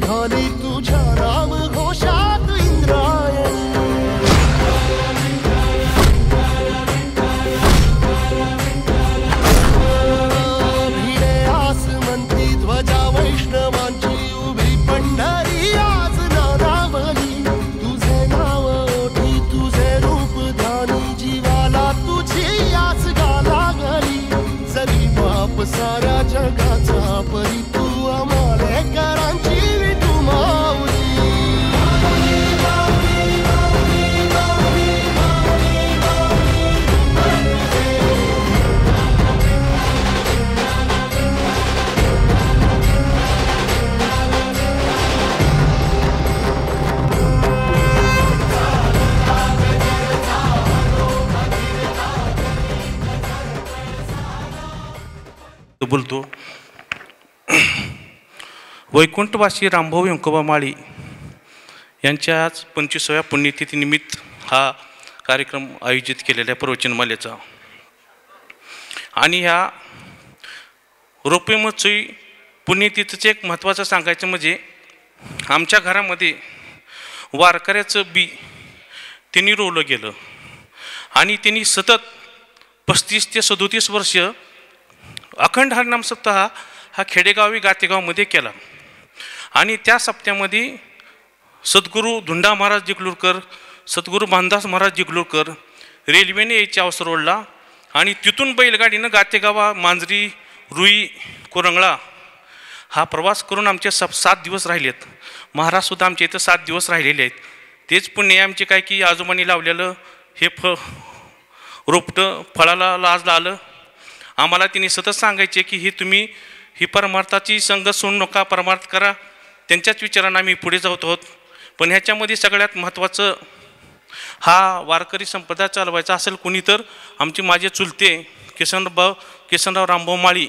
झाली तुझ्या नाम घोषात इंद्रायणी. भिडे आसमंती ध्वजा वैष्णवांची उभी पंढरी आज नादावली. तुझे नाव ओठी तुझे रूप ध्यानी जीवाला तुझी आस गाला गली. जरी बाप साऱ्या जगाचा परी तू आमालेकरांची विठू माऊली. बोलतो वैकुंठवासी रामभाऊ व्यंकोबा माळी यांच्या आज 25व्या पुण्यतिथीनिमित्त हा कार्यक्रम आयोजित केलेला आहे प्रवचनमालेचा. आणि ह्या रोपे महोत्सवी पुण्यतिथीचं एक महत्त्वाचं सांगायचं म्हणजे आमच्या घरामध्ये वारकऱ्याचं बी त्यांनी रोवलं गेलं आणि त्यांनी सतत 35 ते 37 वर्ष अखंड हरिनाम सप्ताह हा खेडेगावी गातेगावमध्ये केला. आणि त्या सप्त्यामध्ये सद्गुरू धुंडा महाराज जिगलूरकर, सद्गुरू भानदास महाराज जिगलूरकर रेल्वेने यायच्या अवसर ओढला आणि तिथून बैलगाडीनं गातेगावा, मांजरी, रुई, कोरंगळा हा प्रवास करून आमचे 7 दिवस राहिलेत. महाराजसुद्धा आमच्या इथं 7 दिवस राहिलेले आहेत. तेच पुण्य आमचे काय की आजोबांनी लावलेलं हे रोपटं फळाला लाज आलं. आम्हाला तिने सतत सांगायचे की ही तुम्ही ही परमार्थाची संगत सोडू नका, परमार्थ करा. त्यांच्याच विचारांना आम्ही पुढे जात आहोत. पण ह्याच्यामध्ये सगळ्यात महत्त्वाचं हा वारकरी संप्रदाय चालवायचा असेल कोणी तर आमचे माझे चुलते केशनराव रामभाऊ माळी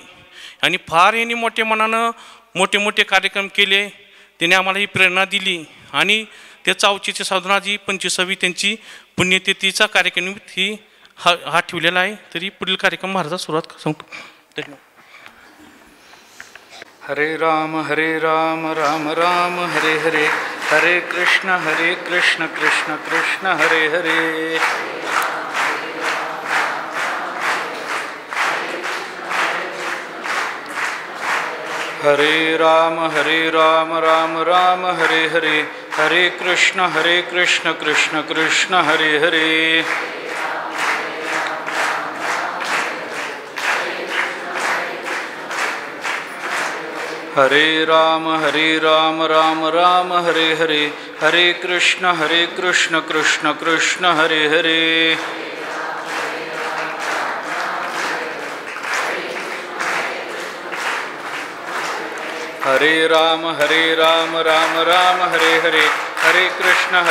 आणि फार यांनी मोठ्या मनानं मोठे मोठे कार्यक्रम केले. त्याने आम्हाला ही प्रेरणा दिली आणि त्याचा औचित्य साधना जी 25वी त्यांची पुण्यतिथीचा कार्यक्रम ही हा ठेवलेला आहे. तरी पुढील कार्यक्रम महाराजा सुरुवात सांगतो. धन्यवाद. हरे राम राम राम हरे हरे, हरे कृष्ण कृष्ण कृष्ण हरे हरे. हरे राम राम राम हरे हरे, हरे कृष्ण कृष्ण कृष्ण हरे हरे. हरे राम राम राम हरे हरे, हरे कृष्ण कृष्ण कृष्ण हरे हरे. हरे राम राम हरे हरे, हरे कृष्ण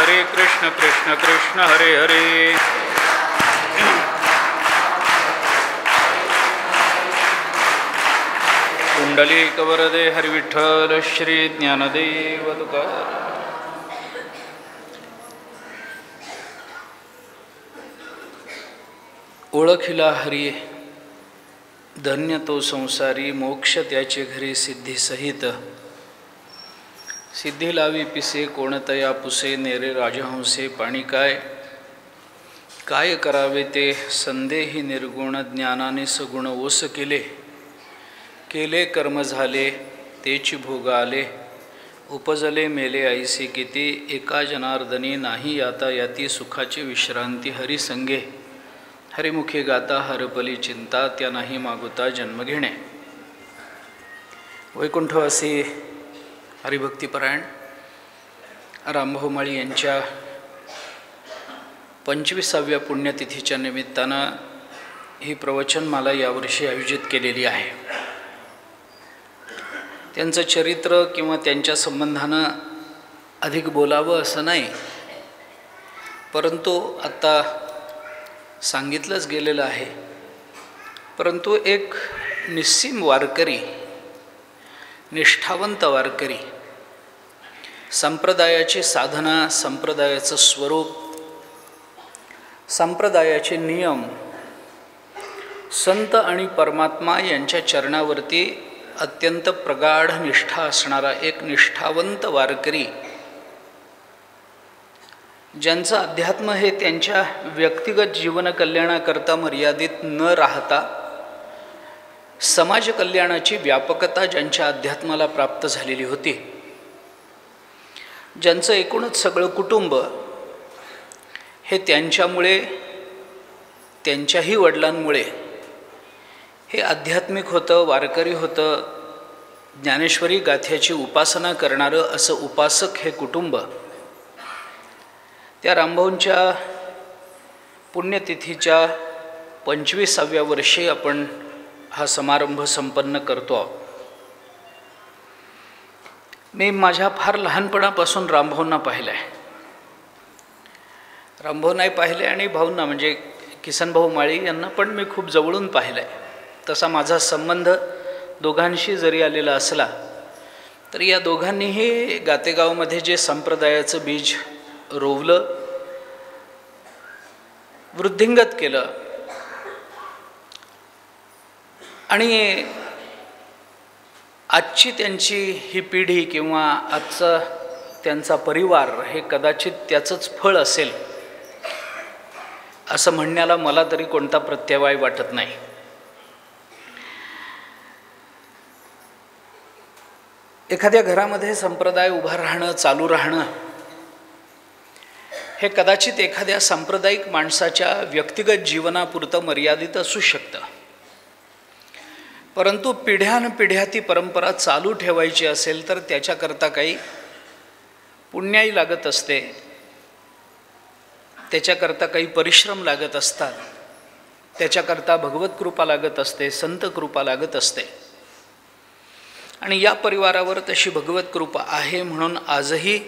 कृष्ण कृष्ण हरे हरे. कुंडलिक वरदे हरि विठ्ठल श्री ज्ञानदेव तुकाराम. ओळखिला हरी धन्य तो संसारी, मोक्ष त्याचे घरी सिद्धी सहित. सिद्धी लावी पिसे कोणतया पुसे, नेरे राजहंसे पाणी काय. काय करावे ते संदेही निर्गुण, ज्ञानाने सगुण ओस केले. केले कर्म झाले तेची भोग आले, उपजले मेले ऐसे किती. एका जनार्दनी नाही आता याती, सुखाची विश्रांती हरिसंगे. हरिमुखे गाता हरपली चिंता, त्या नाही मागुता जन्म घेणे. वैकुंठवासी हरिभक्तिपरायण रामभाऊ माळी यांच्या 25व्या पुण्यतिथीच्या निमित्तानं ही प्रवचनमाला यावर्षी आयोजित केलेली आहे. त्यांचं चरित्र किंवा त्यांच्या संबंधानं अधिक बोलावं असं नाही, परंतु आत्ता सांगितलंच गेलेलं आहे. परंतु एक निस्सीम वारकरी, निष्ठावंत वारकरी, संप्रदायाची साधना, संप्रदायाचं स्वरूप, संप्रदायाचे नियम, संत आणि परमात्मा यांच्या चरणावरती अत्यंत प्रगाढ निष्ठा असणारा एक निष्ठावंत वारकरी, ज्यांचं अध्यात्म हे त्यांच्या व्यक्तिगत जीवन कल्याणाकरता मर्यादित न राहता समाज कल्याणाची व्यापकता ज्यांच्या अध्यात्माला प्राप्त झालेली होती, ज्यांचं एकूणच सगळं कुटुंब हे त्यांच्यामुळे, त्यांच्याही वडिलांमुळे हे आध्यात्मिक होतं, वारकरी होतं, ज्ञानेश्वरी गाथ्याची उपासना करणारं असं उपासक हे कुटुंब त्या रामभाऊंच्या पुण्यतिथीच्या 25व्या वर्षी आपण हा समारंभ संपन्न करतो आहोत. मी माझ्या फार लहानपणापासून रामभाऊंना पाहिलं आहे. रामभाऊंनाही पाहिले आणि भाऊंना म्हणजे किसनभाऊ माळी यांना पण मी खूप जवळून पाहिलं आहे. तसा माझा संबंध दोघांशी जरी आलेला असला तरी या दोघांनीही गातेगावमध्ये जे संप्रदायाचं बीज रोवलं, वृद्धिंगत केलं आणि आजची त्यांची ही पिढी किंवा आजचा त्यांचा परिवार हे कदाचित त्याचंच फळ असेल असं म्हणण्याला मला तरी कोणता प्रत्यवाय वाटत नाही. एखाद्या घरामध्ये संप्रदाय उभा राहणं, चालू राहणं हे कदाचित एखाद्या सांप्रदायिक माणसाच्या व्यक्तिगत जीवनापुरतं मर्यादित असू शकतं, परंतु पिढ्यानपिढ्या ती परंपरा चालू ठेवायची असेल तर त्याच्याकरता काही पुण्याई लागत असते, त्याच्याकरता काही परिश्रम लागत असतात, त्याच्याकरता भगवत कृपा लागत असते, संत कृपा लागत असते. आणि या परिवारावर तशी भगवत कृपा आहे म्हणून आजही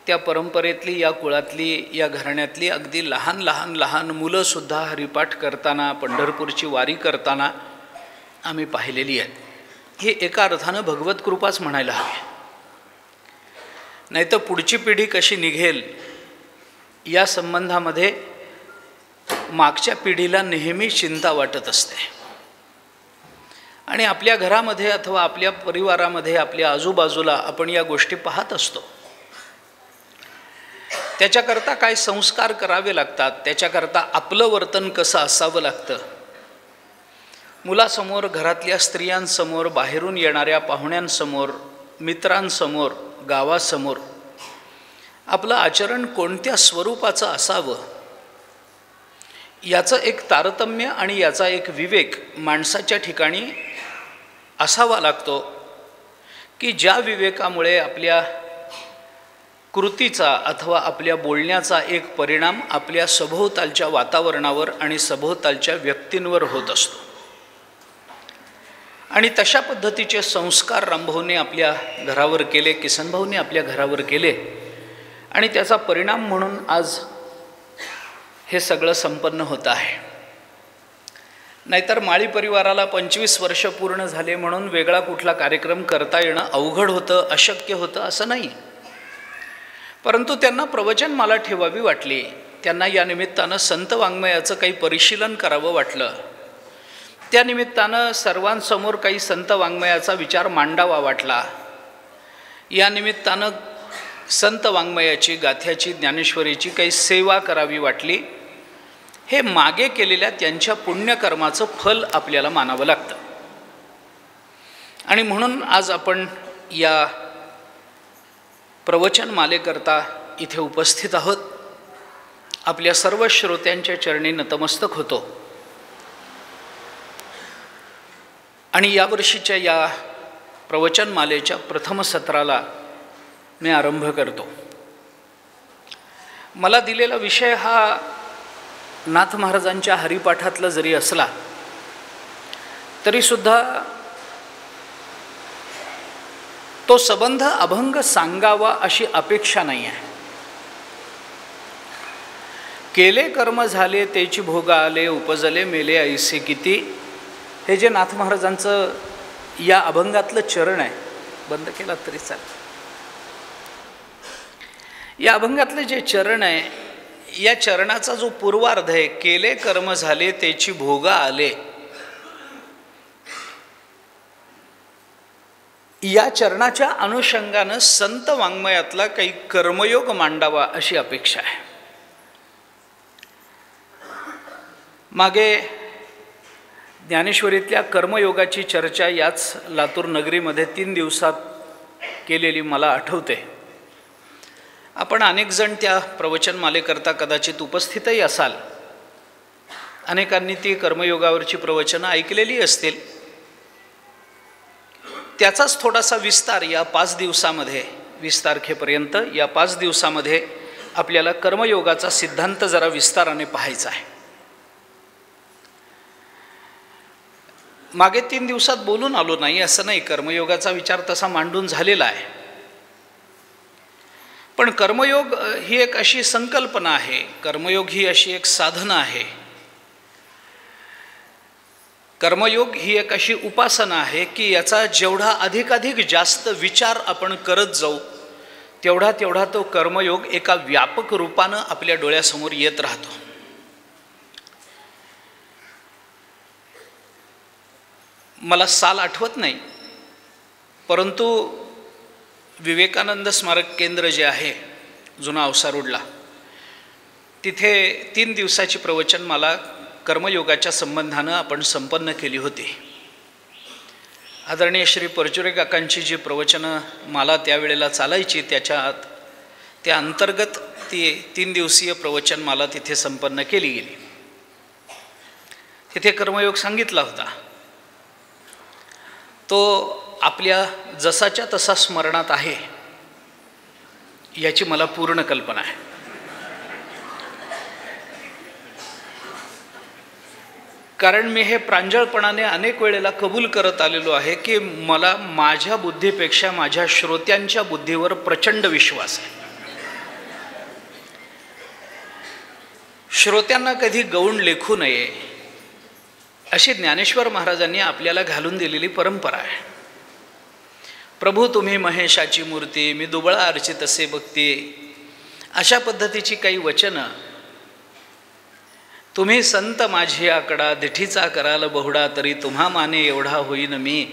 त्या परंपरेतली, या कुळातली, या घराण्यातली अगदी लहान मुलंसुद्धा हरिपाठ करताना, पंढरपूरची वारी करताना आम्ही पाहिलेली आहेत. ही एका अर्थानं भगवत कृपाच म्हणायला हवी. नाही तर पुढची पिढी कशी निघेल या संबंधामध्ये मागच्या पिढीला नेहमी चिंता वाटत असते. आणि आपल्या घरामध्ये अथवा आपल्या परिवारामध्ये, आपल्या आजूबाजूला आपण या गोष्टी पाहत असतो. त्याच्याकरता काय संस्कार करावे लागतात, त्याच्याकरता आपलं वर्तन कसं असावं लागतं. मुलासमोर, घरातल्या स्त्रियांसमोर, बाहेरून येणाऱ्या पाहुण्यांसमोर, मित्रांसमोर, गावासमोर आपलं आचरण कोणत्या स्वरूपाचं असावं याचं एक तारतम्य आणि याचा एक विवेक माणसाच्या ठिकाणी असावा लागतो, की ज्या विवेकामुळे आपल्या कृतीचा अथवा आपल्या बोलण्याचा एक परिणाम आपल्या सभोवतालच्या वातावरणावर आणि सभोवतालच्या व्यक्तींवर होत असतो. आणि तशा पद्धतीचे संस्कार रामभाऊने आपल्या घरावर केले, किसनभाऊने आपल्या घरावर केले आणि त्याचा परिणाम म्हणून आज हे सगळं संपन्न होत आहे. नाहीतर माळी परिवाराला 25 वर्ष पूर्ण झाले म्हणून वेगळा कुठला कार्यक्रम करता येणं अवघड होतं, अशक्य होतं असं नाही. परंतु त्यांना प्रवचनमाला ठेवावी वाटली, त्यांना या निमित्तानं संत वाङ्मयाचं काही परिशीलन करावं वाटलं, त्या निमित्तानं सर्वांसमोर काही संत वाङ्मयाचा विचार मांडावा वाटला, या निमित्तानं संत वाङ्मयाची, गाथ्याची, ज्ञानेश्वरीची काही सेवा करावी वाटली. हे मागे केलेल्या त्यांच्या पुण्यकर्माचं फल आपल्याला मानावं लागतं. आणि म्हणून आज आपण या प्रवचनमालेकरता इथे उपस्थित आहोत. आपल्या सर्व श्रोत्यांच्या चरणी नतमस्तक होतो आणि यावर्षीच्या या प्रवचनमालेच्या प्रथम सत्राला मी आरंभ करतो. मला दिलेला विषय हा नाथ महाराजांच्या हरिपाठातला जरी असला तरीसुद्धा तो संबंध अभंग सांगावा अशी अपेक्षा नाही आहे. केले कर्म झाले तेची भोगा आले, उपजले मेले ऐसे किती, हे जे नाथ महाराजांचं या अभंगातलं चरण आहे, बंद केला तरी चालेल. या अभंगातले जे चरण आहे, या चरणाचा जो पूर्वार्ध आहे, केले कर्म झाले तेची भोगा आले, या चरणाच्या अनुषंगानं संत वाङ्मयातला काही कर्मयोग मांडावा अशी अपेक्षा आहे. मागे ज्ञानेश्वरीतल्या कर्मयोगाची चर्चा याच लातूर नगरीमध्ये 3 दिवसात केलेली मला आठवते. आपण अनेक जण त्या प्रवचनमालेकरता कदाचित उपस्थितही असाल. अनेकांनी ती कर्मयोगावरची प्रवचनं ऐकलेली असतील. त्याचाच थोडासा विस्तार या 5 दिवसामध्ये, 20 तारखेपर्यंत या 5 दिवसामध्ये आपल्याला कर्मयोगाचा सिद्धांत जरा विस्ताराने पाहायचा आहे. मागे 3 दिवसात बोलून आलो नाही असं नाही, कर्मयोगाचा विचार तसा मांडून झालेला आहे. पण कर्मयोग ही एक अशी संकल्पना आहे, कर्मयोग ही अशी एक साधना आहे, कर्मयोग ही एक अशी उपासना आहे की याचा जेवढा अधिकाधिक जास्त विचार आपण करत जाऊ तेवढा तेवढा तो कर्मयोग एका व्यापक रूपानं आपल्या डोळ्यासमोर येत राहतो. मला साल आठवत नाही, परंतु विवेकानंद स्मारक केंद्र जे आहे जुना औसा रोडला, तिथे 3 दिवसाची प्रवचन मला कर्मयोगाच्या संबंधानं आपण संपन्न केली होती. आदरणीय श्री परचुरे काकांची जी प्रवचनं मला त्यावेळेला चालायची त्या अंतर्गत ती 3 दिवसीय प्रवचन मला तिथे संपन्न केली गेली. तिथे कर्मयोग सांगितला होता. तो आपल्या जसाच्या तसा स्मरणात आहे याची मला पूर्ण कल्पना आहे. कारण मी हे प्रांजळपणाने अनेक वेळेला कबूल करत आलेलो आहे की मला माझ्या बुद्धीपेक्षा माझ्या श्रोत्यांच्या बुद्धीवर प्रचंड विश्वास आहे. श्रोत्यांना कधी गौण लेखू नये अशी ज्ञानेश्वर महाराजांनी आपल्याला घालून दिलेली परंपरा आहे. प्रभू तुम्ही महेशाची मूर्ती, मी दुबळा अर्चित असे भक्ती, अशा पद्धतीची काही वचनं, तुम्ही संत माझी आकडा, दिठीचा कराल बहुडा, तरी तुम्हा माने एवढा होईन मी,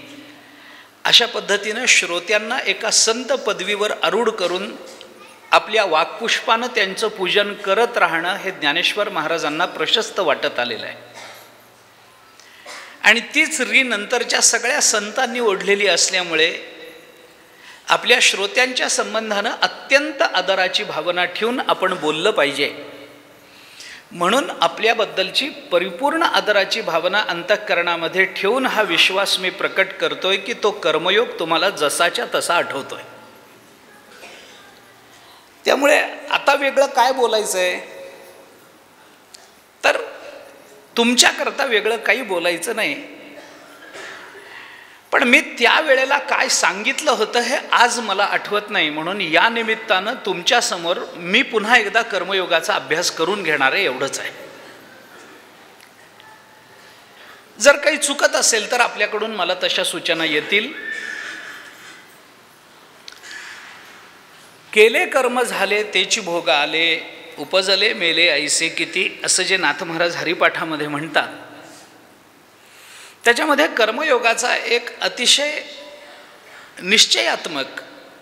अशा पद्धतीनं श्रोत्यांना एका संत पदवीवर आरूढ करून आपल्या वाक्पुष्पानं त्यांचं पूजन करत राहणं हे ज्ञानेश्वर महाराजांना प्रशस्त वाटत आलेलं आहे. आणि तीच नंतरच्या सगळ्या संतांनी ओढलेली असल्यामुळे आपल्या श्रोत्यांच्या संबंधानं अत्यंत आदराची भावना ठेवून आपण बोललं पाहिजे. म्हणून आपल्याबद्दलची परिपूर्ण आदराची भावना अंतःकरणामध्ये ठेवून हा विश्वास मी प्रकट करतोय की तो कर्मयोग तुम्हाला जसाच्या तसा आठवतोय. त्यामुळे आता वेगळं काय बोलायचं आहे तर तुमच्याकरता वेगळं काही बोलायचं नाही. पण मी त्यावेळेला काय सांगितलं होतं हे आज मला आठवत नाही, म्हणून या निमित्तानं तुमच्यासमोर मी पुन्हा एकदा कर्मयोगाचा अभ्यास करून घेणार आहे, एवढंच आहे. जर काही चुकत असेल तर आपल्याकडून मला तशा सूचना येतील. केले कर्म झाले तेची भोग आले, उपजले मेले ऐसे किती, असं जे नाथ महाराज हरिपाठामध्ये म्हणतात, त्याच्यामध्ये कर्मयोगाचा एक अतिशय निश्चयात्मक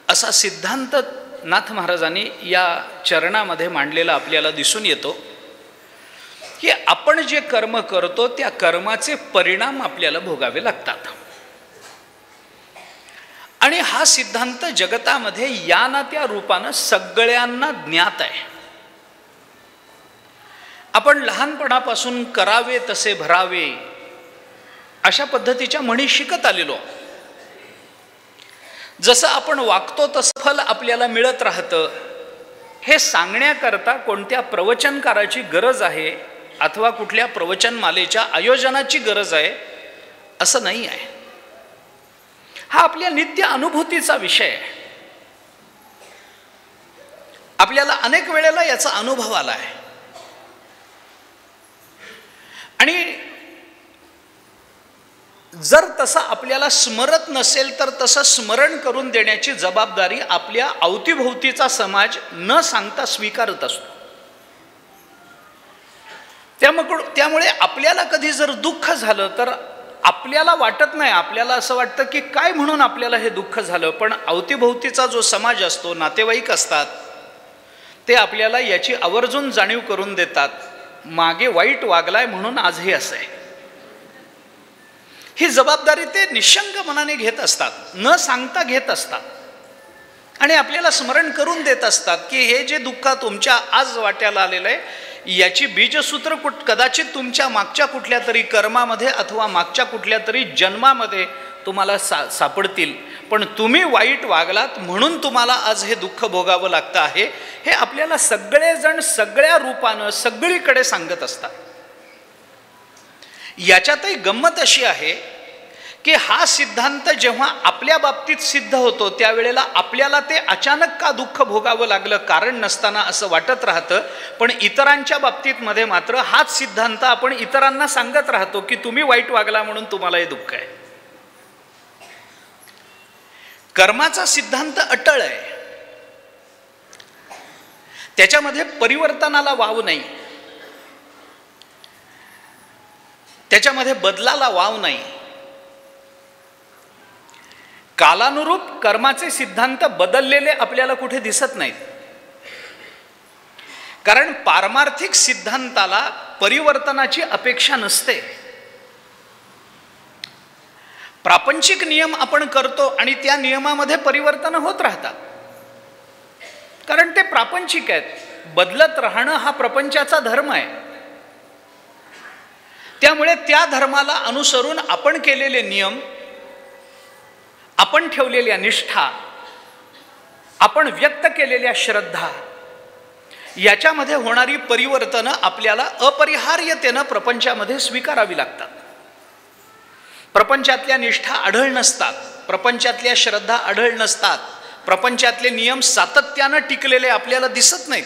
असा सिद्धांत नाथ महाराजांनी या चरणामध्ये मांडलेला आपल्याला दिसून येतो की आपण जे कर्म करतो त्या कर्माचे परिणाम आपल्याला भोगावे लागतात. आणि हा सिद्धांत जगतामध्ये या ना त्या रूपानं सगळ्यांना ज्ञात आहे. आपण लहानपणापासून करावे तसे भरावे अशा पद्धतीच्या म्हणी शिकत आलेलो. जसं आपण वागतो तसं फल आपल्याला मिळत राहतं हे सांगण्याकरता कोणत्या प्रवचनकाराची गरज आहे अथवा कुठल्या प्रवचनमालेच्या आयोजनाची गरज आहे असं नाही आहे. हा आपल्या नित्य अनुभूतीचा विषय आहे. आपल्याला अनेक वेळेला याचा अनुभव आला आहे. आणि जर तसं आपल्याला स्मरत नसेल तर तसं स्मरण करून देण्याची जबाबदारी आपल्या अवतीभोवतीचा समाज न सांगता स्वीकारत असतो. त्यामुळे आपल्याला कधी जर दुःख झालं तर आपल्याला वाटत नाही, आपल्याला असं वाटतं की काय म्हणून आपल्याला हे दुःख झालं, पण अवतीभोवतीचा जो समाज असतो, नातेवाईक असतात, ते आपल्याला याची आवर्जून जाणीव करून देतात, मागे वाईट वागलाय म्हणून आज हे असं आहे. ही जबाबदारी ते निशंक मनाने घेत असतात, न सांगता घेत असतात आणि आपल्याला स्मरण करून देत असतात की हे जे दुःख तुमच्या आज वाट्याला आलेलं आहे, याची बीजसूत्र कदाचित तुमच्या मागच्या कुठल्या तरी कर्मामध्ये अथवा मागच्या कुठल्या तरी जन्मामध्ये तुम्हाला सापडतील, पण तुम्ही वाईट वागलात म्हणून तुम्हाला आज हे दुःख भोगावं लागतं आहे, हे आपल्याला सगळेजण सगळ्या रूपानं सगळीकडे सांगत असतात. याच्यातही गंमत अशी आहे की हा सिद्धांत जेव्हा आपल्या बाबतीत सिद्ध होतो त्यावेळेला आपल्याला ते अचानक का दुःख भोगावं लागलं कारण नसताना असं वाटत राहतं, पण इतरांच्या बाबतीत मध्ये मात्र हाच सिद्धांत आपण इतरांना सांगत राहतो की तुम्ही वाईट वागला म्हणून तुम्हाला हे दुःख आहे. कर्माचा सिद्धांत अटळ आहे, त्याच्यामध्ये परिवर्तनाला वाव नाही, त्याच्यामध्ये बदलाला वाव नाही. कालानुरूप कर्माचे सिद्धांत बदललेले आपल्याला कुठे दिसत नाहीत, कारण पारमार्थिक सिद्धांताला परिवर्तनाची अपेक्षा नसते. प्रापंचिक नियम आपण करतो आणि त्या नियमामध्ये परिवर्तन होत राहतात, कारण ते प्रापंचिक आहेत. बदलत राहणं हा प्रपंचाचा धर्म आहे. त्यामुळे त्या धर्माला अनुसरून आपण केलेले नियम, आपण ठेवलेल्या निष्ठा, आपण व्यक्त केलेल्या श्रद्धा, याच्यामध्ये होणारी परिवर्तनं आपल्याला अपरिहार्यतेनं प्रपंचामध्ये स्वीकारावी लागतात. प्रपंचातल्या निष्ठा आढळ नसतात, प्रपंचातल्या श्रद्धा आढळ नसतात, प्रपंचातले नियम सातत्यानं टिकलेले आपल्याला दिसत नाहीत.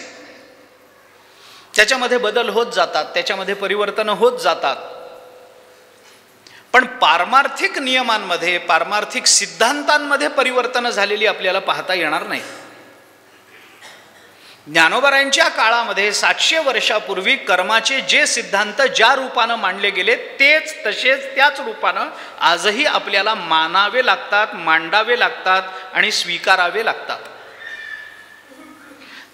त्याच्यामध्ये बदल होत जातात, त्याच्यामध्ये परिवर्तन होत जातात. पण पारमार्थिक नियमांमध्ये, पारमार्थिक सिद्धांतांमध्ये परिवर्तन झालेली आपल्याला पाहता येणार नाही. ज्ञानोबारायांच्या काळामध्ये 700 वर्षापूर्वी कर्माचे जे सिद्धांत ज्या रूपानं मांडले गेले तेच तसेच त्याच रूपानं आजही आपल्याला मानावे लागतात, मांडावे लागतात आणि स्वीकारावे लागतात.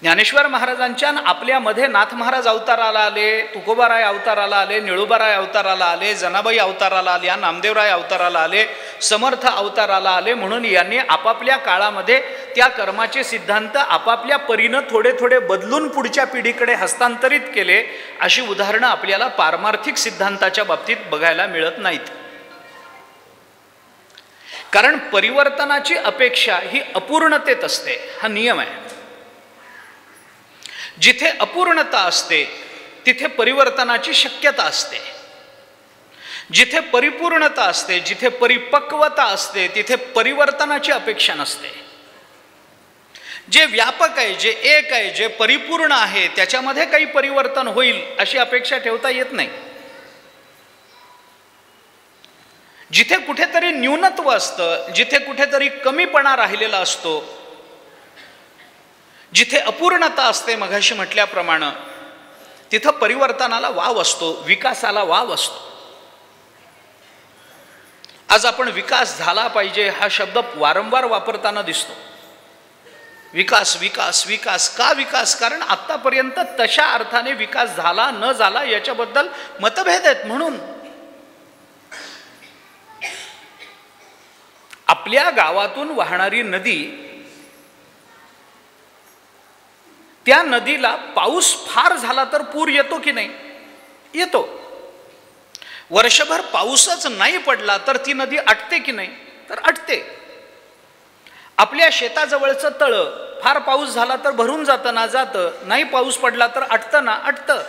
ज्ञानेश्वर महाराजांच्या आपल्यामध्ये नाथ महाराज अवताराला आले, तुकोबाराय अवताराला आले, निळोबाराय अवताराला आले, जनाबाई अवताराला आल्या, नामदेवराय अवताराला आले, समर्थ अवताराला आले, म्हणून यांनी आपापल्या काळामध्ये त्या कर्माचे सिद्धांत आपापल्या परीनं थोडे थोडे बदलून पुढच्या पिढीकडे हस्तांतरित केले. अशी उदाहरणं आपल्याला पारमार्थिक सिद्धांताच्या बाबतीत बघायला मिळत नाहीत. कारण परिवर्तनाची अपेक्षा ही अपूर्णतेत असते, हा नियम आहे. जिथे अपूर्णता असते तिथे परिवर्तनाची शक्यता असते, जिथे परिपूर्णता असते, जिथे परिपक्वता असते तिथे परिवर्तनाची अपेक्षा नसते. जे व्यापक आहे, जे एक आहे, जे परिपूर्ण आहे त्याच्यामध्ये काही परिवर्तन होईल अशी अपेक्षा ठेवता येत नाही. जिथे कुठेतरी न्यूनत्व असतं, जिथे कुठेतरी कमीपणा राहिलेला असतो, जिथे अपूर्णता असते मघाशी म्हटल्याप्रमाणे, तिथं परिवर्तनाला वाव असतो, विकासाला वाव असतो. आज आपण विकास झाला पाहिजे हा शब्द वारंवार वापरताना दिसतो. विकास विकास विकास, का विकास? कारण आतापर्यंत तशा अर्थाने विकास झाला न झाला याच्याबद्दल मतभेद आहेत. म्हणून आपल्या गावातून वाहणारी नदी, त्या नदीला पाऊस फार झाला तर पूर येतो की नाही? येतो. वर्षभर पाऊसच नाही पडला तर ती नदी आटते की नाही? तर आटते. आपल्या शेताजवळचं तळ फार पाऊस झाला तर भरून जातं ना जातं, नाही पाऊस पडला तर आटतं ना आटतं.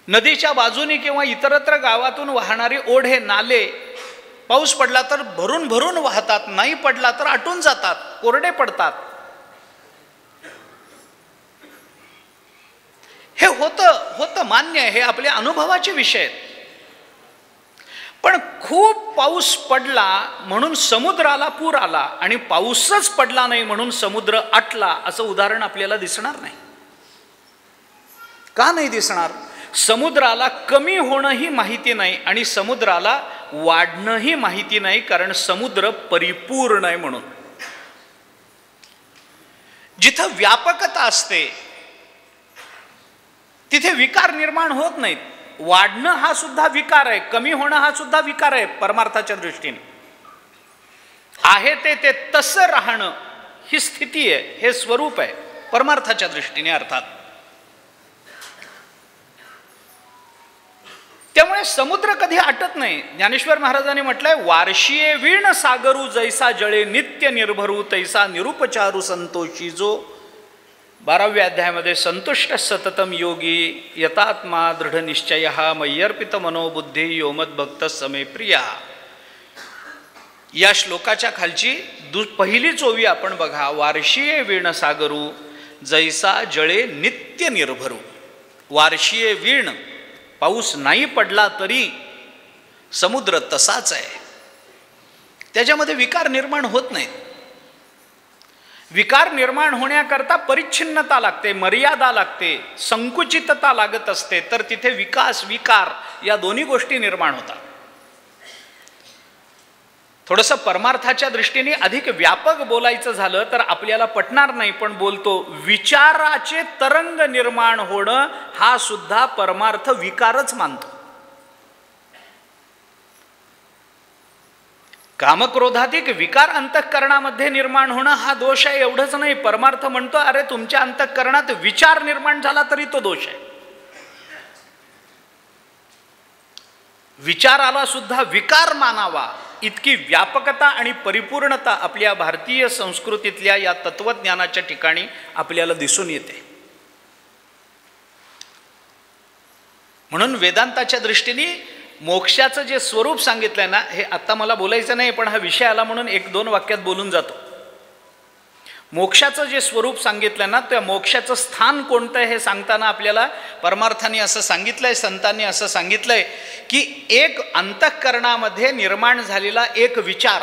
नदीच्या बाजूने किंवा इतरत्र गावातून वाहणारे ओढे, नाले पाऊस पडला तर भरून भरून वाहतात, नाही पडला तर आटून जातात, कोरडे पडतात. हे होतं मान्य आहे, हे आपल्या अनुभवाचे विषय आहेत. पण खूप पाऊस पडला म्हणून समुद्राला पूर आला आणि पाऊसच पडला नाही म्हणून समुद्र आटला असं उदाहरण आपल्याला दिसणार नाही. का नाही दिसणार? समुद्राला कमी होणंही माहिती नाही आणि समुद्राला वाढणंही माहिती नाही, कारण समुद्र परिपूर्ण आहे म्हणून. जिथं व्यापकता असते तिथे विकार निर्माण होत नाहीत. वाढणं हा सुद्धा विकार आहे, कमी होणं हा सुद्धा विकार आहे परमार्थाच्या दृष्टीने. आहे ते तसं राहणं ही स्थिती आहे, हे स्वरूप आहे परमार्थाच्या दृष्टीने अर्थात. त्यामुळे समुद्र कधी आटत नाही. ज्ञानेश्वर महाराजांनी म्हटलंय, वार्षिये वीण सागरू जैसा जळे नित्य निर्भरू तैसा निरुपचारू संतोषी जो. 12व्या अध्यायामध्ये संतुष्ट सततम योगी यतात्मा दृढ निश्चय मय्यर्पित मनोबुद्धी योमद भक्त समे प्रिया. या श्लोकाच्या खालची पहिलीच ओवी आपण बघा. वार्षिये वीण सागरू जैसा जळे नित्य निर्भरू. वार्षिये वीण, पाऊस नाही पडला तरी समुद्र तसाच आहे, त्याच्यामध्ये विकार निर्माण होत नाहीत. विकार निर्माण होण्याकरता परिच्छिन्नता लागते, मर्यादा लागते, संकुचितता लागत असते, तर तिथे विकास विकार या दोन्ही गोष्टी निर्माण होतात. थोडंसं परमार्थाच्या दृष्टीने अधिक व्यापक बोलायचं झालं तर आपल्याला पटणार नाही, पण बोलतो. विचाराचे तरंग निर्माण होणं हा सुद्धा परमार्थ विकारच मानतो. कामक्रोधाधिक विकार अंतःकरणामध्ये निर्माण होणं हा दोष आहे एवढंच नाही. परमार्थ म्हणतो, अरे तुमच्या अंतःकरणात विचार निर्माण झाला तरी तो दोष आहे. विचाराला सुद्धा विकार मानावा इतकी व्यापकता आणि परिपूर्णता आपल्या भारतीय संस्कृतीतल्या या तत्वज्ञानाच्या ठिकाणी आपल्याला दिसून येते. म्हणून वेदांताच्या दृष्टीने मोक्षाचं जे स्वरूप सांगितलंय ना, हे आता मला बोलायचं नाही, पण हा विषय आला म्हणून 1-2 वाक्यात बोलून जातो. मोक्षाचं जे स्वरूप सांगितलंय ना, त्या मोक्षाचं स्थान कोणतं हे सांगताना आपल्याला परमार्थाने असं सांगितलंय, संतांनी असं सांगितलंय की एक अंतःकरणामध्ये निर्माण झालेला एक विचार,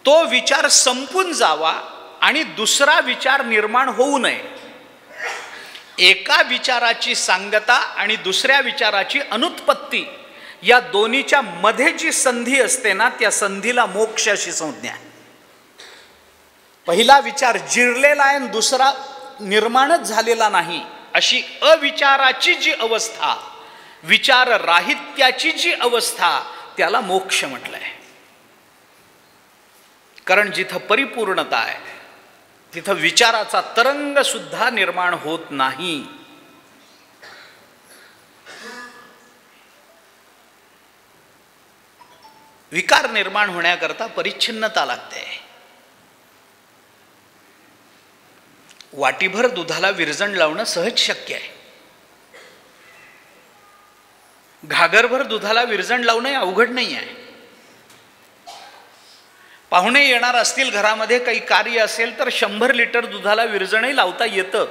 तो विचार संपून जावा आणि दुसरा विचार निर्माण होऊ नये. एका विचाराची सांगता आणि दुसऱ्या विचाराची अनुत्पत्ती या दोन्हीच्या मध्ये जी संधी असते ना, त्या संधीला मोक्ष अशी संज्ञा आहे. पहिला विचार जिरलेला आहे आणि दुसरा निर्माणच झालेला नाही, अशी अविचाराची जी अवस्था, विचार राहित्याची जी अवस्था, त्याला मोक्ष म्हटलंय. कारण जिथं परिपूर्णता आहे तिथं विचाराचा तरंग सुद्धा निर्माण होत नाही. विकार निर्माण होण्याकरता परिच्छिन्नता लागते. वाटीभर दुधाला विरजण लावणं सहज शक्य आहे. घागरभर दुधाला विरजण लावणं अवघड नाही आहे. पाहुणे येणार असतील घरामध्ये, काही कार्य असेल तर 100 लिटर दुधाला विरजणही लावता येतं.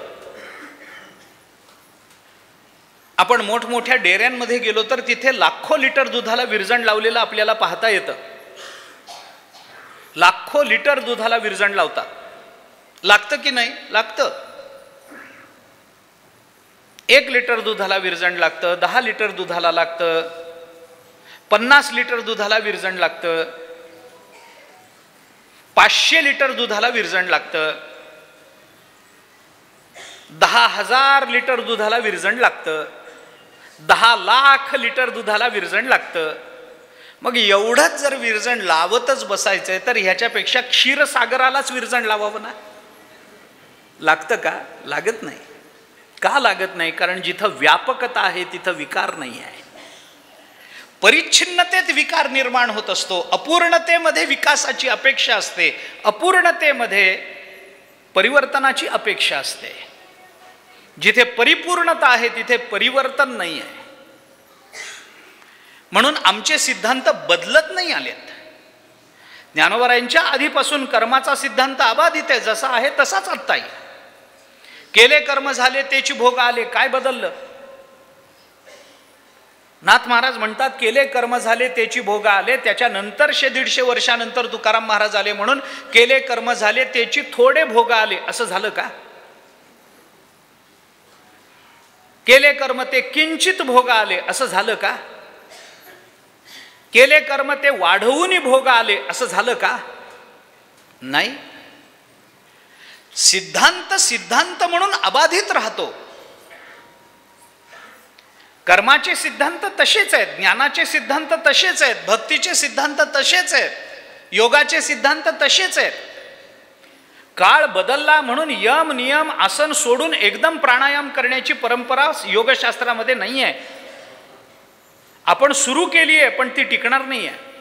आपण मोठमोठ्या डेऱ्यांमध्ये गेलो तर तिथे लाखो लिटर दुधाला विरजण लावलेलं आपल्याला पाहता येतं. लाखो लिटर दुधाला विरजण लावतात. लागतं की नाही? लागतं. 1 लिटर दुधाला विरजण लागतं, 10 लिटर दुधाला लागतं, 50 लिटर दुधाला विरजण लागतं, 500 लिटर दुधाला विरजण लागतं, 10,000 लिटर दुधाला विरजण लागतं, 10 लाख लिटर दुधाला विरजण लागतं. मग एवढंच जर विरजण लावतच बसायचंय तर ह्याच्यापेक्षा क्षीरसागरालाच विरजण लावावं ना. लागतं का? लागत नाही. का लागत नाही? कारण जिथं व्यापकता आहे तिथं विकार नाही आहे. परिच्छिन्नतेत विकार निर्माण होत असतो. अपूर्णतेमध्ये विकासाची अपेक्षा असते, अपूर्णतेमध्ये परिवर्तनाची अपेक्षा असते. जिथे परिपूर्णता आहे तिथे परिवर्तन नाही आहे. म्हणून आमचे सिद्धांत बदलत नाही आलेत. ज्ञानोबरायांच्या आधीपासून कर्माचा सिद्धांत अबाधित आहे, जसा आहे तसाच आत्ता आहे. केले कर्म झाले त्याची भोग आले, काय बदललं? नाथ महाराज म्हणतात केले कर्म झाले त्याची भोग आले, त्याच्यानंतर 150 वर्षानंतर तुकाराम महाराज आले म्हणून केले कर्म झाले त्याची थोडे भोग आले. असं झालं का? केले कर्म ते किंचित भोग आले असं झालं का? केले कर्म ते वाढवून भोग आले असं झालं का? नाही. सिद्धांत म्हणून अबाधित राहतो. कर्माचे सिद्धांत तसेच आहेत, ज्ञानाचे सिद्धांत तसेच आहेत, भक्तीचे सिद्धांत तसेच आहेत, योगाचे सिद्धांत तसेच आहेत. काळ बदलला म्हणून यम नियम आसन सोडून एकदम प्राणायाम करण्याची परंपरा योगशास्त्रामध्ये नाही आहे. आपण सुरू केली आहे पण ती टिकणार नाही आहे.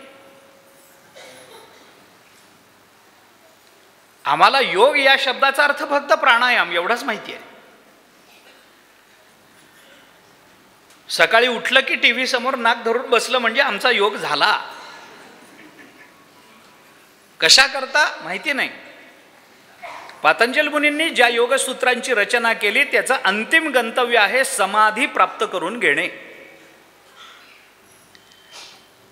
आम्हाला योग या शब्दाचा अर्थ फक्त प्राणायाम एवढाच माहिती आहे. सकाळी उठलं की टीव्ही समोर नाक धरून बसलं म्हणजे आमचा योग झाला. कशा करता माहिती नाही. पातंजल मुनींनी ज्या योगसूत्रांची रचना केली त्याचं अंतिम गंतव्य आहे समाधी प्राप्त करून घेणे.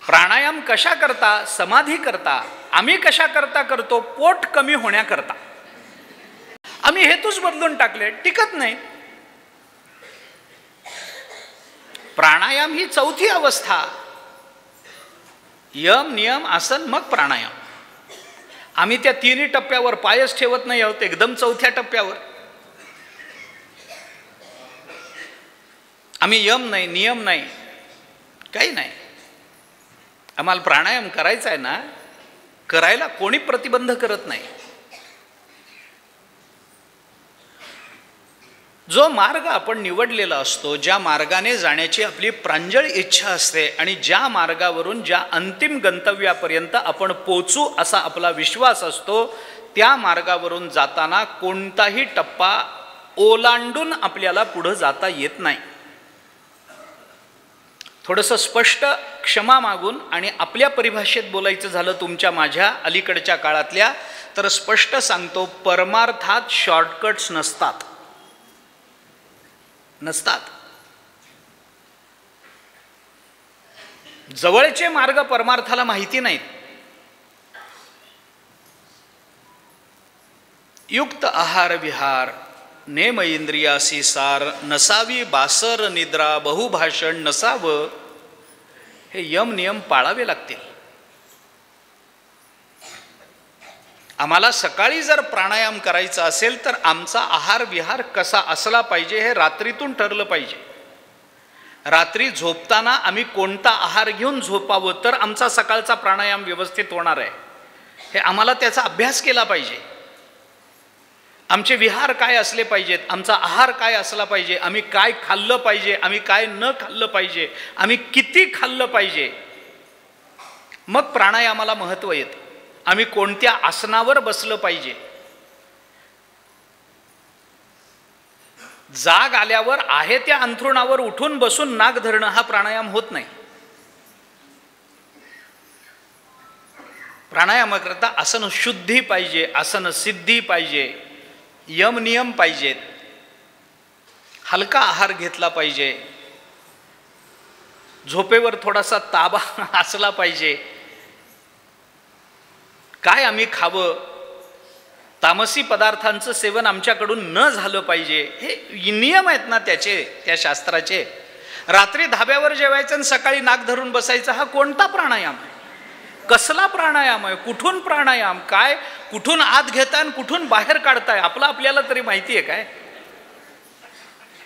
प्राणायाम कशा करता? समाधी करता. आम्ही कशा करता करतो? पोट कमी होण्याकरता. आम्ही हेतूच बदलून टाकले, टिकत नाही. प्राणायाम ही चौथी अवस्था. यम नियम आसन मग प्राणायाम. आम्ही त्या तिन्ही टप्प्यावर पायच ठेवत नाही आहोत, एकदम चौथ्या टप्प्यावर. आम्ही यम नाही नियम नाही काही नाही. आम्हाला प्राणायाम करायचा आहे ना, करायला कोणी प्रतिबंध करत नाही. जो मार्ग आपण निवडलेला असतो, ज्या मार्गाने जाण्याची आपली प्रांजळ इच्छा असते आणि ज्या मार्गावरून ज्या अंतिम गंतव्यापर्यंत आपण पोचू असा आपला विश्वास असतो, त्या मार्गावरून जाताना कोणताही टप्पा ओलांडून आपल्याला पुढे जाता येत नाही. थोडंसं स्पष्ट क्षमा मागून आणि आपल्या परिभाषेत बोलायचं झालं तुमच्या माझ्या अलीकडच्या काळातल्या, तर स्पष्ट सांगतो, परमार्थात शॉर्टकट्स नसतात. जवळचे मार्ग परमार्थाला माहिती नाहीत. युक्त आहार विहार नेम इंद्रियासी सार नसावी बासर निद्रा बहुभाषण नसावं, हे यम नियम पाळावे लागतील. आम्हाला सकाळी जर प्राणायाम करायचा असेल तर आमचा आहार विहार कसा असला पाहिजे हे रात्रीतून ठरलं पाहिजे. रात्री झोपताना आम्ही कोणता आहार घेऊन झोपावं तर आमचा सकाळचा प्राणायाम व्यवस्थित होणार आहे, हे आम्हाला त्याचा अभ्यास केला पाहिजे. आमचे विहार काय असले पाहिजेत, आमचा आहार काय असला पाहिजे, आम्ही काय खाल्लं पाहिजे, आम्ही काय न खाल्लं पाहिजे, आम्ही किती खाल्लं पाहिजे, मग प्राणायामाला महत्त्व येतं. आम्ही कोणत्या आसनावर बसलं पाहिजे. जाग आल्यावर आहे त्या अंथरुणावर उठून बसून नाक धरणं हा प्राणायाम होत नाही. प्राणायामाकरता आसन शुद्धी पाहिजे, आसन सिद्धी पाहिजे, यम नियम पाहिजेत, हलका आहार घेतला पाहिजे, झोपेवर थोडासा ताबा असला पाहिजे. काय आम्ही खावं, तामसी पदार्थांचं सेवन आमच्याकडून न झालं पाहिजे, हे नियम आहेत ना त्याचे, त्या शास्त्राचे. रात्री धाब्यावर जेवायचं आणि सकाळी नाक धरून बसायचं, हा कोणता प्राणायाम आहे? कसला प्राणायाम आहे? कुठून प्राणायाम? काय कुठून आत घेताय आणि कुठून बाहेर काढताय आपलं आपल्याला तरी माहिती आहे काय?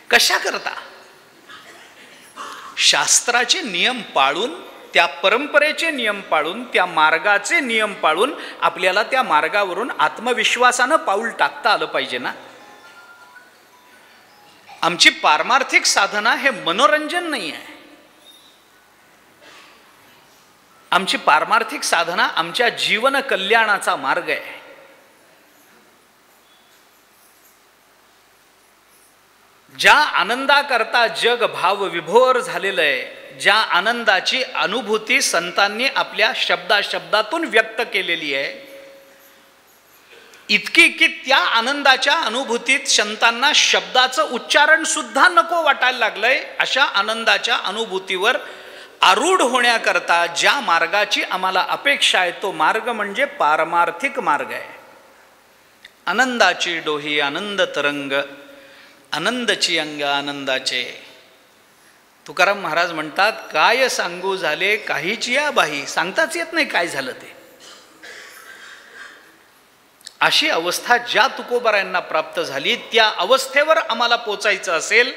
कशा करता? शास्त्राचे नियम पाळून, त्या परंपरेचे नियम पाळून, त्या मार्गाचे नियम पाळून आपल्याला त्या मार्गावरून आत्मविश्वासानं पाऊल टाकता आलं पाहिजे ना. आमची पारमार्थिक साधना हे मनोरंजन नाही आहे. आमची पारमार्थिक साधना आमच्या जीवन कल्याणाचा मार्ग आहे. ज्या आनंदाकरता जग भाव विभोर झालेलं आहे, ज्या आनंदाची अनुभूती संतांनी आपल्या शब्दातून व्यक्त केलेली आहे, इतकी की त्या आनंदाच्या अनुभूतीत संतांना शब्दाचं उच्चारण सुद्धा नको वाटायला लागलंय. अशा आनंदाच्या अनुभूतीवर आरूढ होण्याकरता ज्या मार्गाची आम्हाला अपेक्षा आहे तो मार्ग म्हणजे पारमार्थिक मार्ग आहे. आनंदाची डोही आनंद तरंग, आनंदची अंग आनंदाचे. तुकाराम महाराज म्हणतात, काय सांगू झाले काहीची या बाही, सांगताच येत नाही काय झालं ते. अशी अवस्था ज्या तुकोबारायांना प्राप्त झाली, त्या अवस्थेवर आम्हाला पोचायचं असेल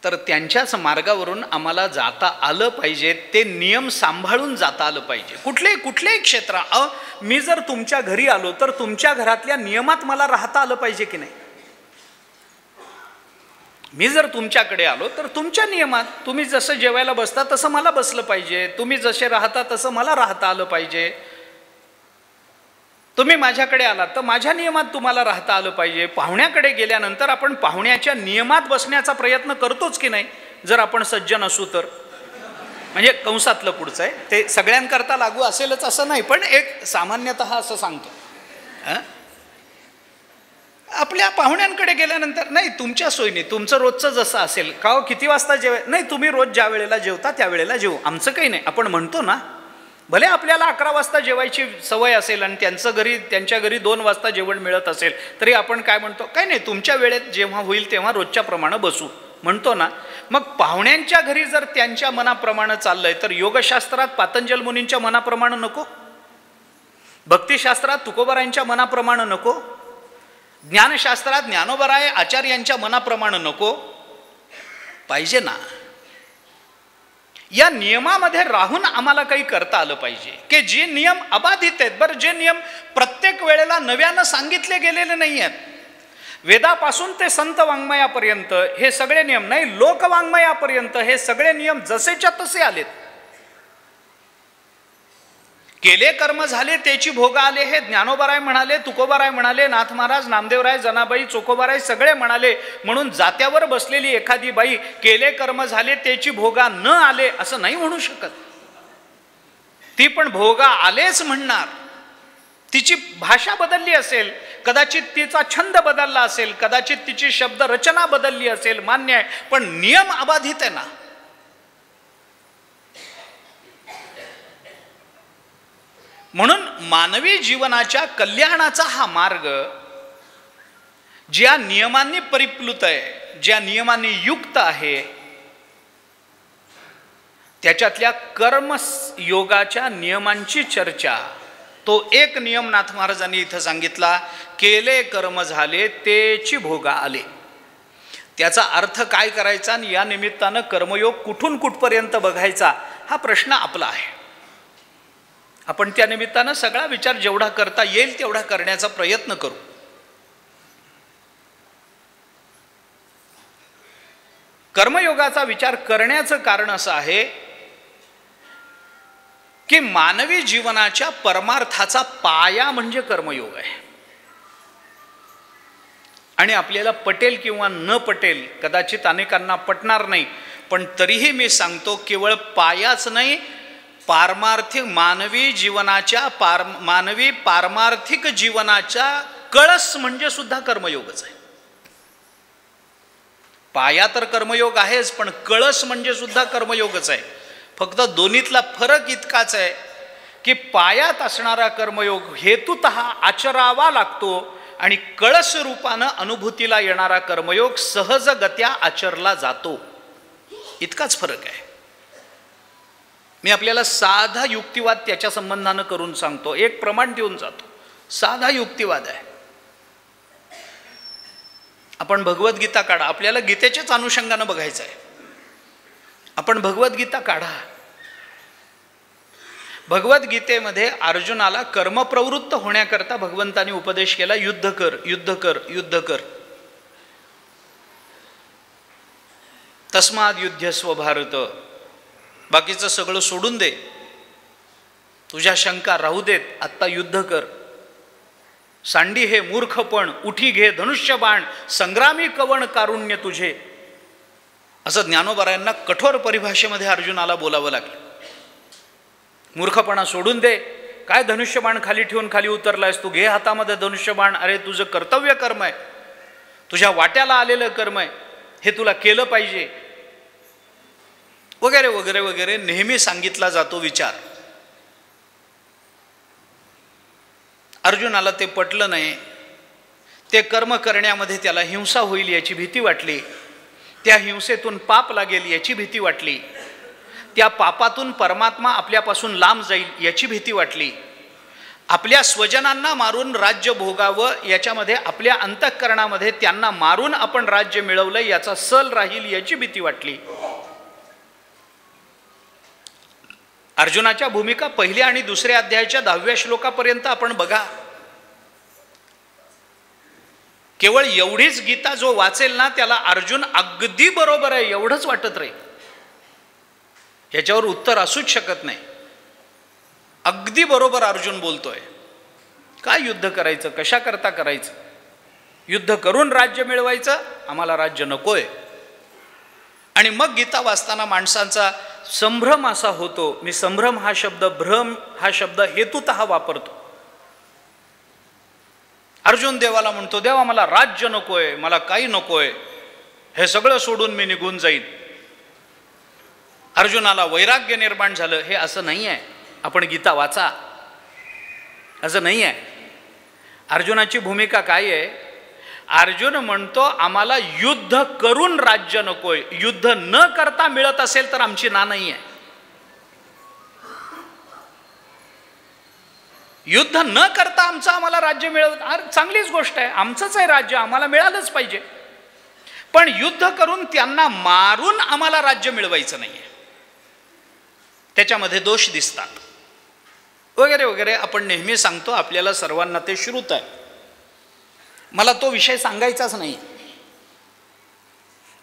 तर त्यांच्याच मार्गावरून आम्हाला जाता आलं पाहिजे. ते नियम सांभाळून जाता आलं पाहिजे. कुठल्याही क्षेत्रात मी जर तुमच्या घरी आलो तर तुमच्या घरातल्या नियमात मला राहता आलं पाहिजे की नाही. मी जर तुमच्याकडे आलो तर तुमच्या नियमात, तुम्ही जसं जेवायला बसता तसं मला बसलं पाहिजे, तुम्ही जसे राहता तसं मला राहता आलं पाहिजे. तुम्ही माझ्याकडे आलात तर माझ्या नियमात तुम्हाला राहता आलं पाहिजे. पाहुण्याकडे गेल्यानंतर आपण पाहुण्याच्या नियमात बसण्याचा प्रयत्न करतोच की नाही, जर आपण सज्जन असू तर. म्हणजे कंसातलं पुढचं आहे ते सगळ्यांकरता लागू असेलच असं नाही, पण एक सामान्यतः असं सांगतो. आपल्या पाहुण्यांकडे गेल्यानंतर, नाही तुमच्या सोयीने, तुमचं रोजचं जसं असेल, का हो किती वाजता नाही तुम्ही रोज ज्या वेळेला जेवता त्या वेळेला जेवू, आमचं काही नाही. आपण म्हणतो ना, भले आपल्याला 11 वाजता जेवायची सवय असेल आणि त्यांच्या घरी 2 वाजता जेवण मिळत असेल, तरी आपण काय म्हणतो, काय नाही तुमच्या वेळेत जेव्हा होईल तेव्हा रोजच्या प्रमाणे बसू म्हणतो ना. मग पाहुण्यांच्या घरी जर त्यांच्या मनाप्रमाणे चाललंय तर योगशास्त्रात पातंजल मुनींच्या मनाप्रमाणे नको, भक्तिशास्त्रात तुकोबारायांच्या मनाप्रमाणे नको, ज्ञानशास्त्रात ज्ञानोबराय आचार्यांच्या मनाप्रमाणे नको पाहिजे ना. या नियमामध्ये राहून आम्हाला काही करता आलं पाहिजे की जे नियम अबाधित आहेत. बरं, जे नियम प्रत्येक वेळेला नव्यानं सांगितले गेलेले नाही आहेत, वेदापासून ते संत वाङ्मयापर्यंत हे सगळे नियम, नाही लोकवाङ्मयापर्यंत हे सगळे नियम जसेच्या तसे आलेत. केले कर्म झाले त्याची भोग आले, हे ज्ञानोबाराय म्हणाले, तुकोबाराय म्हणाले, नाथ महाराज, नामदेवराय, जनाबाई, चोखोबाराय सगळे म्हणाले. म्हणून जात्यावर बसलेली एखादी बाई केले कर्म झाले त्याची भोगा न आले असं नाही म्हणू शकत. ती पण भोगा आलेच म्हणणार. तिची भाषा बदलली असेल, कदाचित तिचा छंद बदलला असेल, कदाचित तिची शब्द रचना बदलली असेल, मान्य आहे, पण नियम अबाधित आहे ना. म्हणून मानवी जीवनाच्या कल्याणाचा हा मार्ग ज्या नियमांनी परिप्लुत आहे, ज्या नियमांनी युक्त आहे, त्याच्यातल्या कर्मयोगाच्या नियमांची चर्चा. तो एक नियम नाथ महाराजांनी इथं सांगितला, केले कर्म झाले तेची भोगा आले. त्याचा अर्थ काय करायचा आणि या निमित्तानं कर्मयोग कुठून कुठपर्यंत बघायचा हा प्रश्न आपला आहे. आपण त्या निमित्तानं सगळा विचार जेवढा करता येईल तेवढा करण्याचा प्रयत्न करू. कर्मयोगाचा विचार करण्याचं कारण असं आहे की मानवी जीवनाच्या परमार्थाचा पाया म्हणजे कर्मयोग आहे. आणि आपल्याला पटेल किंवा न पटेल, कदाचित अनेकांना पटणार नाही, पण तरीही मी सांगतो, केवळ पायाच नाही, पारमार्थिक मानवी जीवनाच्या मानवी पारमार्थिक जीवनाच्या कळस म्हणजे सुद्धा कर्मयोगच आहे. पाया तर कर्मयोग आहेच, पण कळस म्हणजे सुद्धा कर्मयोगच आहे. फक्त दोन्हीतला फरक इतकाच आहे की पायात असणारा कर्मयोग हेतुतः आचरावा लागतो आणि कळस रूपानं अनुभूतीला येणारा कर्मयोग सहजगत्या आचरला जातो. इतकाच फरक आहे. मी आपल्याला साधा युक्तिवाद त्याच्या संबंधानं करून सांगतो, एक प्रमाण देऊन जातो. साधा युक्तिवाद आहे. आपण भगवद्गीता काढा, आपल्याला गीतेच्याच अनुषंगानं बघायचं आहे. आपण भगवद्गीता काढा. भगवद्गीतेमध्ये अर्जुनाला कर्मप्रवृत्त होण्याकरता भगवंतांनी उपदेश केला, युद्ध कर, युद्ध कर, युद्ध कर. तस्माद युध्यस्व भारत, बाकीचं सगळं सोडून दे, तुझ्या शंका राहू देत, आत्ता युद्ध कर. सांडी हे मूर्खपण, उठी घे धनुष्यबाण, संग्रामी कवण कारुण्य तुझे. असं ज्ञानोबारायांना कठोर परिभाषेमध्ये अर्जुनाला बोलावं लागलं. मूर्खपणा सोडून दे, काय धनुष्यबाण खाली ठेवून खाली उतरलायस तू, घे हातामध्ये धनुष्यबाण, अरे तुझं कर्तव्य कर्म आहे, तुझ्या वाट्याला आलेलं कर्म आहे, हे तुला केलं पाहिजे, वगैरे वगैरे वगैरे नेहमी सांगितला जातो विचार. अर्जुनाला ते पटलं नाही. ते कर्म करण्यामध्ये त्याला हिंसा होईल याची भीती वाटली, त्या हिंसेतून पाप लागेल याची भीती वाटली, त्या पापातून परमात्मा आपल्यापासून लांब जाईल याची भीती वाटली, आपल्या स्वजनांना मारून राज्य भोगावं याच्यामध्ये आपल्या अंतःकरणामध्ये त्यांना मारून आपण राज्य मिळवलं याचा सल राहील याची भीती वाटली. अर्जुनाच्या भूमिका पहिल्या आणि दुसऱ्या अध्यायाच्या 10व्या श्लोकापर्यंत आपण बघा. केवळ एवढीच गीता जो वाचेल ना त्याला अर्जुन अगदी बरोबर आहे एवढंच वाटत राहील. याच्यावर उत्तर असूच शकत नाही. अगदी बरोबर अर्जुन बोलतोय. काय युद्ध करायचं, कशा करता करायचं? युद्ध करून राज्य मिळवायचं, आम्हाला राज्य नकोय. आणि मग गीता वाचताना माणसांचा संभ्रम असा होतो. मी संभ्रम हा शब्द, भ्रम हा शब्द हेतुतः वापरतो. अर्जुन देवाला म्हणतो, देवा मला राज्य नकोय, मला काही नकोय, हे सगळं सोडून मी निघून जाईन. अर्जुनाला वैराग्य निर्माण झालं. हे असं नाही आहे. आपण गीता वाचा, असं नाही आहे. अर्जुनाची भूमिका काय आहे? अर्जुन म्हणतो आम्हाला युद्ध करून राज्य नकोय, युद्ध न करता मिळत असेल तर आमची ना नाही आहे. युद्ध न करता आमचं आम्हाला राज्य मिळवत, चांगलीच गोष्ट आहे, आमचंच आहे राज्य, आम्हाला मिळालंच पाहिजे. पण युद्ध करून त्यांना मारून आम्हाला राज्य मिळवायचं नाहीये, त्याच्यामध्ये दोष दिसतात वगैरे वगैरे. आपण नेहमी सांगतो, आपल्याला सर्वांना ते श्रुत आहे. मला तो विषय सांगायचाच नाही.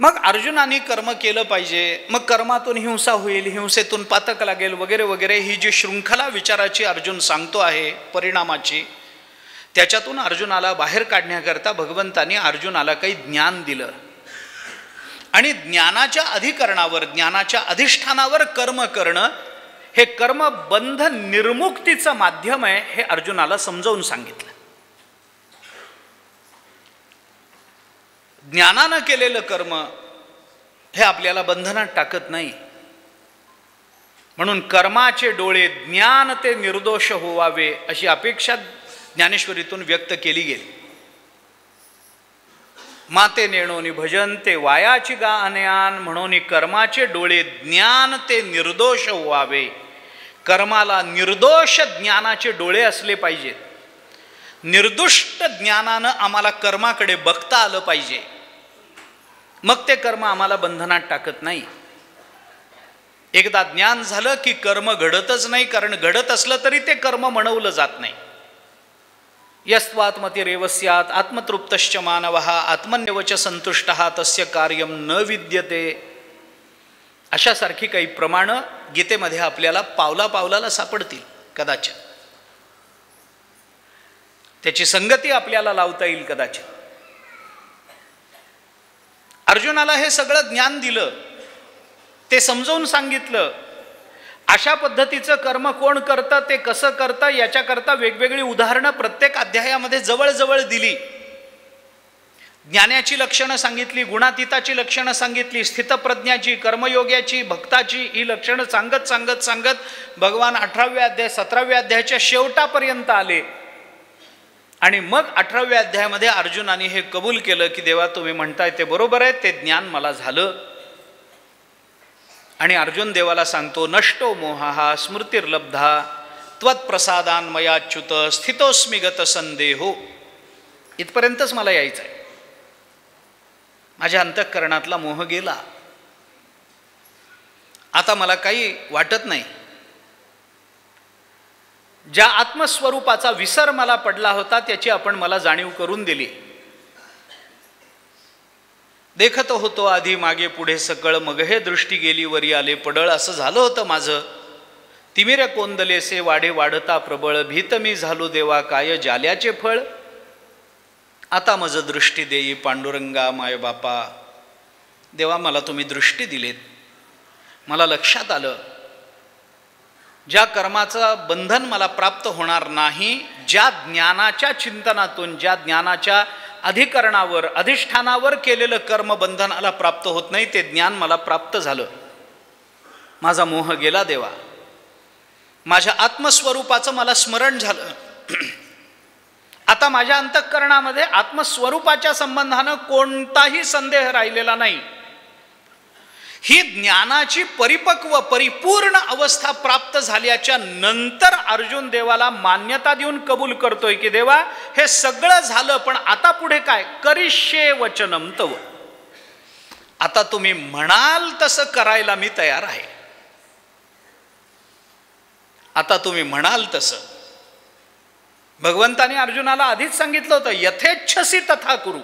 मग अर्जुनाने कर्म केलं पाहिजे, मग कर्मातून हिंसा होईल, हिंसेतून पातक लागेल वगैरे वगैरे. ही जी शृंखला विचाराची अर्जुन सांगतो आहे परिणामाची, त्याच्यातून अर्जुनाला बाहेर काढण्याकरता भगवंतानी अर्जुनाला काही ज्ञान दिलं. आणि ज्ञानाच्या अधिकरणावर, ज्ञानाच्या अधिष्ठानावर कर्म करणं हे कर्म बंध निर्मुक्तीचं माध्यम आहे, हे अर्जुनाला समजावून सांगितलं. ज्ञानानं केलेलं कर्म हे आपल्याला बंधनात टाकत नाही. म्हणून कर्माचे डोळे ज्ञान ते निर्दोष होवावे अशी अपेक्षा ज्ञानेश्वरीतून व्यक्त केली गेली. माते नेणोनी भजन ते वायाची गा अनयान, म्हणून कर्माचे डोळे ज्ञान ते निर्दोष व्हावे. कर्माला निर्दोष ज्ञानाचे डोळे असले पाहिजेत. निर्दुष्ट ज्ञानानं आम्हाला कर्माकडे बघता आलं पाहिजे, मग ते कर्म आम्हाला बंधनात टाकत नाही. एकदा ज्ञान झालं की कर्म घडतच नाही, कारण घडत असलं तरी ते कर्म म्हणवलं जात नाही. यस्त्वात्मतिरेव स्यात् आत्मतृप्तश्च मानवः आत्मन्यवच संतुष्टः तस्य कार्यं न विद्यते. अशासारखी काही प्रमाणं गीतेमध्ये आपल्याला पावला पावलाला सापडतील कदाचित. त्याची संगती आपल्याला लावता येईल कदाचित. अर्जुनाला हे सगळं ज्ञान दिलं, ते समजावून सांगितलं. अशा पद्धतीचं कर्म कोण करतं, ते कसं करतं, याच्याकरता वेगवेगळी उदाहरणं प्रत्येक अध्यायामध्ये जवळजवळ दिली. ज्ञानाची लक्षणं सांगितली, गुणातीताची लक्षणं सांगितली, स्थितप्रज्ञाची, कर्मयोग्याची, भक्ताची, ही लक्षणं सांगत सांगत सांगत भगवान 18व्या अध्याय 17व्या अध्यायाच्या शेवटापर्यंत आले. आणि मग 18व्या अध्यायामध्ये अर्जुनाने हे कबूल केलं की देवा तुम्ही म्हणताय ते बरोबर आहे, ते ज्ञान मला झालं. आणि अर्जुन देवाला सांगतो, नष्टो मोहा स्मृतिर्लब्धा त्वत्प्रसादान मयाच्युत स्थितोस्मी गत संदेहो. इथपर्यंतच मला यायचं आहे. माझ्या अंतःकरणातला मोह गेला, आता मला काही वाटत नाही. ज्या आत्मस्वरूपाचा विसर मला पडला होता त्याची आपण मला जाणीव करून दिली. देखत होतो आधी मागे पुढे सकळ, मग हे दृष्टी गेली वरी आले पडळ. असं झालं होतं माझं. तिमिर कोंदलेसे वाढे वाढता प्रबळ, भीत मी झालो देवा काय जाल्याचे फळ. आता मज दृष्टी देई पांडुरंगा माय बापा. देवा मला तुम्ही दृष्टी दिलीत, मला लक्षात आलं ज्या कर्माचं बंधन मला प्राप्त होणार नाही, ज्या ज्ञानाच्या चिंतनातून, ज्या ज्ञानाच्या अधिकरणावर, अधिष्ठानावर केलेलं कर्म बंधनाला प्राप्त होत नाही, ते ज्ञान मला प्राप्त झालं. माझा मोह गेला देवा. माझ्या आत्मस्वरूपाचं मला स्मरण झालं. आता माझ्या अंतःकरणामध्ये आत्मस्वरूपाच्या संबंधानं कोणताही संदेह राहिलेला नाही. ही ज्ञानाची परिपक्व परिपूर्ण अवस्था प्राप्त झाल्याच्या नंतर अर्जुन देवाला मान्यता देऊन कबूल करतोय की देवा हे सगळं झालं, पण आता पुढे काय? करिष्ये वचनम तव. आता तुम्ही म्हणाल तसं करायला मी तयार आहे. आता तुम्ही म्हणाल तसं. भगवंताने अर्जुनाला आधीच सांगितलं होतं, यथेच्छसी तथा कुरु.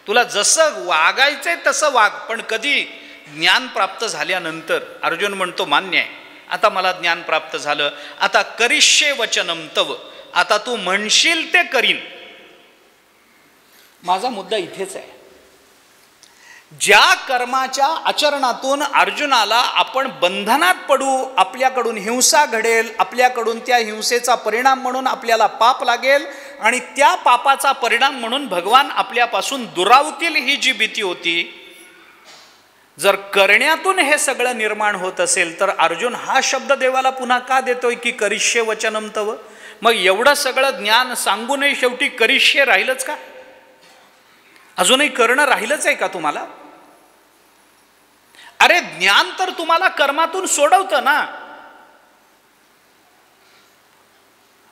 तुला जसं वागायचंय तसं वाग, पण कधी? ज्ञान प्राप्त झाल्यानंतर. अर्जुन म्हणतो मान्य आहे, आता मला ज्ञान प्राप्त झालं, आता करिष्ये वचनम तव. आता तू म्हणशील ते करीन. माझा मुद्दा इथेच आहे. ज्या कर्माच्या आचरणातून अर्जुनाला आपण बंधनात पडू, आपल्याकडून हिंसा घडेल, आपल्याकडून त्या हिंसेचा परिणाम म्हणून आपल्याला पाप लागेल आणि त्या पापाचा परिणाम म्हणून भगवान आपल्यापासून दुरावतील ही जी भीती होती, जर करण्यातून हे सगळं निर्माण होत असेल तर अर्जुन हा शब्द देवाला पुन्हा का देतोय की करिष्ये वचनम तव? मग एवढं सगळं ज्ञान सांगूनही शेवटी करिष्ये राहिलंच का? अजूनही करणं राहिलंच आहे का तुम्हाला? अरे ज्ञान तर तुम्हाला कर्मातून सोडवतं ना.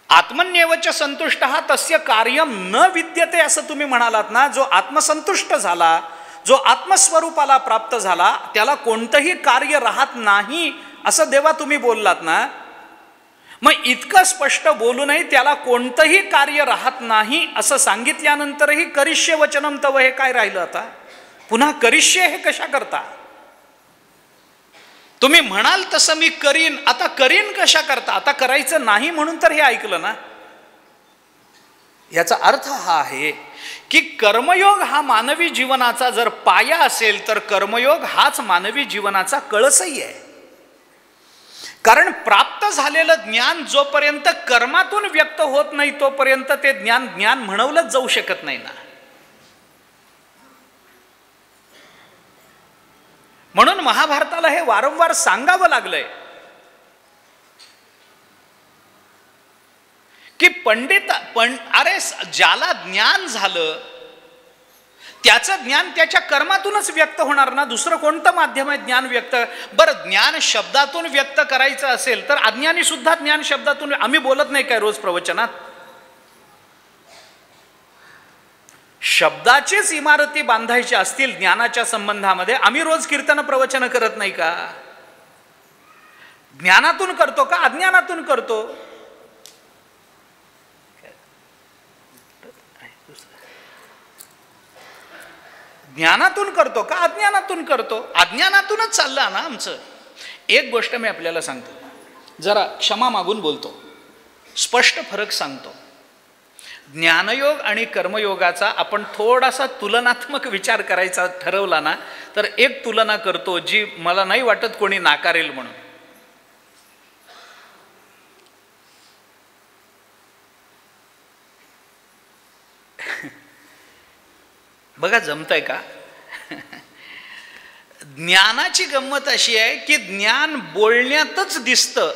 आत्मन्येवच संतुष्टः तस्य कार्यम न विद्यते असं तुम्ही म्हणालात ना. जो आत्मसंतुष्ट झाला, जो आत्मस्वरूपाला प्राप्त झाला, त्याला कोणतंही कार्य राहत नाही असं देवा तुम्ही बोललात ना. मग इतकं स्पष्ट बोलूनही त्याला कोणतंही कार्य राहत नाही असं सांगितल्यानंतरही करिष्ये वचनम तव हे काय राहिलं? आता पुन्हा करिष्ये हे कशा करता? तुम्ही म्हणाल तसं मी करीन, आता करीन कशा करता? आता करायचं नाही म्हणून तर हे ऐकलं ना. याचा अर्थ हा आहे की कर्मयोग हा मानवी जीवनाचा जर पाया असेल तर कर्मयोग हाच मानवी जीवनाचा कळसही आहे. कारण प्राप्त झालेलं ज्ञान जोपर्यंत कर्मातून व्यक्त होत नाही तोपर्यंत ते ज्ञान ज्ञान म्हणवलंच जाऊ शकत नाही ना. म्हणून महाभारताला हे वारंवार सांगावं लागलंय की अरे ज्याला ज्ञान झालं त्याचं ज्ञान त्याच्या कर्मातूनच व्यक्त होणार ना. दुसरं कोणतं माध्यम आहे ज्ञान व्यक्त? बरं, ज्ञान शब्दातून व्यक्त करायचं असेल तर अज्ञानी सुद्धा ज्ञान शब्दातून, आम्ही बोलत नाही काय रोज प्रवचनात? शब्दाचीच इमारती बांधायच्या असतील ज्ञानाच्या संबंधामध्ये, आम्ही रोज कीर्तन प्रवचन करत नाही का? ज्ञानातून करतो का अज्ञानातून करतो? ज्ञानातून करतो का अज्ञानातून करतो? अज्ञानातूनच चाललं ना आमचं. एक गोष्ट मी आपल्याला सांगतो, जरा क्षमा मागून बोलतो, स्पष्ट फरक सांगतो. ज्ञानयोग आणि कर्मयोगाचा आपण थोडासा तुलनात्मक विचार करायचा ठरवला ना तर एक तुलना करतो जी मला नाही वाटत कोणी नाकारेल म्हणून. बघा जमतंय का? ज्ञानाची गंमत अशी आहे की ज्ञान बोलण्यातच दिसतं,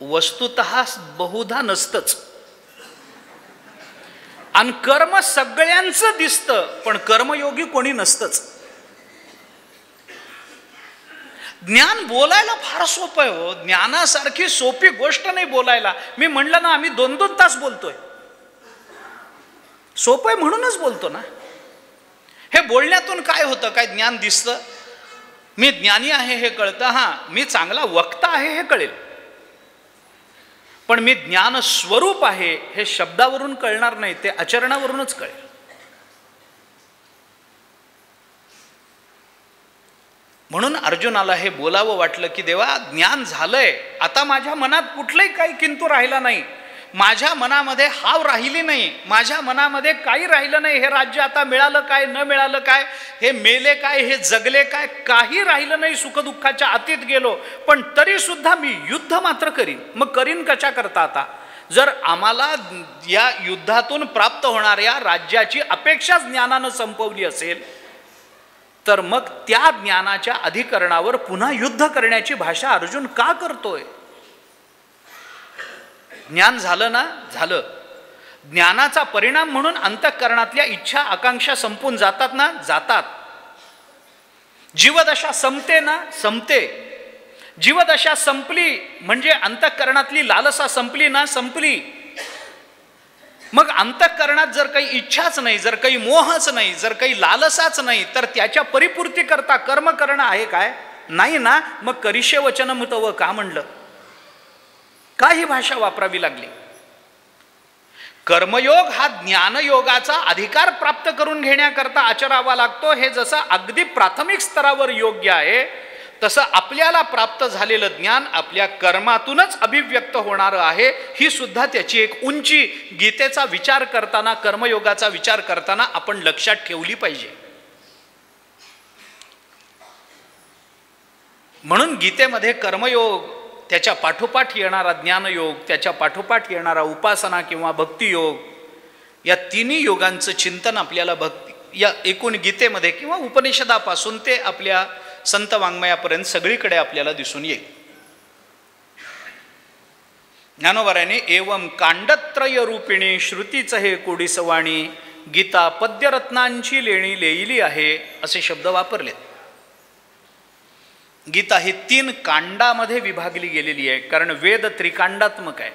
वस्तुतः बहुधा नसतंच. आणि कर्म सगळ्यांचं दिसतं पण कर्मयोगी कोणी नसतंच. ज्ञान बोलायला फार सोपं आहे हो. ज्ञानासारखी सोपी गोष्ट नाही बोलायला. मी म्हणलं ना आम्ही 2-2 तास बोलतोय. सोपं आहे म्हणूनच बोलतो ना. हे बोलण्यातून काय होतं? काय ज्ञान दिसतं? मी ज्ञानी आहे हे कळतं, हां मी चांगला वक्ता आहे हे कळेल, पण मी ज्ञान स्वरूप आहे हे शब्दावरून कळणार नाही, ते आचरणावरूनच कळेल. म्हणून अर्जुनाला हे बोलावं वाटलं की देवा ज्ञान झालंय, आता माझ्या मनात कुठलंही काही किंतु राहिला नाही, माझ्या मनामध्ये हाव राहिली नाही, माझ्या मनामध्ये काही राहिलं नाही. हे राज्य आता मिळालं काय न मिळालं काय, हे मेले काय हे जगले काय, काही राहिलं नाही. सुखदुःखाच्या अतीत गेलो, पण तरी सुद्धा मी युद्ध मात्र करीन. मग करीन कशा करता? आता जर आम्हाला या युद्धातून प्राप्त होणाऱ्या राज्याची अपेक्षा ज्ञानानं संपवली असेल तर मग त्या ज्ञानाच्या अधिकरणावर पुन्हा युद्ध करण्याची भाषा अर्जुन का करतोय? ज्ञान झालं ना, झालं. ज्ञानाचा परिणाम म्हणून अंतःकरणातल्या इच्छा आकांक्षा संपून जातात ना, जातात. जीवदशा संपते ना, संपते. जीवदशा संपली म्हणजे अंतःकरणातली लालसा संपली ना, संपली. मग अंतःकरणात जर काही इच्छाच नाही, जर काही मोहच नाही, जर काही लालसाच नाही, तर त्याच्या परिपूर्ती करता कर्म करणं आहे काय? नाही ना. मग करिष्ये वचनम तव का म्हणलं? का ही भाषा वापरावी लागली? कर्मयोग हा ज्ञानयोगाचा अधिकार प्राप्त करून घेण्याकरता आचरावा लागतो. हे जसं अगदी प्राथमिक स्तरावर योग्य आहे, तसं आपल्याला प्राप्त झालेलं ज्ञान आपल्या कर्मातूनच अभिव्यक्त होणारं आहे. ही सुद्धा त्याची एक उंची गीतेचा विचार करताना, कर्मयोगाचा विचार करताना आपण लक्षात ठेवली पाहिजे. म्हणून गीतेमध्ये कर्मयोग, त्याच्या पाठोपाठ येणारा ज्ञानयोग, त्याच्या पाठोपाठ येणारा उपासना किंवा भक्तियोग, या तिन्ही योगांचं चिंतन आपल्याला या एकूण गीतेमध्ये किंवा उपनिषदापासून ते आपल्या संत वाङ्मयापर्यंत सगळीकडे आपल्याला दिसून येईल. ज्ञानोबाराने एवं कांडत्रय रूपिणी श्रुतीच हे कोडीसवाणी गीता पद्यरत्नांची लेणी लेईली आहे असे शब्द वापरलेत. गीता ही 3 कांडामध्ये विभागली गेलेली आहे, कारण वेद त्रिकांडात्मक आहे.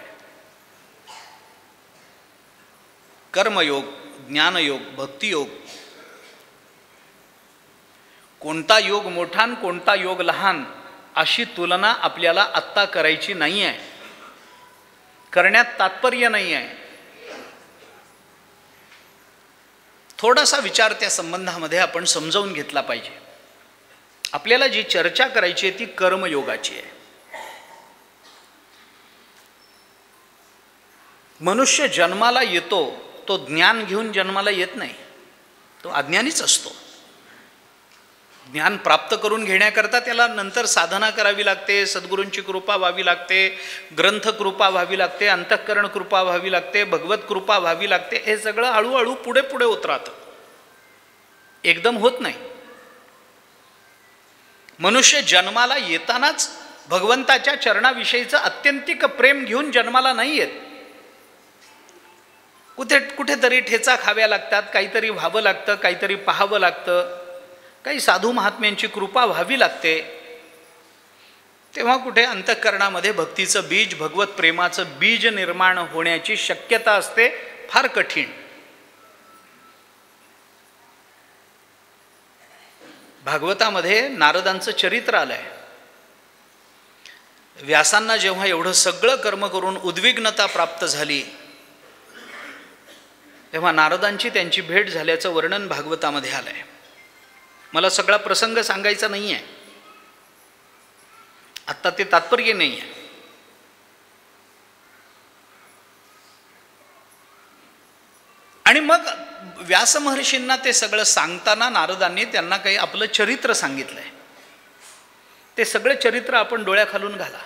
कर्मयोग, ज्ञानयोग, भक्तियोग. कोणता योग मोठा आणि कोणता योग लहान अशी तुलना आपल्याला आत्ता करायची नाही आहे, करण्यात तात्पर्य नाही आहे. थोडासा विचार त्या संबंधामध्ये आपण समजावून घेतला पाहिजे. आपल्याला जी चर्चा करायची आहे ती कर्मयोगाची आहे. मनुष्य जन्माला येतो तो ज्ञान घेऊन जन्माला येत नाही, तो अज्ञानीच असतो. ज्ञान प्राप्त करून घेण्याकरता त्याला नंतर साधना करावी लागते, सद्गुरूंची कृपा व्हावी लागते, ग्रंथ कृपा व्हावी लागते, अंतःकरण कृपा व्हावी लागते, भगवत कृपा व्हावी लागते. हे सगळं हळूहळू पुढे पुढे होत राहतं, एकदम होत नाही. मनुष्य जन्माला येतानाच भगवंताच्या चरणाविषयीचं अत्यंतिक प्रेम घेऊन जन्माला नाही येत. कुठेतरी ठेचा खाव्या लागतात, काहीतरी व्हावं लागतं, काहीतरी पाहावं लागतं, काही साधू महात्म्यांची कृपा व्हावी लागते. तेव्हा कुठे अंतःकरणामध्ये भक्तीचं बीज, भगवत प्रेमाचं बीज निर्माण होण्याची शक्यता असते, फार कठीण. भागवतामध्ये नारदांचं चरित्र आलंय. व्यासांना जेव्हा एवढं सगळं कर्म करून उद्विग्नता प्राप्त झाली, तेव्हा नारदांची त्यांची भेट झाल्याचं वर्णन भागवतामध्ये आलंय. मला सगळा प्रसंग सांगायचा नाही आहे आत्ता, ते तात्पर्य नाही आहे. आणि मग व्यास महर्षींना ते सगळं सांगताना नारदांनी त्यांना काही आपलं चरित्र सांगितलंय. ते सगळं चरित्र आपण डोळ्याखालून घाला.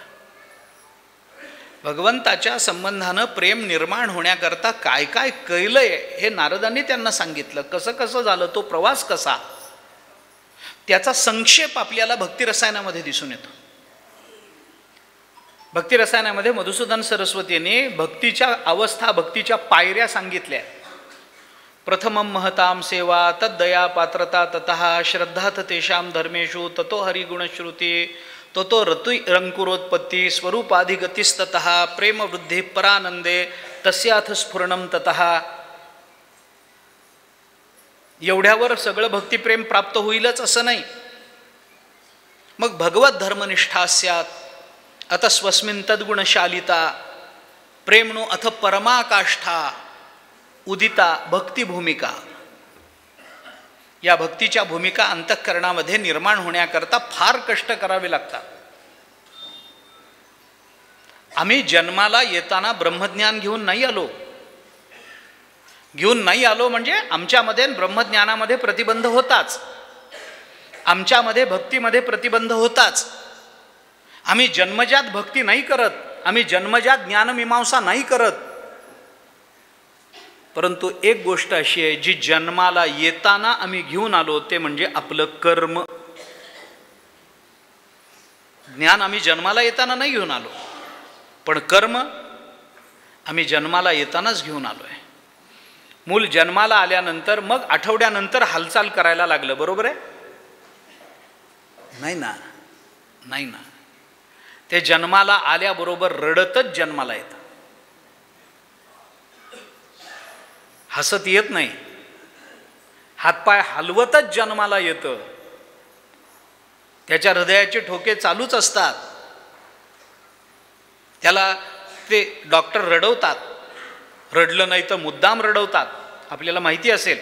भगवंताच्या संबंधानं प्रेम निर्माण होण्याकरता काय काय केलंय हे नारदांनी त्यांना सांगितलं. कसं कसं झालं, तो प्रवास कसा, त्याचा संक्षेप आपल्याला भक्तिरसायनामध्ये दिसून येतो. भक्तिरसायनामध्ये मधुसूदन सरस्वतीने भक्तीच्या अवस्था, भक्तीच्या पायऱ्या सांगितल्या. प्रथमं महतां सेवा तद्दया पात्रता ततः श्रद्धात तेषां धर्मेषु ततो हरिगुणश्रुती ततो रतिरंकुरोत्पत्ती स्वरूपाधिगतिस्ततः प्रेमवृद्धी परानंदे तस्याथ स्फुरणं ततः. एवढ्यावर सगळं भक्तिप्रेम प्राप्त होईलच असं नाही. मग भगवत धर्मनिष्ठा स्यात् अत स्वस्मिन् तद्गुणशालिता प्रेमणो अथ परमाकाष्ठा उदिता भक्ती भूमिका. या भक्तीच्या भूमिका अंतःकरणामध्ये निर्माण होण्याकरता फार कष्ट करावे लागतात. आम्ही जन्माला येताना ब्रह्मज्ञान घेऊन नाही आलो म्हणजे आमच्यामध्ये ब्रह्मज्ञानामध्ये प्रतिबंध होताच, आमच्यामध्ये भक्तीमध्ये प्रतिबंध होताच. आम्ही जन्मजात भक्ती नाही करत, आम्ही जन्मजात ज्ञानमीमांसा नाही करत. परंतु एक गोष्ट अशी आहे जी जन्माला येताना आम्ही घेऊन आलो, ते म्हणजे आपलं कर्म. ज्ञान आम्ही जन्माला येताना नाही घेऊन आलो, पण कर्म आम्ही जन्माला येतानाच घेऊन आलोय. मूल जन्माला आल्यानंतर मग आठवड्यानंतर हालचाल करायला लागलं, बरोबर आहे? नाही ना, नाही ना. ते जन्माला आल्याबरोबर रडतच जन्माला येतं, हसत येत नाही. हातपाय हलवतच जन्माला येतं. त्याच्या हृदयाचे ठोके चालूच असतात. त्याला ते डॉक्टर रडवतात, रडलं नाही तर मुद्दाम रडवतात. आपल्याला माहिती असेल,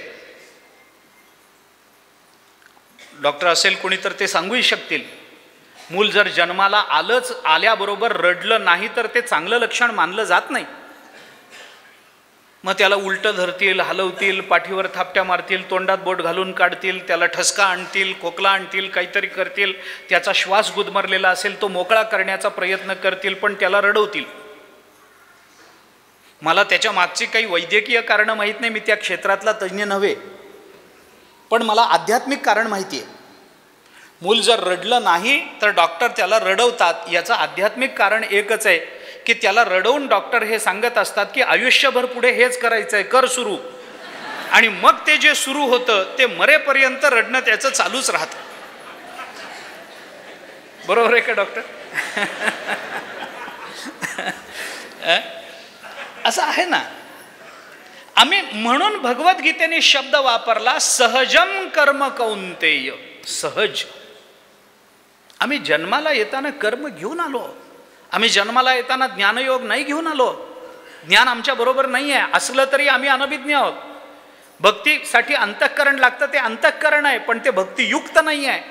डॉक्टर असेल कोणी तर ते सांगूही शकतील. मूल जर जन्माला आल्याबरोबर रडलं नाही तर ते चांगलं लक्षण मानलं जात नाही. मग त्याला उलटं धरतील, हलवतील, पाठीवर थापट्या मारतील, तोंडात बोट घालून काढतील, त्याला ठसका आणतील, खोकला आणतील, काहीतरी करतील. त्याचा श्वास गुदमरलेला असेल तो मोकळा करण्याचा प्रयत्न करतील, पण त्याला रडवतील. मला त्याच्या मागची काही वैद्यकीय कारणं माहीत नाही, मी त्या क्षेत्रातला तज्ज्ञ नव्हे, पण मला आध्यात्मिक कारण माहिती आहे. मूल जर रडलं नाही तर डॉक्टर त्याला रडवतात. याचं आध्यात्मिक कारण एकच आहे की त्याला रडवून डॉक्टर हे सांगत असतात की आयुष्यभर पुढे हेच करायचं आहे, कर सुरू. आणि मग ते जे सुरू होतं ते मरेपर्यंत रडणं त्याचं चालूच राहतं. बरोबर आहे का डॉक्टर? असं आहे ना. आम्ही म्हणून भगवद्गीतेने शब्द वापरला, सहजम कर्म कौंतेय. सहज. आम्ही जन्माला येताना कर्म घेऊन आलो. आम्ही जन्माला येताना ज्ञानयोग नाही घेऊन आलो. ज्ञान आमच्या बरोबर नाही आहे. असलं तरी आम्ही अनभिज्ञ आहोत. भक्तीसाठी अंतःकरण लागतं, ते अंतःकरण आहे, पण ते भक्तियुक्त नाही आहे,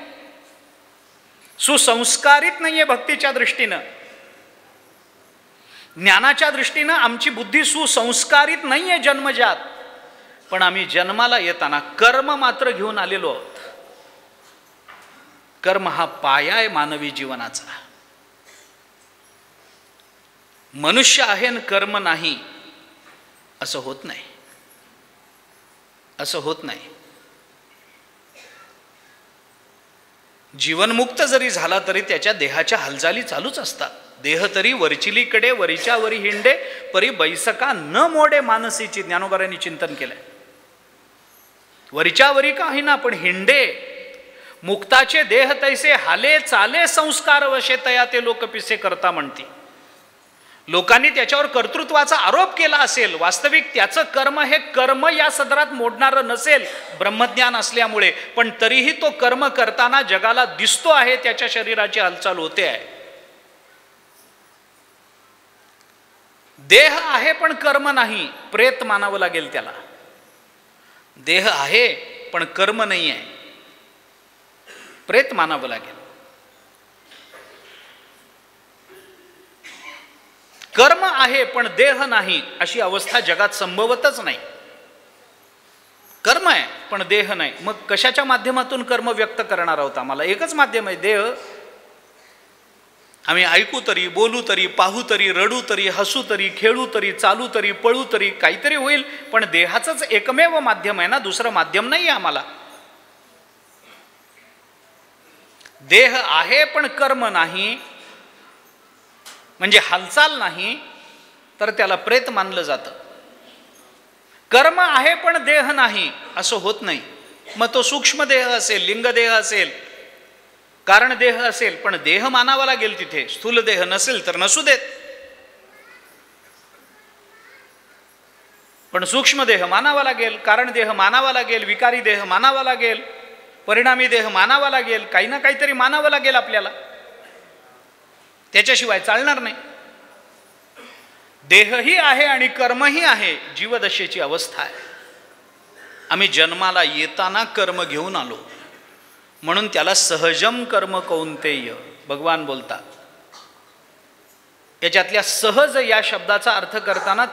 सुसंस्कारित नाही आहे भक्तीच्या दृष्टीनं. ज्ञानाच्या दृष्टीनं आमची बुद्धी सुसंस्कारित नाही आहे जन्मजात. पण आम्ही जन्माला येताना कर्म मात्र घेऊन आलेलो आहोत. कर्म हा पाया आहे मानवी जीवनाचा. मनुष्य आहे आणि कर्म नाही असं होत नाही, असं होत नाही. जीवनमुक्त जरी झाला तरी त्याच्या देहाच्या हालचाली चालूच असतात. देह तरी वरचिलीकडे वरीच्या वरी हिंडे, परी बैसका न मोडे मानसीची. ज्ञानोबारांनी चिंतन केलंय. वरीच्या वरी का होईना पण हिंडे. मुक्ताचे देह तैसे हाले चाले संस्कार वशे तया ते लोक पिसे करता म्हणती. लोकांनी त्याच्यावर कर्तृत्वाचा आरोप केला असेल, वास्तविक त्याचं कर्म हे कर्म या सदरात मोडणारं नसेल ब्रह्मज्ञान असल्यामुळे, पण तरीही तो कर्म करताना जगाला दिसतो आहे, त्याच्या शरीराची हालचाल होते आहे. देह आहे पण कर्म नाही, प्रेत मानावं लागेल त्याला. देह आहे पण कर्म नाही आहे, प्रेत मानावं लागेल. कर्म आहे पण देह नाही अशी अवस्था जगात संभवतच नाही. कर्म आहे पण देह नाही. मग कशाच्या माध्यमातून कर्म व्यक्त करणार आहोत? आम्हाला एकच माध्यम आहे, देह. आम्ही ऐकू तरी, बोलू तरी, पाहू तरी, रडू तरी, हसू तरी, खेळू तरी, चालू तरी, पळू तरी, काहीतरी होईल, पण देहाचंच एकमेव माध्यम आहे ना, दुसरं माध्यम नाही आहे आम्हाला. देह आहे पण कर्म नाही, म्हणजे हालचाल नाही, तर त्याला प्रेत मानलं जातं. कर्म आहे पण देह नाही असं होत नाही. मग तो सूक्ष्म देह असेल, लिंग देह असेल, कारण देह असेल, पण देह मानावा लागेल तिथे. स्थूल देह नसेल तर नसू देत, पण सूक्ष्म देह मानावा लागेल, कारण देह मानावा लागेल, विकारी देह मानावा लागेल, परिणामी देह मानावा लागेल, काही ना काहीतरी मानावं लागेल आपल्याला. त्याच्याशिवाय चालणार नाही. देहही आहे आणि कर्मही आहे, जीवदशेची अवस्था आहे. आम्ही जन्माला येताना कर्म घेऊन आलो, म्हणून त्याला सहजम कर्म कौंतेय भगवान बोलतात. याच्यातल्या सहज या शब्दाचा अर्थ करताना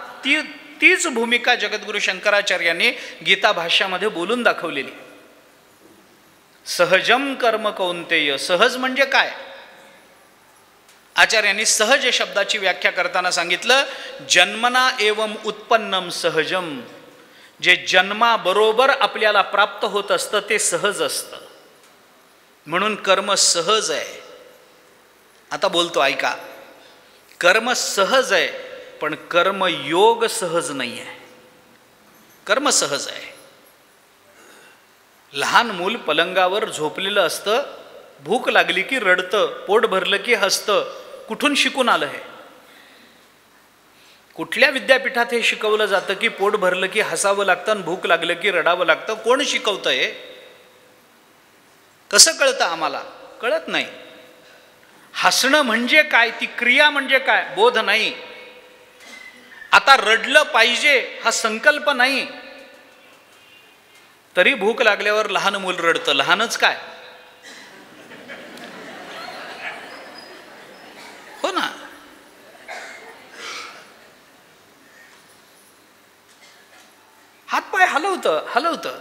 तीच भूमिका जगद्गुरु शंकराचार्यांनी गीता भाष्यामध्ये बोलून दाखवलेली. सहजम कर्म कौंतेय. सहज म्हणजे काय? आचार्यांनी सहज शब्दाची व्याख्या करताना सांगितलं, जन्मना एवं उत्पन्नम सहजम. जे जन्माबरोबर आपल्याला प्राप्त होत असतं ते सहज असतं, म्हणून कर्म सहज आहे. आता बोलतो ऐका. कर्म सहज आहे पण कर्मयोग सहज नाही आहे. कर्म सहज आहे. लहान मूल पलंगावर झोपलेलं असतं, भूक लागली की रडतं, पोट भरलं की हसतं. कुठून शिकून आलं हे? कुठल्या विद्यापीठात हे शिकवलं जातं की पोट भरलं की हसावं लागतं आणि भूक लागलं की रडावं लागतं? कोण शिकवतं हे? कसं कळतं आम्हाला? कळत नाही. हसणं म्हणजे काय, ती क्रिया म्हणजे काय, बोध नाही. आता रडलं पाहिजे हा संकल्प नाही, तरी भूक लागल्यावर लहान मूल रडतं. लहानच काय, हो ना. हातपाय हलवतं.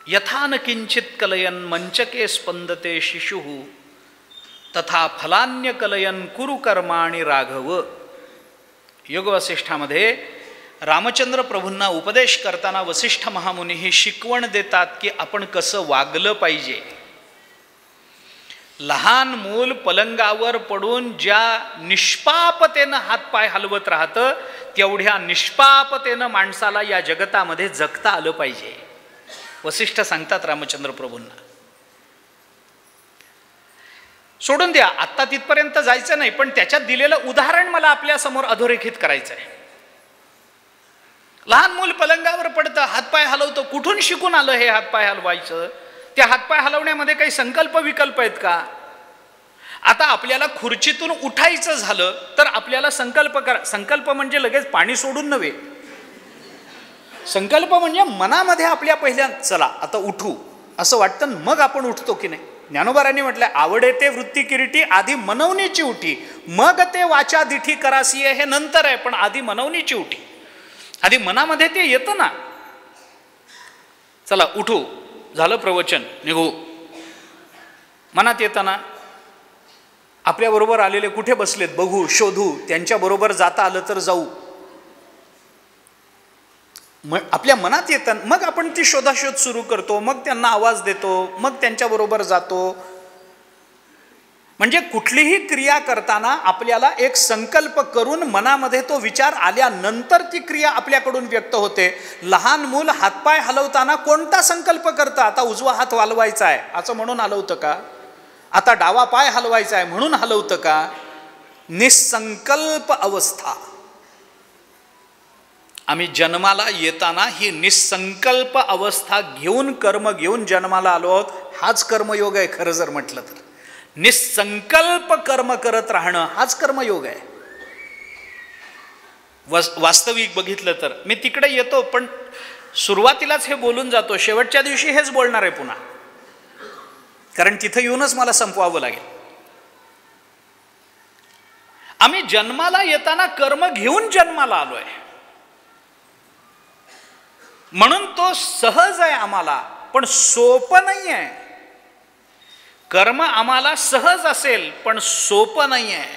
यथा न किंचित कलयन मंचके स्पंदते शिशु तथा फलान्य कलयन कुरु कर्माणि राघव. योग वसिष्ठामध्ये रामचंद्र प्रभूंना उपदेश करताना वसिष्ठ महामुनी ही शिकवण देतात की आपण कसं वागलं पाहिजे. लहान मूल पलंगावर पडून ज्या निष्पापतेनं हातपाय हलवत राहतं, तेवढ्या निष्पापतेनं माणसाला या जगतामध्ये जगता आलं पाहिजे. वसिष्ठ सांगतात रामचंद्र प्रभूंना. सोडून द्या, आत्ता तिथपर्यंत जायचं नाही, पण त्याच्यात दिलेलं उदाहरण मला आपल्या समोर अधोरेखित करायचं आहे. लहान मूल पलंगावर पडतं, हातपाय हलवतं. कुठून शिकून आलं हे हातपाय हलवायचं? त्या हातपाय हलवण्यामध्ये काही संकल्प विकल्प आहेत का? आता आपल्याला खुर्चीतून उठायचं झालं तर आपल्याला संकल्प म्हणजे लगेच पाणी सोडून नव्हे. संकल्प म्हणजे मनामध्ये आपल्या पहिल्या चला आता उठू असं वाटतं, मग आपण उठतो की नाही. ज्ञानोबारांनी म्हटलं आवडे ते वृत्ती किरीटी, आधी मनवणीची उठी, मग ते वाचा दिठी करासी हे नंतर आहे, पण आधी मनवणीची उठी. आधी मनामध्ये ते येतं ना. चला उठू, झालं प्रवचन, निघू. मनात येतं ना. आपल्याबरोबर आलेले कुठे बसलेत बघू, शोधू, त्यांच्याबरोबर जाता आलं तर जाऊ. आपल्या मनात येतं, मग आपण ती शोधाशोध सुरू करतो, मग त्यांना आवाज देतो, मग त्यांच्याबरोबर जातो. म्हणजे कुठलीही क्रिया करताना आपल्याला एक संकल्प करून मनामध्ये तो विचार आल्यानंतर ती क्रिया आपल्याकडून व्यक्त होते. लहान मूल हातपाय हलवताना कोणता संकल्प करतं? आता उजवा हात हलवायचा आहे असं म्हणून हलवतं का? आता डावा पाय हलवायचा आहे म्हणून हलवतं का? निसंकल्प अवस्था. आम्ही जन्माला येताना ही निसंकल्प अवस्था घेऊन, कर्म घेऊन जन्माला आलो आहोत. हाच कर्मयोग आहे खरं जर म्हटलं तर. निसंकल्प कर्म करत राहणं हाच कर्मयोग आहे. वास्तविक बघितलं तर मी तिकडे येतो, पण सुरुवातीलाच हे बोलून जातो, शेवटच्या दिवशी हेच बोलणार आहे पुन्हा, कारण तिथं येऊनच मला संपवावं लागेल. आम्ही जन्माला येताना कर्म घेऊन जन्माला आलोय, म्हणून तो सहज आहे आम्हाला, पण सोपं नाही आहे. कर्म आम्हाला सहज असेल पण सोपं नाही आहे.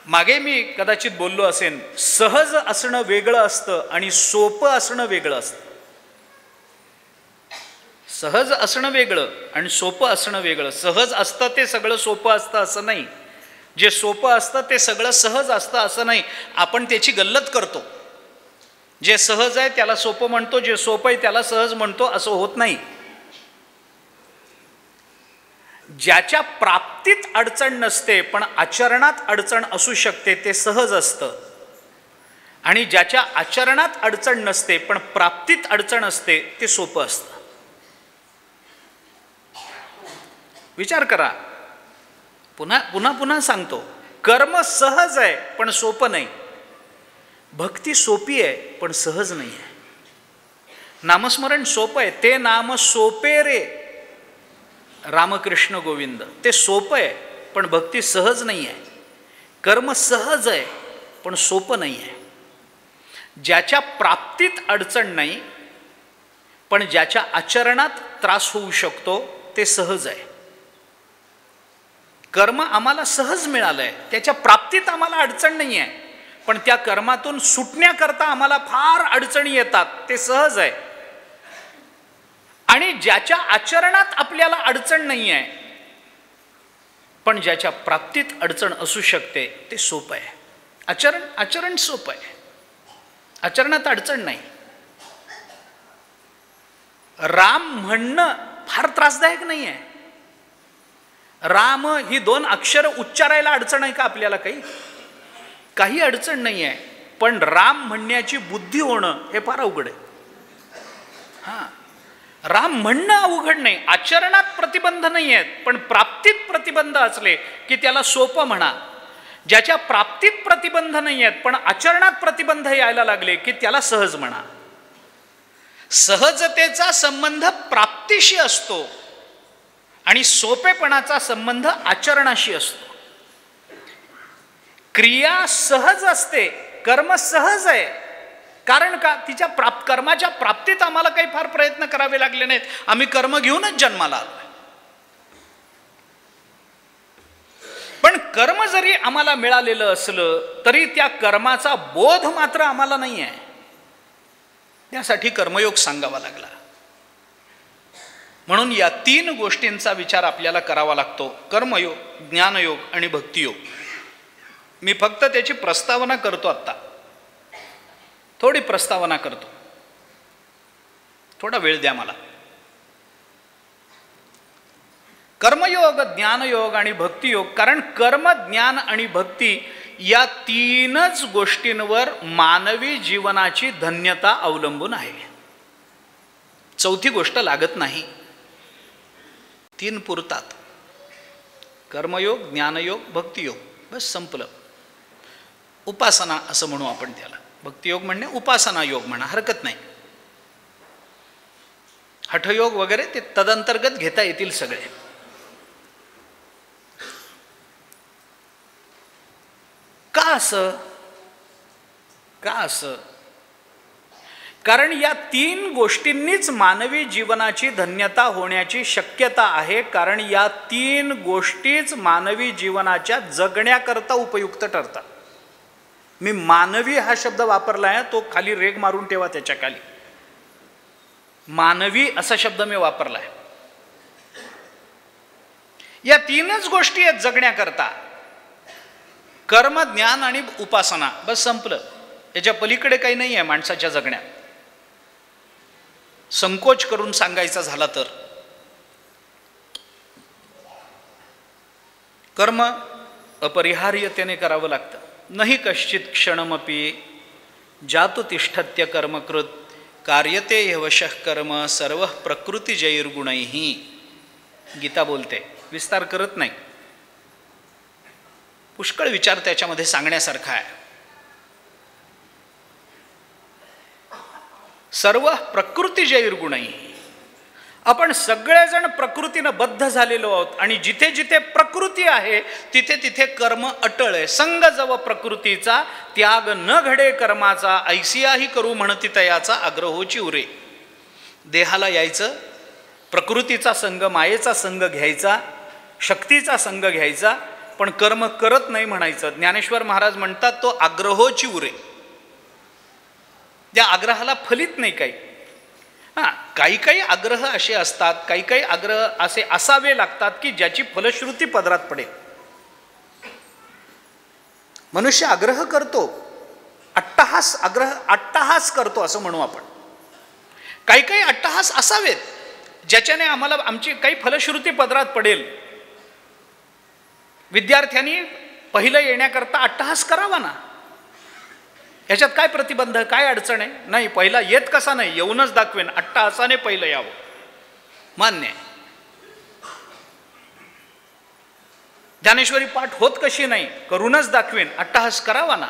मागे मी कदाचित बोललो असेन, सहज असणं वेगळं असतं आणि सोपं असणं वेगळं असतं. सहज असणं वेगळं आणि सोपं असणं वेगळं. सहज असतं ते सगळं सोपं असतं असं नाही. जे सोपं असतं ते सगळं सहज असतं असं नाही. आपण त्याची गल्लत करतो. जे सहज आहे त्याला सोपं म्हणतो, जे सोपं आहे त्याला सहज म्हणतो, असं होत नाही. ज्याच्या प्राप्तीत अडचण नसते पण आचरणात अडचण असू शकते ते सहज असतं, आणि ज्याच्या आचरणात अडचण नसते पण प्राप्तीत अडचण असते ते सोपं असतं. विचार करा. पुन्हा सांगतो, कर्म सहज आहे पण सोपं नाही. भक्ती सोपी आहे पण सहज नाही आहे. नामस्मरण सोपं आहे, ते नाम सोपे रे रामकृष्ण गोविंद. ते सोपं आहे पण भक्ती सहज नाही आहे. कर्म सहज आहे पण सोपं नाही आहे. ज्याच्या प्राप्तीत अडचण नाही पण ज्याच्या आचरणात त्रास होऊ शकतो ते सहज आहे. कर्म आम्हाला सहज मिळालं आहे, त्याच्या प्राप्तीत आम्हाला अडचण नाही आहे, पण त्या कर्मातून सुटण्याकरता आम्हाला फार अडचणी येतात, ते सहज आहे. आणि ज्याच्या आचरणात आपल्याला अडचण नाही आहे पण ज्याच्या प्राप्तीत अडचण असू शकते ते सोपं आहे. आचरण सोपं आहे. आचरणात अडचण नाही. राम म्हणणं फार त्रासदायक नाही आहे. राम ही 2 अक्षर उच्चारायला अडचण आहे का आपल्याला? काही अडचण नाही आहे. पण राम म्हणण्याची बुद्धी होणं हे फार अवघड आहे. हां, राम म्हणणं अवघड नाही, आचरणात प्रतिबंध नाही आहेत, पण प्राप्तीत प्रतिबंध असले की त्याला सोपं म्हणा. ज्याच्या प्राप्तीत प्रतिबंध नाही आहेत पण आचरणात प्रतिबंध यायला लागले की त्याला सहज म्हणा. सहजतेचा संबंध प्राप्तीशी असतो आणि सोपेपणाचा संबंध आचरणाशी असतो. क्रिया सहज असते, कर्म सहज आहे. कारण का? तिच्या कर्माच्या प्राप्तीत आम्हाला काही फार प्रयत्न करावे लागले नाहीत. आम्ही कर्म घेऊनच जन्माला आलो. पण कर्म जरी आम्हाला मिळालेलं असलं तरी त्या कर्माचा बोध मात्र आम्हाला नाही आहे. त्यासाठी कर्मयोग सांगावा लागला. म्हणून या 3 गोष्टींचा विचार आपल्याला करावा लागतो. कर्मयोग, ज्ञानयोग आणि भक्तियोग. मी फक्त त्याची प्रस्तावना करतो. आत्ता थोडी प्रस्तावना करतो, थोडा वेळ द्या मला. कर्मयोग, ज्ञानयोग आणि भक्तियोग. कारण कर्म, ज्ञान आणि भक्ती या 3च गोष्टींवर मानवी जीवनाची धन्यता अवलंबून आहे. 4थी गोष्ट लागत नाही. 3 पुरतात. कर्मयोग, ज्ञानयोग, भक्तियोग, बस संपलं. उपासना असं म्हणू आपण त्याला. भक्तियोग म्हणणे उपासना योग म्हणा, हरकत नाही. हठयोग वगैरे ते तदंतर्गत घेता येतील सगळे. का असं? कारण या 3 गोष्टींनीच मानवी जीवनाची धन्यता होण्याची शक्यता आहे. कारण या 3 गोष्टीच मानवी जीवनाच्या जगण्याकरता उपयुक्त ठरतात. मी मानवी हा शब्द वापरला आहे, तो खाली रेग मारून ठेवा त्याच्या खाली. मानवी असा शब्द मी वापरला आहे. या 3च गोष्टी आहेत जगण्याकरता. कर्म, ज्ञान आणि उपासना, बस संपलं. याच्या पलीकडे काही नाही आहे माणसाच्या जगण्यात. संकोच करून सांगायचा झाला तर कर्म अपरिहार्यतेने करावं लागतं. नहि कश्चित क्षणमपि जातु तिष्ठत्य कर्मकृत कार्यते ह्यवशः कर्म सर्व प्रकृतिजैर्गुणैः. गीता बोलते, विस्तार करत नाही. पुष्कळ विचार त्याच्यामध्ये सांगण्यासारखा आहे. सर्व प्रकृतिजैर्गुणैः. आपण सगळेजण प्रकृतीनं बद्ध झालेलो आहोत आणि जिथे जिथे प्रकृती आहे तिथे तिथे कर्म अटळ आहे. संग जव प्रकृतीचा त्याग न घडे कर्माचा, ऐसियाही करू म्हणती तयाचा आग्रहोची उरे. देहाला यायचं, प्रकृतीचा संग, मायेचा संग घ्यायचा, शक्तीचा संग घ्यायचा, पण कर्म करत नाही म्हणायचं. ज्ञानेश्वर महाराज म्हणतात तो आग्रहोची उरे. त्या आग्रहाला फलित नाही काही. काही काही आग्रह असे असतात, काही काही आग्रह असे असावे लागतात की ज्याची फलश्रुती पदरात पडेल. मनुष्य आग्रह करतो, अट्टहास करतो असं म्हणू आपण. काही काही अट्टहास असावेत ज्याच्याने आम्हाला आमची काही फलश्रुती पदरात पडेल. विद्यार्थ्यांनी पहिलं येण्याकरता अट्टहास करावा ना. ह्याच्यात काय प्रतिबंध, काय अडचण आहे? नाही, पहिला येत कसा नाही, येऊनच दाखवेन, अट्टहासाने पहिलं यावं, मान्य आहे. ज्ञानेश्वरी पाठ होत कशी नाही, करूनच दाखवेन, अट्टहास करावा ना.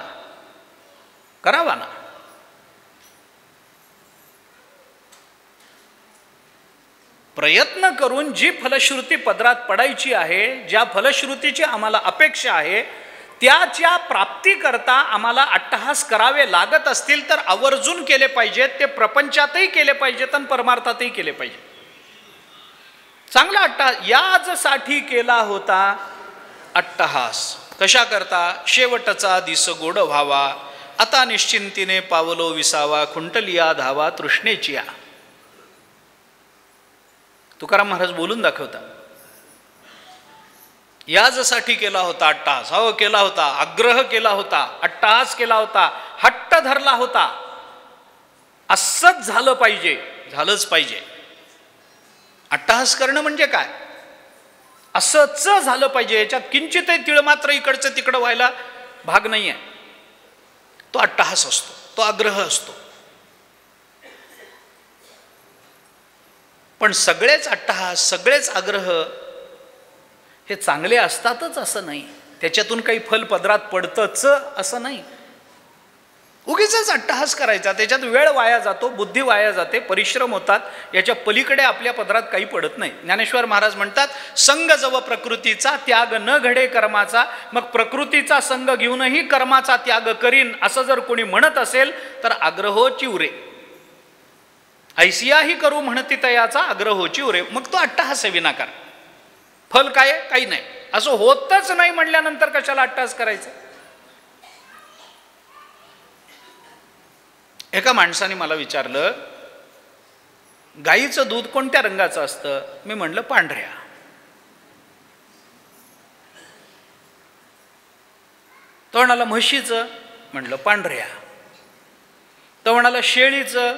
प्रयत्न करून जी फलश्रुती पदरात पडायची आहे, ज्या फलश्रुतीची आम्हाला अपेक्षा आहे, त्याच्या प्राप्तीकरता आम्हाला अट्टहास करावे लागत असतील तर आवर्जून केले पाहिजेत. ते प्रपंचातही केले पाहिजेत आणि परमार्थातही केले पाहिजेत. चांगला अट्टहास याचसाठी केला होता अट्टहास. कशा करता? शेवटचा दिस गोड व्हावा, आता निश्चिंतीने पावलो विसावा, खुंटलिया धावा तृष्णेचिया. तुकाराम महाराज बोलून दाखवता. याचसाठी केला होता अट्टहास. हो, केला होता, आग्रह केला होता, अट्टहास केला होता, हट्ट धरला होता. असंच झालं पाहिजे, झालंच पाहिजे. अट्टहास करणं म्हणजे काय? असंच झालं पाहिजे, याच्यात किंचितही तीळ मात्र इकडचं तिकडं व्हायला भाग नाही आहे. तो अट्टहास असतो, तो आग्रह असतो. पण सगळेच अट्टहास, सगळेच आग्रह हे चांगले असतातच असं नाही. त्याच्यातून काही फल पदरात पडतंच असं नाही. उगीचच अट्टहास करायचा, त्याच्यात वेळ वाया जातो, बुद्धी वाया जाते, परिश्रम होतात. याच्या पलीकडे आपल्या पदरात काही पडत नाही. ज्ञानेश्वर महाराज म्हणतात, संग जव प्रकृतीचा त्याग न घडे कर्माचा. मग प्रकृतीचा संग घेऊनही कर्माचा त्याग करीन असं जर कोणी म्हणत असेल तर आग्रहोची उरे. ऐसियाही करू म्हणती तयाचा आग्रहोची उरे. मग तो अट्टहास आहे विनाकार. फल काय? काही नाही. असं होतच नाही म्हणल्यानंतर कशाला अट्टहास करायचं? एका माणसाने मला विचारलं, गाईचं दूध कोणत्या रंगाचं असतं? मी म्हणलं पांढऱ्या. तो म्हणाला म्हशीचं? म्हणलं पांढऱ्या. तो म्हणाला शेळीचं?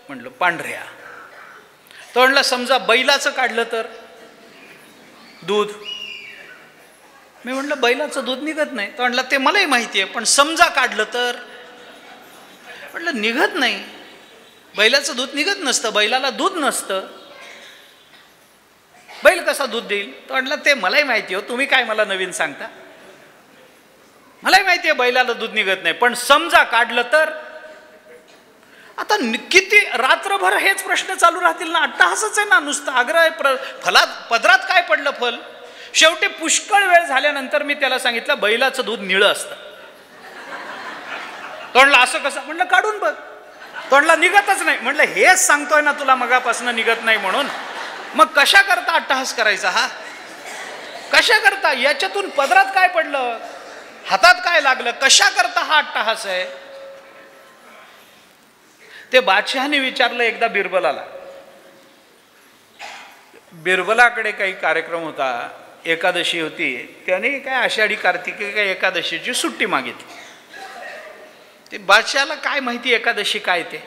म्हणलं पांढऱ्या. तो म्हणला समजा बैलाचं काढलं तर दूध? मी म्हणलं बैलाचं दूध निघत नाही. तो म्हणला ते मलाही माहिती आहे, पण समजा काढलं तर? म्हटलं निघत नाही, बैलाचं दूध निघत नसतं, बैलाला दूध नसतं. बैल कसा दूध देईल? तो म्हटला ते मलाही माहिती हो, तुम्ही काय मला नवीन सांगता? मलाही माहिती आहे बैलाला दूध निघत नाही, पण समजा काढलं तर? आता किती रात्रभर हेच प्रश्न चालू राहतील ना. अट्टहासच आहे ना नुसतं, आग्रह आहे. फलात पदरात काय पडलं फल? शेवटी पुष्कळ वेळ झाल्यानंतर मी त्याला सांगितलं बैलाचं दूध निळं असतं. तोंडला असं कसं? म्हणलं काढून बघ. तोंडला निघतच नाही. म्हणलं हेच सांगतोय ना तुला मगापासून निघत नाही म्हणून. मग कशा करता अट्टहास करायचा हा? कशा करता? याच्यातून पदरात काय पडलं? हातात काय लागलं? कशा करता हा अट्टहास आहे? ते बादशहाने विचारलं एकदा बिरबलाला. बिरबलाकडे काही कार्यक्रम होता, एकादशी होती. त्याने काय आषाढी कार्तिकी काय एकादशीची सुट्टी मागितली. ते बादशहाला काय माहिती एकादशी काय ते?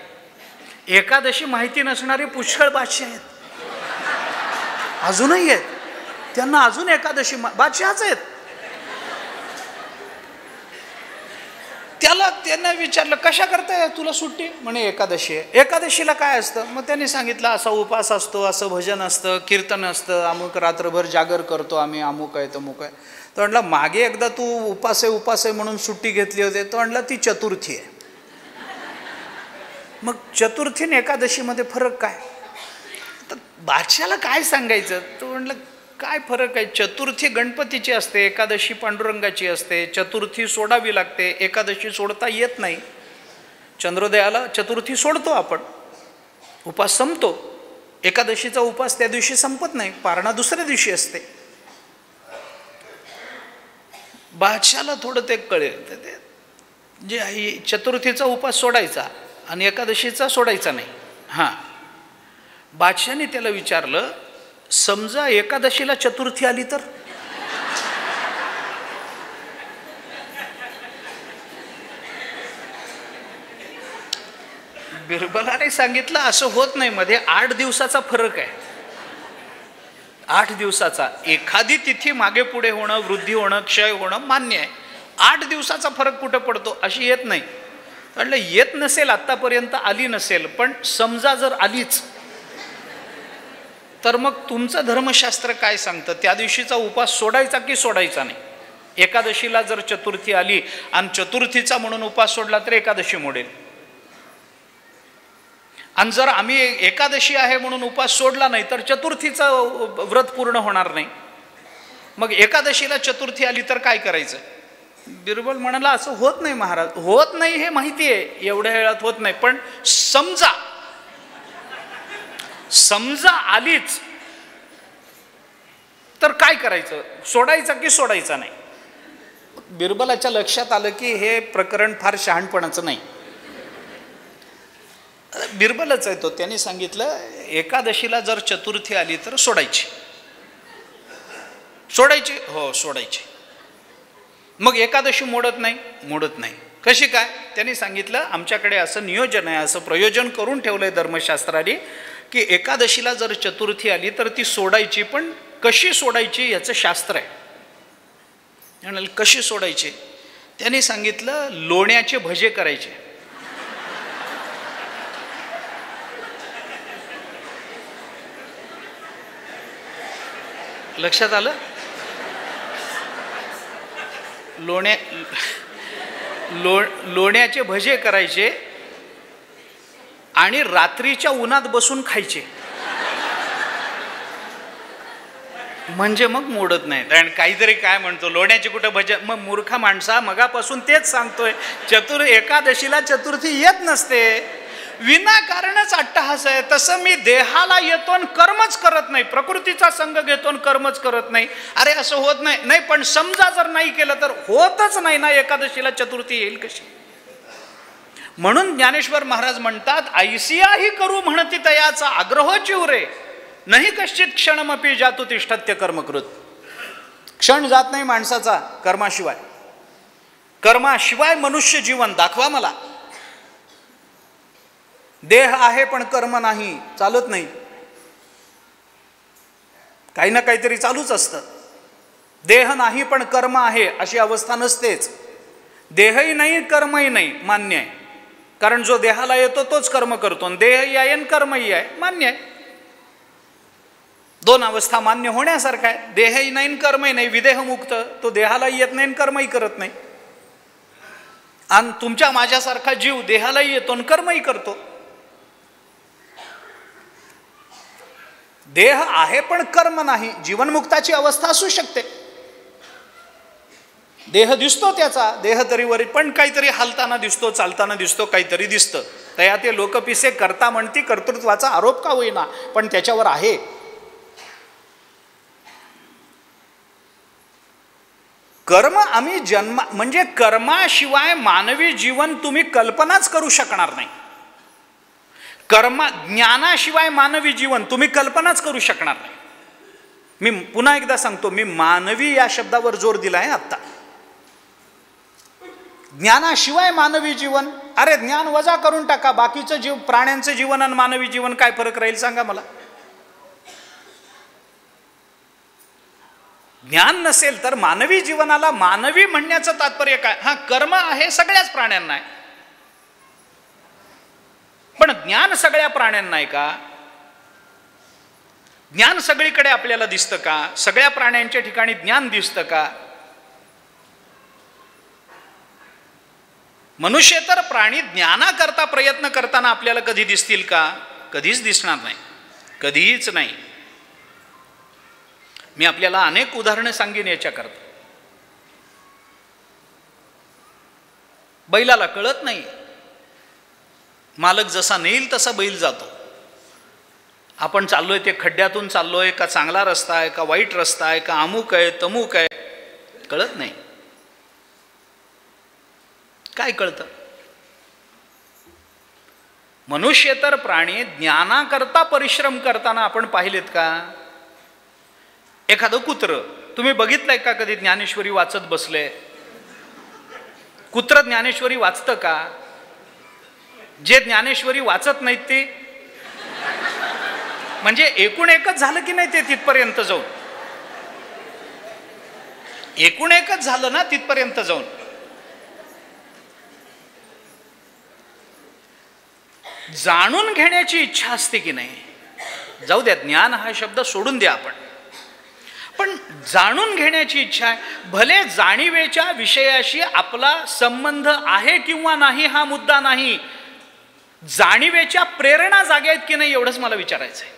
एकादशी माहिती नसणारे पुष्कळ बादशाह आहेत, अजूनही आहेत. त्यांना अजून एकादशी बादशहाच आहेत. त्यांना विचारलं कशा करताय तुला सुट्टी? म्हणे एकादशी आहे. एकादशीला काय असतं? मग त्यांनी सांगितलं असा उपास असतो, असं भजन असतं, कीर्तन असतं, अमुक रात्रभर जागर करतो आम्ही, अमुक आहे तमुक आहे. तो म्हणला मागे एकदा तू उपास आहे म्हणून सुट्टी घेतली होती. तो म्हणला ती चतुर्थी आहे. मग चतुर्थी आणि एकादशीमध्ये फरक काय? तर बादशाला काय सांगायचं? तो म्हणलं काय फरक आहे? चतुर्थी गणपतीची असते, एकादशी पांडुरंगाची असते. चतुर्थी सोडावी लागते, एकादशी सोडता येत नाही. चंद्रोदयाला चतुर्थी सोडतो आपण, उपास संपतो. एकादशीचा उपास त्या दिवशी संपत नाही, पारणा दुसऱ्या दिवशी असते. बादशाला थोडं ते कळेल. जे चतुर्थीचा उपास सोडायचा आणि एकादशीचा सोडायचा नाही. हां, बादशाने त्याला विचारलं समजा एकादशीला चतुर्थी आली तर? बिरबलाने सांगितलं असं होत नाही. मध्ये 8 दिवसाचा फरक आहे. 8 दिवसाचा. एखादी तिथी मागे पुढे होणं, वृद्धी होणं, क्षय होणं मान्य आहे. 8 दिवसाचा फरक कुठं पडतो? अशी येत नाही. म्हटलं येत नसेल, आत्तापर्यंत आली नसेल, पण समजा जर आलीच तर मग तुमचं धर्मशास्त्र काय सांगतं? त्या दिवशीचा उपास सोडायचा की सोडायचा नाही? एकादशीला जर चतुर्थी आली आणि चतुर्थीचा म्हणून उपास सोडला तर एकादशी मोडेल. आणि जर आम्ही एकादशी आहे म्हणून उपास सोडला नाही तर चतुर्थीचा व्रत पूर्ण होणार नाही. मग एकादशीला चतुर्थी आली तर काय करायचं? बिरबल म्हणाला असं होत नाही महाराज. होत नाही हे माहिती आहे, एवढ्या वेळात होत नाही, पण समजा आलीच तर काय करायचं? सोडायचा की सोडायचा नाही? बिरबलाच्या लक्षात आलं की हे प्रकरण फार शहाणपणाचं नाही. बिरबलच आहे तो. त्याने सांगितलं एकादशीला जर चतुर्थी आली तर सोडायची. सोडायची? हो सोडायची. मग एकादशी मोडत नाही? मोडत नाही. कशी काय? त्यांनी सांगितलं आमच्याकडे असं नियोजन आहे, असं प्रयोजन करून ठेवलं आहे धर्मशास्त्राने की एकादशीला जर चतुर्थी आली तर ती सोडायची, पण कशी सोडायची याचं शास्त्र आहे. म्हणाले कशी सोडायची? त्यांनी सांगितलं लोण्याचे भजे करायचे. लक्षात आलं? लोण्याचे भजे करायचे आणि रात्रीच्या उन्हात बसून खायचे, म्हणजे मग मोडत नाही. कारण काहीतरी काय म्हणतो लोण्याचे कुठं भजे, मग मूर्खा माणसा मगापासून तेच सांगतोय, एकादशीला चतुर्थी येत नसते, विनाकारणच अट्टहास आहे. तसं मी देहाला येतो आणि कर्मच करत नाही, प्रकृतीचा संग घेतो आणि कर्मच करत नाही. अरे असं होत नाही. नाही पण समजा जर नाही केलं तर होतच नाही ना, एकादशीला चतुर्थी येईल कशी? म्हणून ज्ञानेश्वर महाराज म्हणतात ऐसियाही करू म्हणती तयाचा आग्रह चिवरे नाही कश्चित क्षणमपी जातु तिष्ठत्य कर्मकृत. क्षण जात नाही माणसाचा कर्माशिवाय. कर्माशिवाय मनुष्य जीवन दाखवा मला. देह आहे पण कर्म नाही, चालत नाही. काही ना काहीतरी चालूच असतं. देह नाही पण कर्म आहे अशी अवस्था नसतेच. देहही नाही कर्मही नाही, मान्य आहे. कारण जो देहाला येतो तोच कर्म करतो, देहही आहे आणि कर्मही आहे, मान्य आहे. दोन अवस्था मान्य होण्यासारखा आहे. देहही नाही कर्मही नाही. विदेहमुक्त तो देहालाही येत नाही कर्मही करत नाही. आणि तुमच्या माझ्यासारखा जीव देहालाही येतो आणि कर्मही करतो. देह आहे पण कर्म नाही, जीवनमुक्ताची अवस्था असू शकते. देह दिसतो त्याचा, देह तरी वरी पण काहीतरी हालताना दिसतो, चालताना दिसतो, काहीतरी दिसतं. तया ते लोकपिसे करता म्हणती, कर्तृत्वाचा आरोप का होईना पण त्याच्यावर आहे. कर्म आम्ही म्हणजे कर्माशिवाय मानवी जीवन तुम्ही कल्पनाच करू शकणार नाही. ज्ञानाशिवाय मानवी जीवन तुम्ही कल्पनाच करू शकणार नाही. मी पुन्हा एकदा सांगतो, मी मानवी या शब्दावर जोर दिला आहे आत्ता. ज्ञानाशिवाय मानवी जीवन, अरे ज्ञान वजा करून टाका, बाकीचं प्राण्यांचं जीवन आणि मानवी जीवन काय फरक राहील सांगा मला. ज्ञान नसेल तर मानवी जीवनाला मानवी म्हणण्याचं तात्पर्य काय? हा कर्म आहे सगळ्याच प्राण्यांना आहे, पण ज्ञान सगळ्या प्राण्यांना आहे का? ज्ञान सगळीकडे आपल्याला दिसतं का? सगळ्या प्राण्यांच्या ठिकाणी ज्ञान दिसतं का? मनुष्येतर प्राणी ज्ञानाकरता प्रयत्न करताना आपल्याला कधी दिसतील का? कधीच दिसणार नाही, कधीच नाही. मी आपल्याला अनेक उदाहरणं सांगेन याच्याकरता. बैलाला कळत नाही, मालक जसा नेईल तसा बैल जातो. आपण चाललोय ते खड्ड्यातून चाललोय का चांगला रस्ता आहे का वाईट रस्ता आहे का अमुक आहे तमुक आहे, कळत नाही. काय कळतं? मनुष्येतर प्राणी ज्ञानाकरता परिश्रम करताना आपण पाहिलेत का? एखादं कुत्र तुम्ही बघितलंय का कधी ज्ञानेश्वरी वाचत बसले? कुत्र ज्ञानेश्वरी वाचतं का? जे ज्ञानेश्वरी वाचत नाहीत ते म्हणजे एकूण एकच झालं की नाही ते तिथपर्यंत जाऊन? एकूण एकच झालं ना तिथपर्यंत जाऊन. जाणून घेण्याची इच्छा असते की नाही? जाऊ द्या, ज्ञान हा शब्द सोडून द्या आपण, पण जाणून घेण्याची इच्छा आहे. भले जाणीवेच्या विषयाशी आपला संबंध आहे किंवा नाही हा मुद्दा नाही, जाणीवेच्या प्रेरणा जाग्या आहेत की नाही एवढंच मला विचारायचं आहे.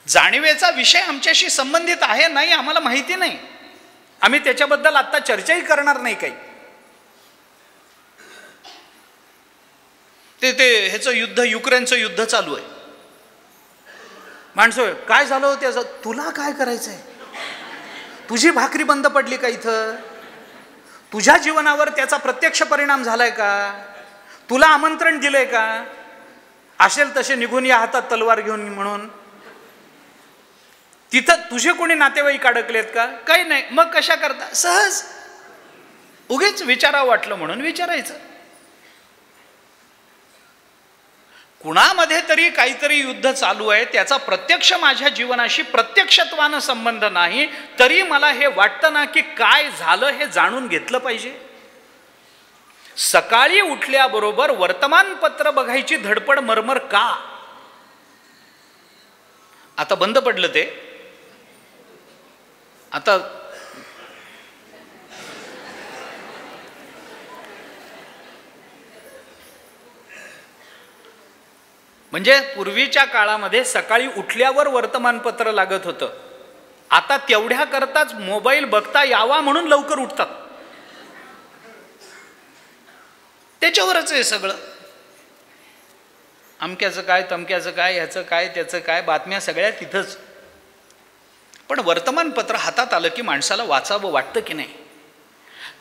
जाणीवेचा विषय आमच्याशी संबंधित आहे नाही आम्हाला माहिती नाही, आम्ही त्याच्याबद्दल आता चर्चाही करणार नाही. काही ते ह्याचं युद्ध, युक्रेनचं युद्ध चालू आहे. माणसं काय झालं हो त्याचं? तुला काय करायचंय? तुझी भाकरी बंद पडली का इथं? तुझ्या जीवनावर त्याचा प्रत्यक्ष परिणाम झालाय का? तुला आमंत्रण दिलंय का? असेल तसे निघून या हातात तलवार घेऊन म्हणून. तिथं तुझे कोणी नातेवाईक अडकलेत का? काही नाही. मग कशा करता? सहज उगीच विचारावं वाटलं म्हणून विचारायचं. कुणामध्ये तरी काहीतरी युद्ध चालू आहे, त्याचा प्रत्यक्ष माझ्या जीवनाशी प्रत्यक्षत्वानं संबंध नाही, तरी मला हे वाटतं ना की काय झालं हे जाणून घेतलं पाहिजे. सकाळी उठल्याबरोबर वर्तमानपत्र बघायची धडपड मरमर का? आता बंद पडलं ते. आता म्हणजे पूर्वीच्या काळामध्ये सकाळी उठल्यावर वर्तमानपत्र लागत होतं. आता तेवढ्या करताच मोबाईल बघता यावा म्हणून लवकर उठतात. त्याच्यावरच आहे सगळं. अमक्याचं काय, तमक्याचं काय, ह्याचं काय, त्याचं काय, बातम्या सगळ्या तिथंच. पण वर्तमानपत्र हातात आलं की माणसाला वाचावं वाटतं की नाही?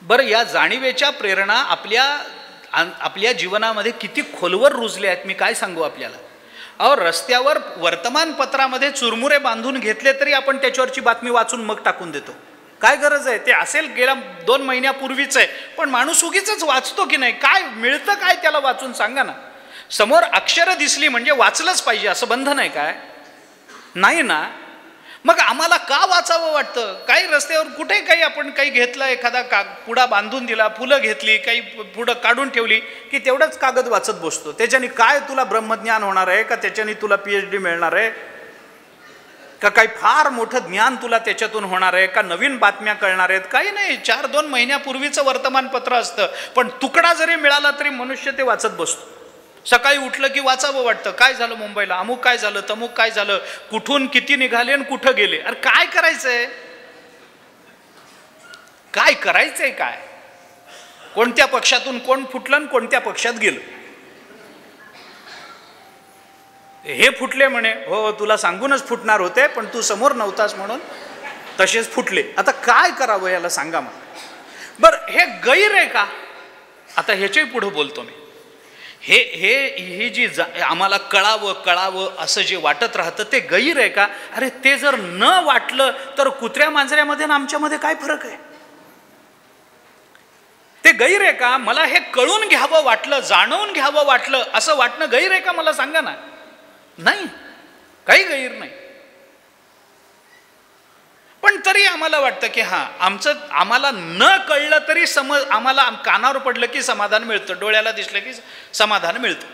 बरं, या जाणीवेच्या प्रेरणा आपल्या जीवनामध्ये किती खोलवर रुजले आहेत मी काय सांगू आपल्याला. अहो, रस्त्यावर वर्तमानपत्रामध्ये चुरमुरे बांधून घेतले तरी आपण त्याच्यावरची बातमी वाचून मग टाकून देतो. काय गरज आहे? ते असेल गेल्या 2 महिन्यापूर्वीच आहे, पण माणूस उगीच वाचतो की नाही? काय मिळतं काय त्याला वाचून सांगा ना. समोर अक्षरं दिसली म्हणजे वाचलंच पाहिजे असं बंधन आहे काय? नाही ना. मग आम्हाला का वाचावं वाटतं? काही रस्त्यावर कुठे काही आपण काही घेतलं, एखादा पुडा बांधून दिला, फुलं घेतली, काही पुढं काढून ठेवली की तेवढंच कागद वाचत बसतो. त्याच्याने काय तुला ब्रह्मज्ञान होणार आहे का? त्याच्याने तुला PhD मिळणार आहे का? काही फार मोठं ज्ञान तुला त्याच्यातून होणार आहे का? नवीन बातम्या कळणार आहेत? काही नाही. 4-2 महिन्यापूर्वीचं वर्तमानपत्र असतं, पण तुकडा जरी मिळाला तरी मनुष्य ते वाचत बसतो. सकाळी उठलं की वाचावं वाटतं. काय झालं मुंबईला, अमुक काय झालं, तमुक काय झालं, कुठून किती निघाले आणि कुठं गेले. अरे काय करायचंय? काय करायचंय? काय कोणत्या पक्षातून कोण फुटलं आणि कोणत्या पक्षात गेलं? हे फुटले म्हणे, हो तुला सांगूनच फुटणार होते पण तू समोर नव्हतास म्हणून तसेच फुटले. आता काय करावं याला सांगा मला. बरं, हे गैर आहे का? आता ह्याच्याही पुढे बोलतो मी. हे जी आम्हाला कळावं असं जे वाटत राहतं ते गैर आहे का? अरे ते जर न वाटलं तर कुत्र्या मांजऱ्यामध्ये आणि आमच्यामध्ये काय फरक आहे? ते गैर आहे का? मला हे कळून घ्यावं वाटलं, जाणवून घ्यावं वाटलं असं वाटणं गैर आहे का? मला सांगा ना. नाही, काही गैर नाही. पण तरी आम्हाला वाटतं की आम्हाला न कळलं तरी आम्हाला कानावर पडलं की समाधान मिळतं, डोळ्याला दिसलं की समाधान मिळतं.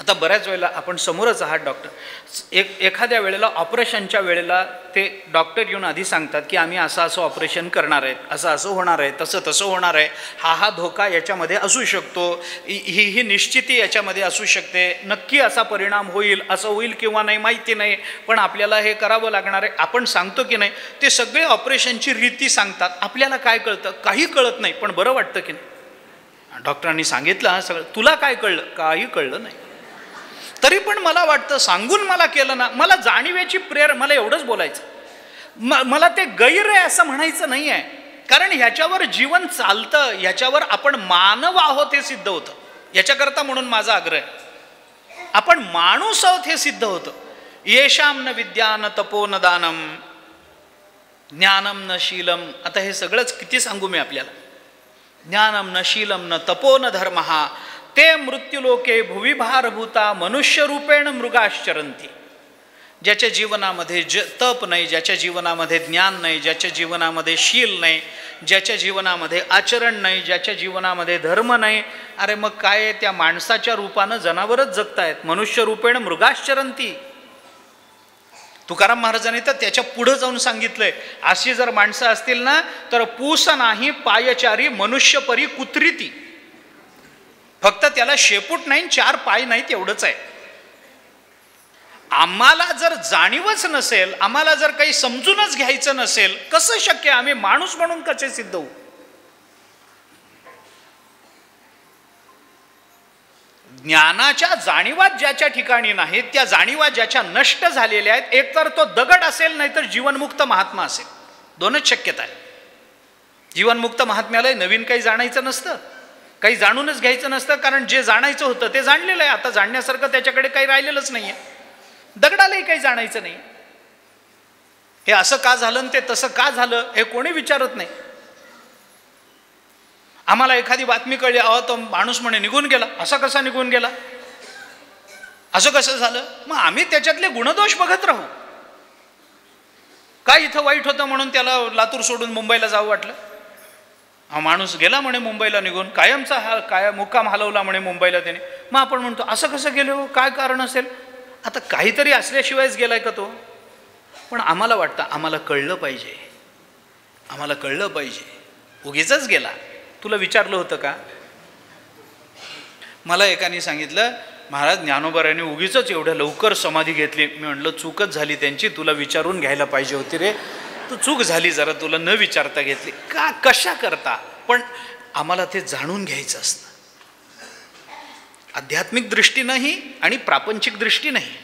आता बऱ्याच वेळेला आपण समोरच आहात डॉक्टर, एखाद्या वेळेला ऑपरेशनच्या वेळेला ते डॉक्टर येऊन आधी सांगतात की आम्ही असं ऑपरेशन करणार आहेत, असं होणार आहे, तसं होणार आहे, हा धोका याच्यामध्ये असू शकतो, ही निश्चिती याच्यामध्ये असू शकते, नक्की असा परिणाम होईल, असं होईल किंवा नाही माहिती नाही, पण आपल्याला हे करावं लागणार आहे. आपण सांगतो की नाही? ते सगळे ऑपरेशनची रीती सांगतात. आपल्याला काय कळतं? काही कळत नाही, पण बरं वाटतं की नाही? डॉक्टरांनी सांगितलं हा सगळं, तुला काय कळलं? काही कळलं नाही. तरी पण मला वाटतं सांगून मला केलं ना, मला जाणीवेची मला एवढंच बोलायचं. मला ते गैर आहे असं म्हणायचं नाही आहे, कारण ह्याच्यावर जीवन चालतं, ह्याच्यावर आपण मानव आहोत हे सिद्ध होतं. याच्याकरता म्हणून माझा आग्रह आहे, आपण माणूस आहोत हे सिद्ध होतं. येशाम न विद्या न तपो न दानम ज्ञानम न शीलम. आता हे सगळंच किती सांगू मी आपल्याला. ज्ञानम न शीलम न तपो न धर्महा ते मृत्युलोके भुवी भारभूता मनुष्य रूपेण मृगाश्चरंती. ज्याच्या जीवनामध्ये तप नाही, ज्याच्या जीवनामध्ये ज्ञान नाही, ज्याच्या जीवनामध्ये शील नाही, ज्याच्या जीवनामध्ये आचरण नाही, ज्याच्या जीवनामध्ये धर्म नाही, अरे मग काय त्या माणसाच्या रूपानं जनावरच जगतायत. मनुष्य रूपेण मृगाश्चरंती. तुकाराम महाराजांनी तर त्याच्या पुढे जाऊन सांगितलंय, अशी जर माणसं असतील ना तर पूस नाही पायचारी मनुष्य परी कुत्रीती. फक्त त्याला शेपूट नाही, 4 पाय नाहीत, एवढंच आहे. आम्हाला जर जाणीवच नसेल, आम्हाला जर काही समजूनच घ्यायचं नसेल, कसं शक्य? आम्ही माणूस म्हणून कसे सिद्ध होऊ? ज्ञानाच्या जाणीवा ज्याच्या ठिकाणी नाहीत, त्या जाणीवा ज्याच्या नष्ट झालेल्या आहेत, एकतर तो दगड असेल नाहीतर जीवनमुक्त महात्मा असेल. दोनच शक्यता आहे. जीवनमुक्त महात्म्याला नवीन काही जाणायचं नसतं, काही जाणूनच घ्यायचं नसतं, कारण जे जाणायचं होतं ते जाणलेलं आहे. आता जाणण्यासारखं त्याच्याकडे काही राहिलेलंच नाही आहे. दगडालाही काही जाणायचं नाही. हे असं का झालं ते तसं का झालं हे कोणी विचारत नाही. आम्हाला एखादी बातमी कळली, अहो तो माणूस म्हणे निघून गेला, असा कसा निघून गेला, असं कसं झालं, मग आम्ही त्याच्यातले गुणदोष बघत राहू. काय इथं वाईट होतं म्हणून त्याला लातूर सोडून मुंबईला जावं वाटलं? हा माणूस गेला म्हणे मुंबईला निघून, कायम मुक्काम हलवला म्हणे मुंबईला त्याने. मग आपण म्हणतो असं कसं गेलो, काय कारण असेल? आता काहीतरी असल्याशिवायच गेलाय का तो? पण आम्हाला वाटतं आम्हाला कळलं पाहिजे, आम्हाला कळलं पाहिजे. उगीचच गेला. तुला विचारलं होतं का? मला एकाने सांगितलं, महाराज ज्ञानोबारायांनी उगीच एवढ्या लवकर समाधी घेतली. मी म्हटलं चूकच झाली त्यांची, तुला विचारून घ्यायला पाहिजे होती रे, तू चूक झाली जरा, तुला न विचारता घेतली का, कशा करता. पण आम्हाला ते जाणून घ्यायचं असतं, आध्यात्मिक दृष्टीनंही आणि प्रापंचिक दृष्टीनंही.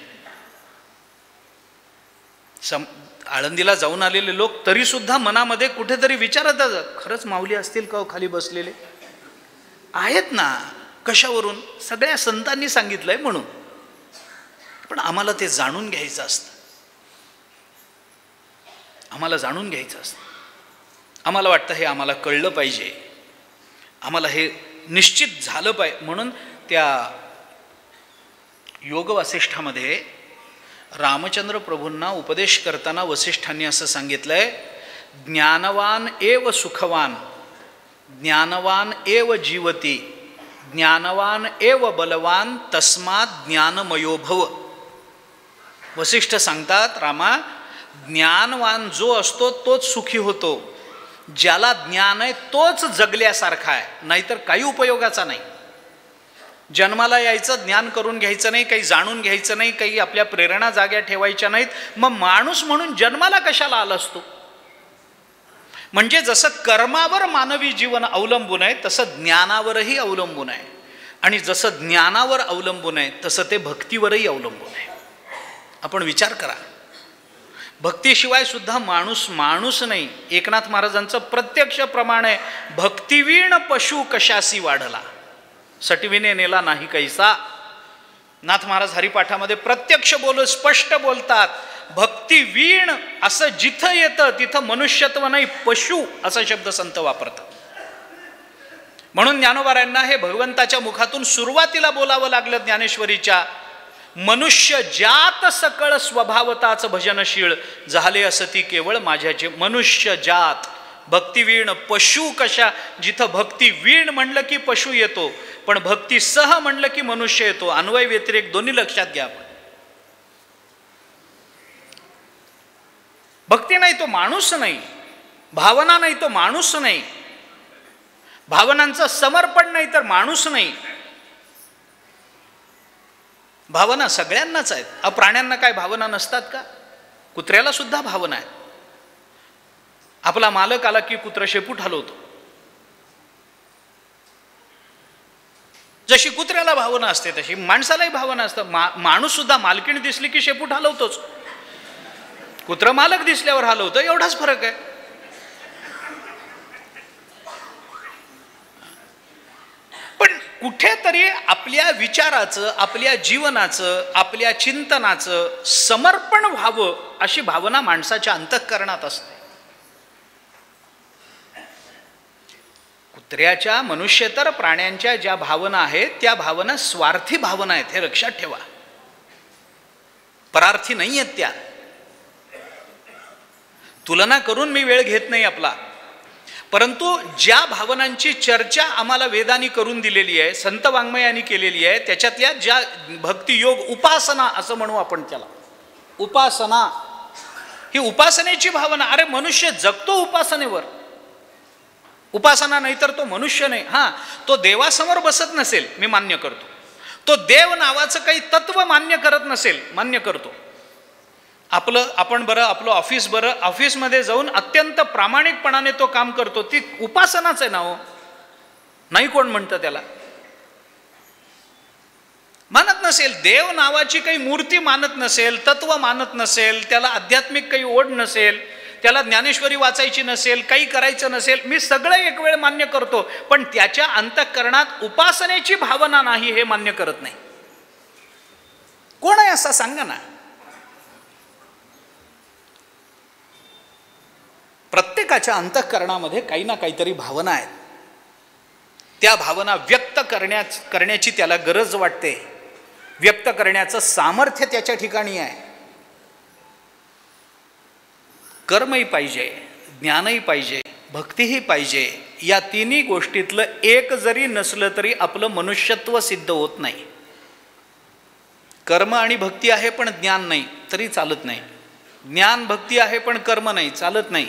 आळंदीला जाऊन आलेले लोक तरी सुद्धा मनामध्ये कुठेतरी विचारतात, खरंच माऊली असतील का खाली बसलेले? आहेत ना. कशावरून? सगळ्या संतांनी सांगितलंय म्हणून. पण आम्हाला ते जाणून घ्यायचं असतं, आम्हाला जाणून घ्यायचं असतं. आम्हाला वाटतं हे आम्हाला कळलं पाहिजे, आम्हाला हे निश्चित झालं पाहिजे. म्हणून त्या योग वासिष्ठामध्ये रामचंद्र प्रभूंना उपदेश करताना वसिष्ठांनी असं सांगितलंय, ज्ञानवान एव सुखवान, ज्ञानवान एव जीवती, ज्ञानवान एव बलवान, तस्मात ज्ञानमयो भव. वसिष्ठ सांगतात, रामा, ज्ञानवान जो असतो तोच सुखी होतो, ज्याला ज्ञान आहे तोच जगल्यासारखा आहे, नाहीतर काही उपयोगाचा नाही. जन्माला यायचं, ज्ञान करून घ्यायचं नाही, काही जाणून घ्यायचं नाही, काही आपल्या प्रेरणा जाग्या ठेवायच्या नाहीत, मग माणूस म्हणून जन्माला कशाला आला असतो? म्हणजे जसं कर्मावर मानवी जीवन अवलंबून आहे तसं ज्ञानावरही अवलंबून आहे, आणि जसं ज्ञानावर अवलंबून आहे तसं ते भक्तीवरही अवलंबून आहे. आपण विचार करा, भक्तीशिवाय सुद्धा माणूस नाही. एकनाथ महाराजांचं प्रत्यक्ष प्रमाण आहे, भक्तिवीण पशु कशासी वाढला, सटविने नेला नाही कैसा. नाथ महाराज हरिपाठामध्ये प्रत्यक्ष स्पष्ट बोलतात, भक्तिवीण असं जिथं येतं तिथं मनुष्यत्व नाही, पशु असा शब्द संत वापरतात. म्हणून ज्ञानोबारायांना हे भगवंताच्या मुखातून सुरुवातीला बोलावं लागलं ज्ञानेश्वरीच्या, मनुष्य जात सकळ स्वभावताच भजनशीळ, झाले असती केवळ माझ्याचे. मनुष्य जात, भक्तिवीण पशु कशा, जिथं भक्तिवीण म्हणलं की पशु येतो, पण भक्ती सह म्हणलं की मनुष्य येतो. अन्वय व्यतिरेक दोन्ही लक्षात घ्या. आपण भक्ती नाही तो माणूस नाही, भावना नाही तो माणूस नाही, भावनांचं समर्पण नाही तर माणूस नाही. भावना सगळ्यांनाच आहेत. प्राण्यांना काय भावना नसतात का? कुत्र्याला सुद्धा भावना आहे. आपला मालक आला की कुत्र शेपूट हलवतो. जशी कुत्र्याला भावना असते तशी माणसालाही भावना असतं. माणूस सुद्धा मालकीण दिसली की शेपूट हलवतोच, कुत्र मालक दिसल्यावर हलवतो, एवढाच फरक आहे. पण कुठेतरी आपल्या विचाराचं, आपल्या जीवनाचं, आपल्या चिंतनाचं समर्पण व्हावं अशी भावना माणसाच्या अंतःकरणात असते. कुत्र्याच्या, मनुष्यतर प्राण्यांच्या ज्या भावना आहेत त्या भावना स्वार्थी भावना आहेत, हे लक्षात ठेवा. परार्थी नाही आहेत त्या. तुलना करून मी वेळ घेत नाही आपला, परंतु ज्या भावनांची चर्चा आम्हाला वेदांनी करून दिलेली आहे, संत वाङ्मयांनी केलेली आहे, त्याच्यातल्या ज्या भक्तियोग उपासना असं म्हणू आपण त्याला, उपासना ही उपासनेची भावना. अरे मनुष्य जगतो उपासनेवर, उपासना नाही तर तो मनुष्य नाही. हां, तो देवासमोर बसत नसेल, मी मान्य करतो. तो देव नावाचं काही तत्व मान्य करत नसेल, मान्य करतो. आपण बरं, आपलं ऑफिस बरं, ऑफिसमध्ये जाऊन अत्यंत प्रामाणिकपणाने तो काम करतो, ती उपासनाच आहे ना हो. नाही कोण म्हणतं त्याला? मानत नसेल, देव नावाची काही मूर्ती मानत नसेल, तत्व मानत नसेल, त्याला आध्यात्मिक काही ओढ नसेल, त्याला ज्ञानेश्वरी वाचायची नसेल, काही करायचं नसेल, मी सगळं एक वेळ मान्य करतो, पण त्याच्या अंतःकरणात उपासनेची भावना नाही हे मान्य करत नाही. कोण आहे असा सांगा ना? प्रत्येकाच्या अंतःकरणामध्ये काही ना काहीतरी भावना आहेत. त्या भावना व्यक्त करण्याची त्याला गरज वाटते, व्यक्त करण्याचं सामर्थ्य त्याच्या ठिकाणी आहे. कर्मही पाहिजे, ज्ञानही पाहिजे, भक्तीही पाहिजे. या तिन्ही गोष्टीतलं एक जरी नसलं तरी आपलं मनुष्यत्व सिद्ध होत नाही. कर्म आणि भक्ती आहे पण ज्ञान नाही तरी चालत नाही. ज्ञान भक्ती आहे पण कर्म नाही, चालत नाही.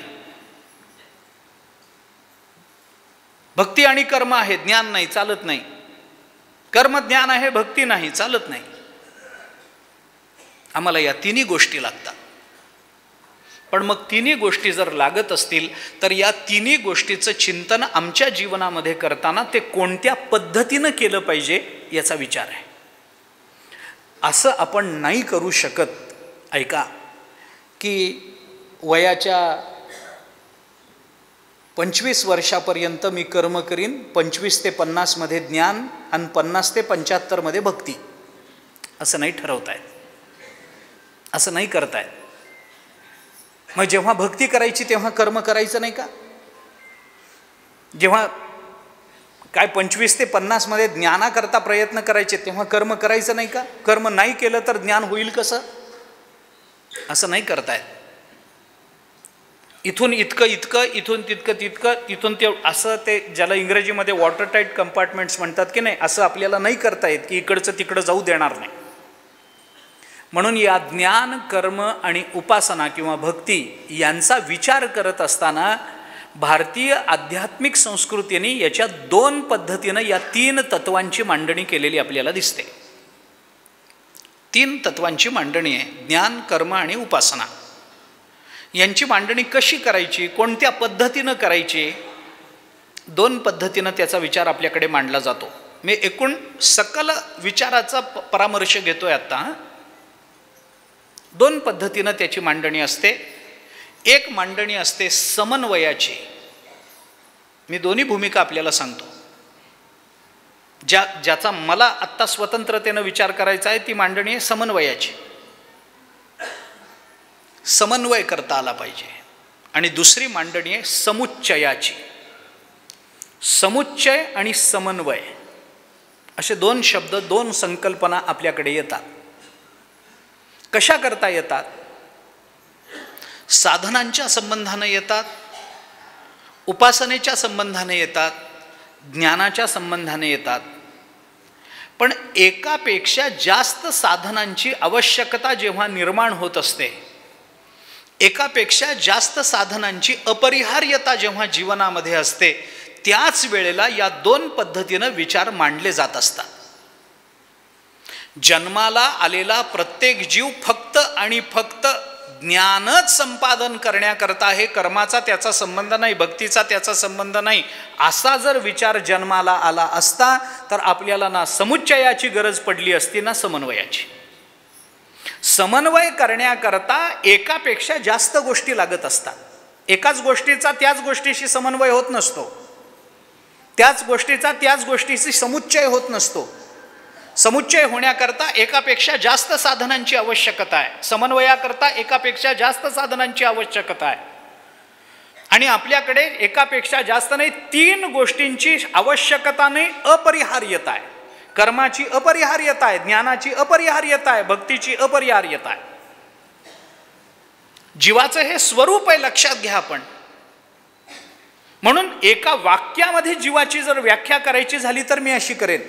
भक्ती आणि कर्म आहे, ज्ञान नाही, चालत नाही. कर्म ज्ञान आहे, भक्ती नाही, चालत नाही. आम्हाला या तिन्ही गोष्टी लागतात. पण मग तिन्ही गोष्टी जर लागत असतील तर या तिन्ही गोष्टीचं चिंतन आमच्या जीवनामध्ये करताना ते कोणत्या पद्धतीनं केलं पाहिजे याचा विचार आहे. असं आपण नाही करू शकत. ऐका की वयाच्या 25 वर्षापर्यंत मी कर्म करीन, 25 ते 50 मध्ये ज्ञान आणि 50 ते 75 मध्ये भक्ती, असं नाही ठरवतायत, असं नाही करतायत. मग जेव्हा भक्ती करायची तेव्हा कर्म करायचं नाही का? जेव्हा काय 25 ते 50 मध्ये ज्ञानाकरता प्रयत्न करायचे तेव्हा कर्म करायचं नाही का? कर्म नाही केलं तर ज्ञान होईल कसं? असं नाही करतायत. इथून इतकं इतकं, इथून तितकं तितकं, तिथून ते असं, ते ज्याला इंग्रजीमध्ये वॉटर टाईट कंपार्टमेंट्स म्हणतात की नाही, असं आपल्याला नाही करता येत की इकडचं तिकडं जाऊ देणार नाही. म्हणून या ज्ञान, कर्म आणि उपासना किंवा भक्ती यांचा विचार करत असताना भारतीय आध्यात्मिक संस्कृतीने याच्या 2 पद्धतीनं या 3 तत्वांची मांडणी केलेली आपल्याला दिसते. 3 तत्वांची मांडणी आहे, ज्ञान, कर्म आणि उपासना. यांची मांडणी कशी करायची, कोणत्या पद्धतीनं करायची? 2 पद्धतीनं त्याचा विचार आपल्याकडे मांडला जातो. मी एकूण सकल विचाराचा परामर्श घेतोय आता. 2 पद्धतीनं त्याची मांडणी असते. एक मांडणी असते समन्वयाची. मी दोन्ही भूमिका आपल्याला सांगतो. ज्याचा मला आत्ता स्वतंत्रतेनं विचार करायचा आहे ती मांडणी आहे समन्वयाची. समन्वय करता आला पाहिजे. आणि दुसरी मांडणी आहे समुच्चयाची. समुच्चय आणि समन्वय असे 2 शब्द, 2 संकल्पना आपल्याकडे येतात. कशा करता येतात? साधनांच्या संबंधाने येतात, उपासनेच्या संबंधाने येतात, ज्ञानाच्या संबंधाने येतात. पण एकापेक्षा जास्त साधनांची आवश्यकता जेव्हा निर्माण होत असते, एकापेक्षा जास्त साधनांची अपरिहार्यता जेव्हा जीवनामध्ये असते, त्याच वेळेला या 2 पद्धतीनं विचार मांडले जात असतात. जन्माला आलेला प्रत्येक जीव फक्त आणि फक्त ज्ञानच संपादन करण्याकरता आहे, कर्माचा त्याचा संबंध नाही, भक्तीचा त्याचा संबंध नाही, असा जर विचार जन्माला आला असता तर आपल्याला ना समुच्चयाची गरज पडली असती ना समन्वयाची. समन्वय करण्याकरता एकापेक्षा जास्त गोष्टी लागत असतात. एकाच गोष्टीचा त्याच गोष्टीशी समन्वय होत नसतो, त्याच गोष्टीचा त्याच गोष्टीशी समुच्चय होत नसतो. समुच्चय होण्याकरता एकापेक्षा जास्त साधनांची आवश्यकता आहे, समन्वयाकरता एकापेक्षा जास्त साधनांची आवश्यकता आहे. आणि आपल्याकडे एकापेक्षा जास्त नाही 3 गोष्टींची आवश्यकता नाही, अपरिहार्यता आहे. कर्माची अपरिहार्यता आहे, ज्ञानाची अपरिहार्यता आहे, भक्तीची अपरिहार्यता आहे. जीवाचं हे स्वरूप आहे, लक्षात घ्या आपण. म्हणून एका वाक्यामध्ये जीवाची जर व्याख्या करायची झाली तर मी अशी करेन: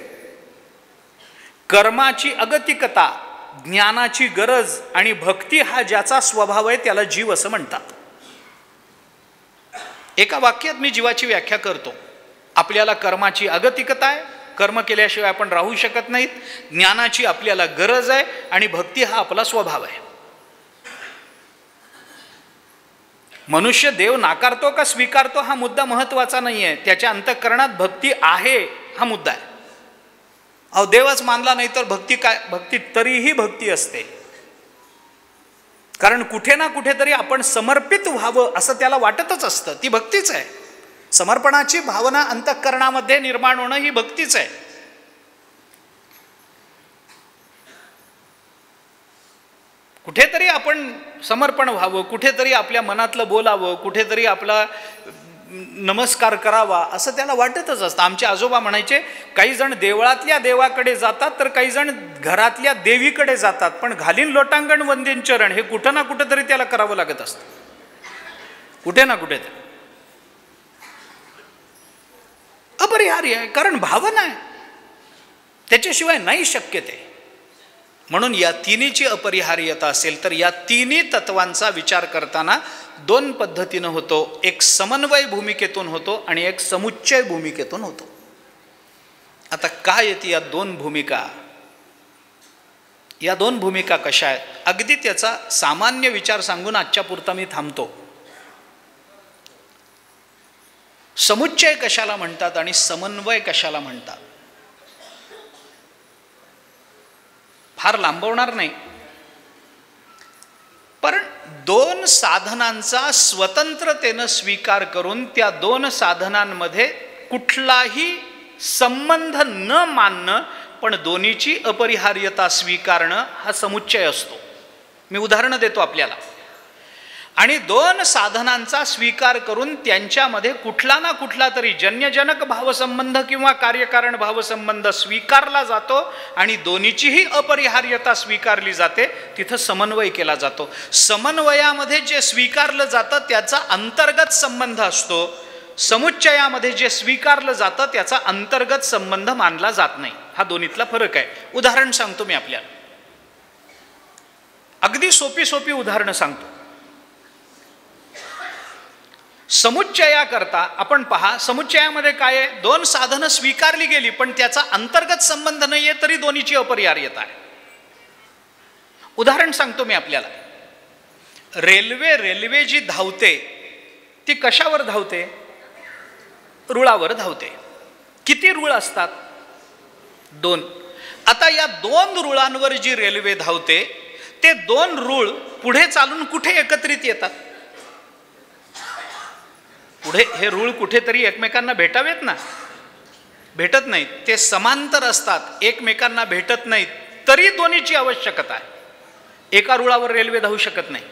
कर्माची अगतिकता, ज्ञानाची गरज आणि भक्ती हा ज्याचा स्वभाव आहे त्याला जीव असं म्हणतात. एका वाक्यात मी जीवाची व्याख्या करतो. आपल्याला कर्माची अगतिकता आहे, कर्म केल्याशिवाय आपण राहू शकत नाहीत. ज्ञानाची आपल्याला गरज आहे आणि भक्ती हा आपला स्वभाव आहे. मनुष्य देव नाकारतो का स्वीकारतो हा मुद्दा महत्त्वाचा नाही आहे, त्याच्या अंतःकरणात भक्ती आहे हा मुद्दा आहे. अहो देवच मानला नाही तर भक्ती काय? भक्ती तरीही भक्ती असते, कारण कुठे ना कुठेतरी आपण समर्पित व्हावं असं त्याला वाटतच असतं. ती भक्तीच आहे. समर्पणाची भावना अंतःकरणामध्ये निर्माण होणं ही भक्तीच आहे. कुठेतरी आपण समर्पण व्हावं, कुठेतरी आपल्या मनातलं बोलावं, कुठेतरी आपला नमस्कार करावा असं त्याला वाटतच असतं. आमचे आजोबा म्हणायचे, काही जण देवळातल्या देवाकडे जातात तर काही जण घरातल्या देवीकडे जातात, पण घालीन लोटांगण वंदेन चरण हे कुठं ना कुठं तरी त्याला करावं लागत असतं, कुठे ना कुठे तरी. अपरिहार्य आहे, कारण भावना आहे, त्याच्याशिवाय नाही शक्य ते. म्हणून या तिन्हीची अपरिहार्यता असेल तर या तिन्ही तत्वांचा विचार करताना दोन पद्धतीनं होतो. एक समन्वय भूमिकेतून होतो आणि एक समुच्चय भूमिकेतून होतो. आता काय येते या दोन भूमिका? या दोन भूमिका कशा आहेत? अगदी त्याचा सामान्य विचार सांगून आजच्या पुरता मी थांबतो. समुच्चय कशाला म्हणतात आणि समन्वय कशाला म्हणतात? फार लांबवणार नाही, पण दोन साधनांचा स्वतंत्रतेनं स्वीकार करून त्या दोन साधनांमध्ये कुठलाही संबंध न मानणं पण दोन्हीची अपरिहार्यता स्वीकारणं हा समुच्चय असतो. मी उदाहरणं देतो आपल्याला. आणि दोन साधनांचा स्वीकार करून त्यांच्यामध्ये कुठला ना कुठला तरी जन्यजनक भावसंबंध किंवा कार्यकारण भावसंबंध स्वीकारला जातो आणि दोन्हीचीही अपरिहार्यता स्वीकारली जाते, तिथं समन्वय केला जातो. समन्वयामध्ये जे स्वीकारलं जातं त्याचा अंतर्गत संबंध असतो, समुच्चयामध्ये जे स्वीकारलं जातं त्याचा अंतर्गत संबंध मानला जात नाही. हा दोन्हीतला फरक आहे. उदाहरण सांगतो मी आपल्याला, अगदी सोपी उदाहरणं सांगतो. समुच्चयाकरता आपण पहा, समुच्चयामध्ये काय आहे? दोन साधनं स्वीकारली गेली पण त्याचा अंतर्गत संबंध नाही आहे, तरी दोन्हीची अपरिहार्यता आहे. उदाहरण सांगतो मी आपल्याला. रेल्वे जी धावते ती कशावर धावते? रुळावर धावते. किती रुळ असतात? 2. आता या 2 रुळांवर जी रेल्वे धावते ते 2 रुळ पुढे चालून कुठे एकत्रित येतात? पुढे हे रूळ कुठेतरी एकमेकांना भेटावेत ना, भेटत नाहीत. ते समांतर असतात, एकमेकांना भेटत नाहीत, तरी दोन्हीची आवश्यकता आहे. एका रुळावर रेल्वे धावू शकत नाही.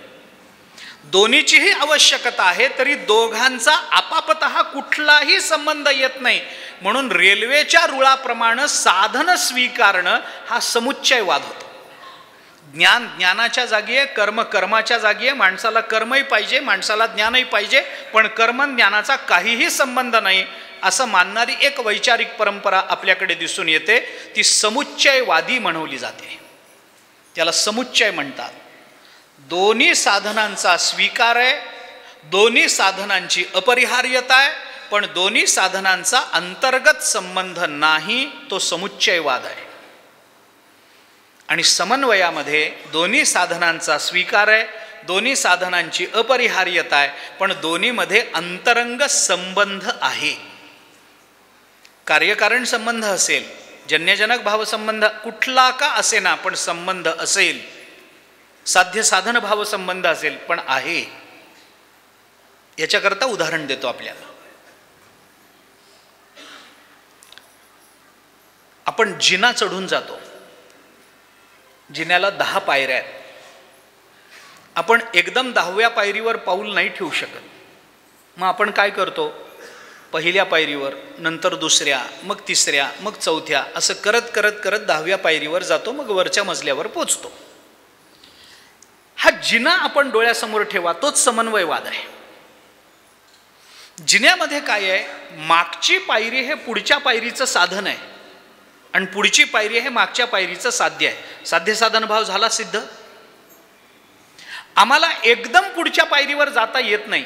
दोन्हीचीही आवश्यकता आहे, तरी दोघांचा आपापतः कुठलाही संबंध येत नाही. म्हणून रेल्वेच्या रुळाप्रमाणे साधन स्वीकारणं हा समुच्चयवाद होतो. ज्ञान ज्ञानाच्या जागी आहे, कर्म कर्माच्या जागी आहे. माणसाला कर्मही पाहिजे, माणसाला ज्ञानही पाहिजे, पण कर्म ज्ञानाचा काहीही संबंध नाही असं मानणारी एक वैचारिक परंपरा आपल्याकडे दिसून येते. ती समुच्चयवादी म्हणवली जाते, त्याला समुच्चय म्हणतात. दोन्ही साधनांचा स्वीकार आहे, दोन्ही साधनांची अपरिहार्यता आहे, पण दोन्ही साधनांचा अंतर्गत संबंध नाही, तो समुच्चयवाद आहे. आणि समन्वयामध्ये दोन्ही साधनांचा स्वीकार आहे, दोन्ही साधनांची अपरिहार्यता आहे, पण दोन्हीमध्ये अंतरंग संबंध आहे. कार्यकारण संबंध असेल, जन्यजनक भावसंबंध कुठला का असेना पण संबंध असेल, साध्य साधन भावसंबंध असेल पण आहे. याच्याकरता उदाहरण देतो आपल्याला. आपण जिना चढून जातो, जिन्याला 10 पायऱ्या आहेत. आपण एकदम 10व्या पायरीवर पाऊल नाही ठेवू शकत. मग आपण काय करतो? पहिल्या पायरीवर, नंतर दुसऱ्या, मग तिसऱ्या, मग चौथ्या, असं करत करत करत 10व्या पायरीवर जातो, मग वरच्या मजल्यावर पोचतो. हा जिना आपण डोळ्यासमोर ठेवा, तोच समन्वयवाद आहे. जिन्यामध्ये काय आहे? मागची पायरी हे पुढच्या पायरीचं साधन आहे आणि पुढची पायरी हे मागच्या पायरीचं साध्य आहे. साध्य साधन भाव झाला सिद्ध. आम्हाला एकदम पुढच्या पायरीवर जाता येत नाही.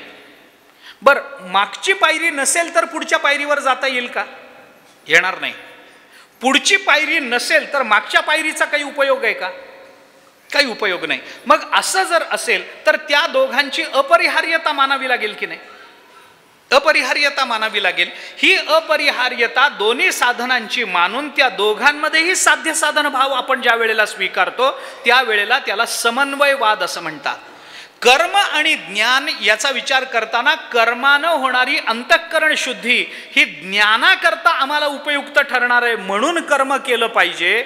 बर, मागची पायरी नसेल तर पुढच्या पायरीवर जाता येईल का? येणार नाही. पुढची पायरी नसेल तर मागच्या पायरीचा काही उपयोग आहे का? काही उपयोग नाही. मग असं जर असेल तर त्या दोघांची अपरिहार्यता मानावी लागेल की नाही? अपरिहार्यता मानावी लागेल. ही अपरिहार्यता दोन्ही साधनांची मानून त्या दोघांमध्येही साध्य साधन भाव आपण ज्या वेळेला स्वीकारतो त्यावेळेला त्याला समन्वयवाद असं म्हणतात. कर्म आणि ज्ञान याचा विचार करताना कर्मानं होणारी अंतःकरण शुद्धी ही ज्ञानाकरता आम्हाला उपयुक्त ठरणार आहे म्हणून कर्म केलं पाहिजे,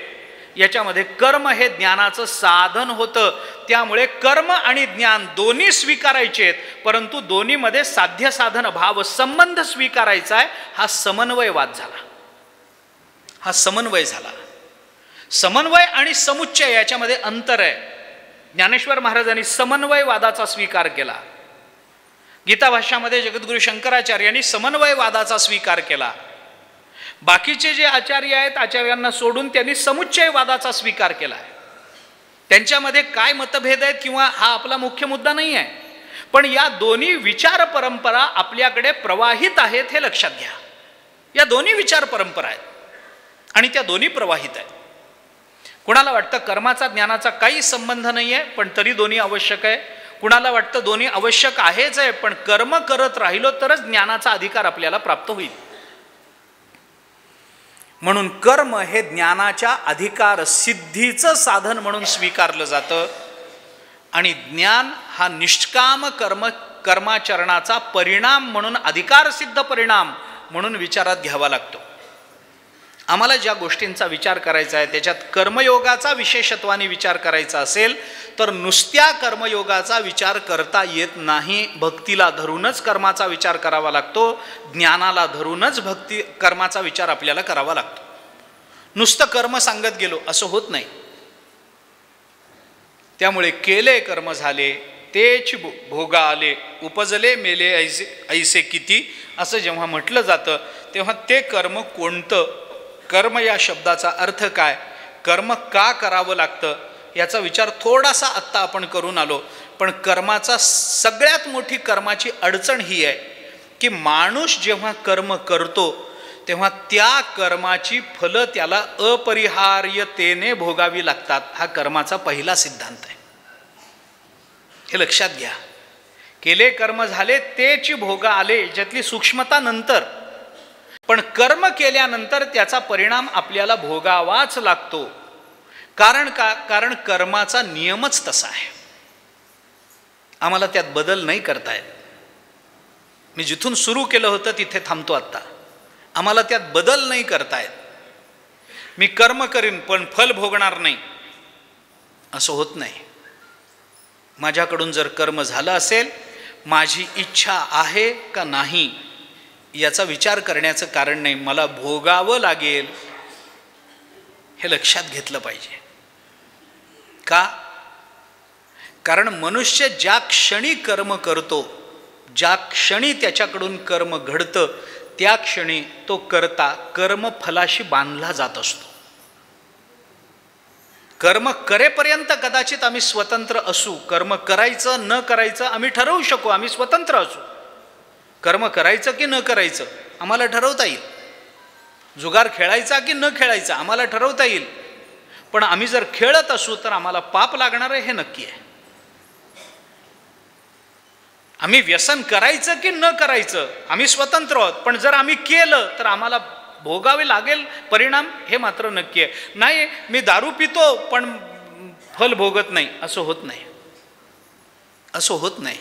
याच्यामध्ये कर्म हे ज्ञानाचं साधन होतं. त्यामुळे कर्म आणि ज्ञान दोन्ही स्वीकारायचे आहेत, परंतु दोन्हीमध्ये साध्य साधन भाव संबंध स्वीकारायचा आहे. हा समन्वयवाद झाला, हा समन्वय झाला. समन्वय आणि समुच्चय याच्यामध्ये अंतर आहे. ज्ञानेश्वर महाराजांनी समन्वयवादाचा स्वीकार केला. गीता भाष्यामध्ये जगद्गुरु शंकराचार्यांनी समन्वयवादाचा स्वीकार केला. बाकीचे जे आचार्य आहेत, आचार्यांना सोडून त्यांनी समुच्चयवादाचा स्वीकार केला आहे. त्यांच्यामध्ये काय मतभेद आहेत किंवा हा आपला मुख्य मुद्दा नाही आहे, पण या दोन्ही विचार परंपरा आपल्याकडे प्रवाहित आहेत हे लक्षात घ्या. या दोन्ही विचार परंपरा आहेत आणि त्या दोन्ही प्रवाहित आहेत. कुणाला वाटतं कर्माचा ज्ञानाचा काही संबंध नाही आहे, पण तरी दोन्ही आवश्यक आहे. कुणाला वाटतं दोन्ही आवश्यक आहेच आहे, पण कर्म करत राहिलो तरच ज्ञानाचा अधिकार आपल्याला प्राप्त होईल. म्हणून कर्म हे ज्ञानाच्या अधिकार सिद्धीचं साधन म्हणून स्वीकारलं जातं आणि ज्ञान हा निष्काम कर्माचरणाचा परिणाम म्हणून, अधिकार सिद्ध परिणाम म्हणून विचारात घ्यावा लागतो. आम्हाला ज्या गोष्टींचा विचार करायचा आहे त्याच्यात कर्मयोगाचा विशेषत्वाने विचार करायचा असेल तर नुसत्या कर्मयोगाचा विचार करता येत नाही. भक्तीला धरूनच कर्माचा विचार करावा लागतो, ज्ञानाला धरूनच कर्माचा विचार आपल्याला करावा लागतो. नुसतं कर्म सांगत गेलो असं होत नाही. त्यामुळे केले कर्म झाले तेच भोगा आले, उपजले मेले ऐसे किती असं जेव्हा म्हटलं जातं तेव्हा ते कर्म कोणतं, कर्म या शब्दाचा अर्थ काय, कर्म का करावं लागतं याचा विचार थोडासा आत्ता आपण करून आलो. पण कर्माचा सगळ्यात मोठी कर्माची अडचण ही आहे की माणूस जेव्हा कर्म करतो तेव्हा त्या कर्माची फलं त्याला अपरिहार्यतेने भोगावी लागतात. हा कर्माचा पहिला सिद्धांत आहे, हे लक्षात घ्या. केले कर्म झाले तेच भोगा आले याच्यातली सूक्ष्मता नंतर, पण कर्म केल्यानंतर त्याचा परिणाम आपल्याला भोगावाच लागतो. कारण का, कारण कर्माचा नियमच तसा आहे. आम्हाला त्यात बदल नाही करता येत. मी जिथून सुरू केलं होतं तिथे थांबतो आत्ता. आम्हाला त्यात बदल नाही करता येत. मी कर्म करीन पण फल भोगणार नाही असं होत नाही. माझ्याकडून जर कर्म झालं असेल, माझी इच्छा आहे का नाही याचा विचार करण्याचं कारण नाही, मला भोगावं लागेल हे लक्षात घेतलं पाहिजे. का, कारण मनुष्य ज्या क्षणी कर्म करतो, ज्या क्षणी त्याच्याकडून कर्म घडतं त्या क्षणी तो करता कर्मफलाशी बांधला जात असतो. कर्म करेपर्यंत कदाचित आम्ही स्वतंत्र असू, कर्म करायचं न करायचं आम्ही ठरवू शकू, आम्ही स्वतंत्र असू. कर्म करायचं की न करायचं आम्हाला ठरवता येईल. जुगार खेळायचा की न खेळायचा आम्हाला ठरवता येईल. पण आम्ही जर खेळत असू तर आम्हाला पाप लागणार आहे हे नक्की आहे. आम्ही व्यसन करायचं की न करायचं आम्ही स्वतंत्र आहोत, पण जर आम्ही केलं तर आम्हाला भोगावे लागेल परिणाम हे मात्र नक्की आहे. नाही मी दारू पितो पण फल भोगत नाही असं होत नाही, असं होत नाही.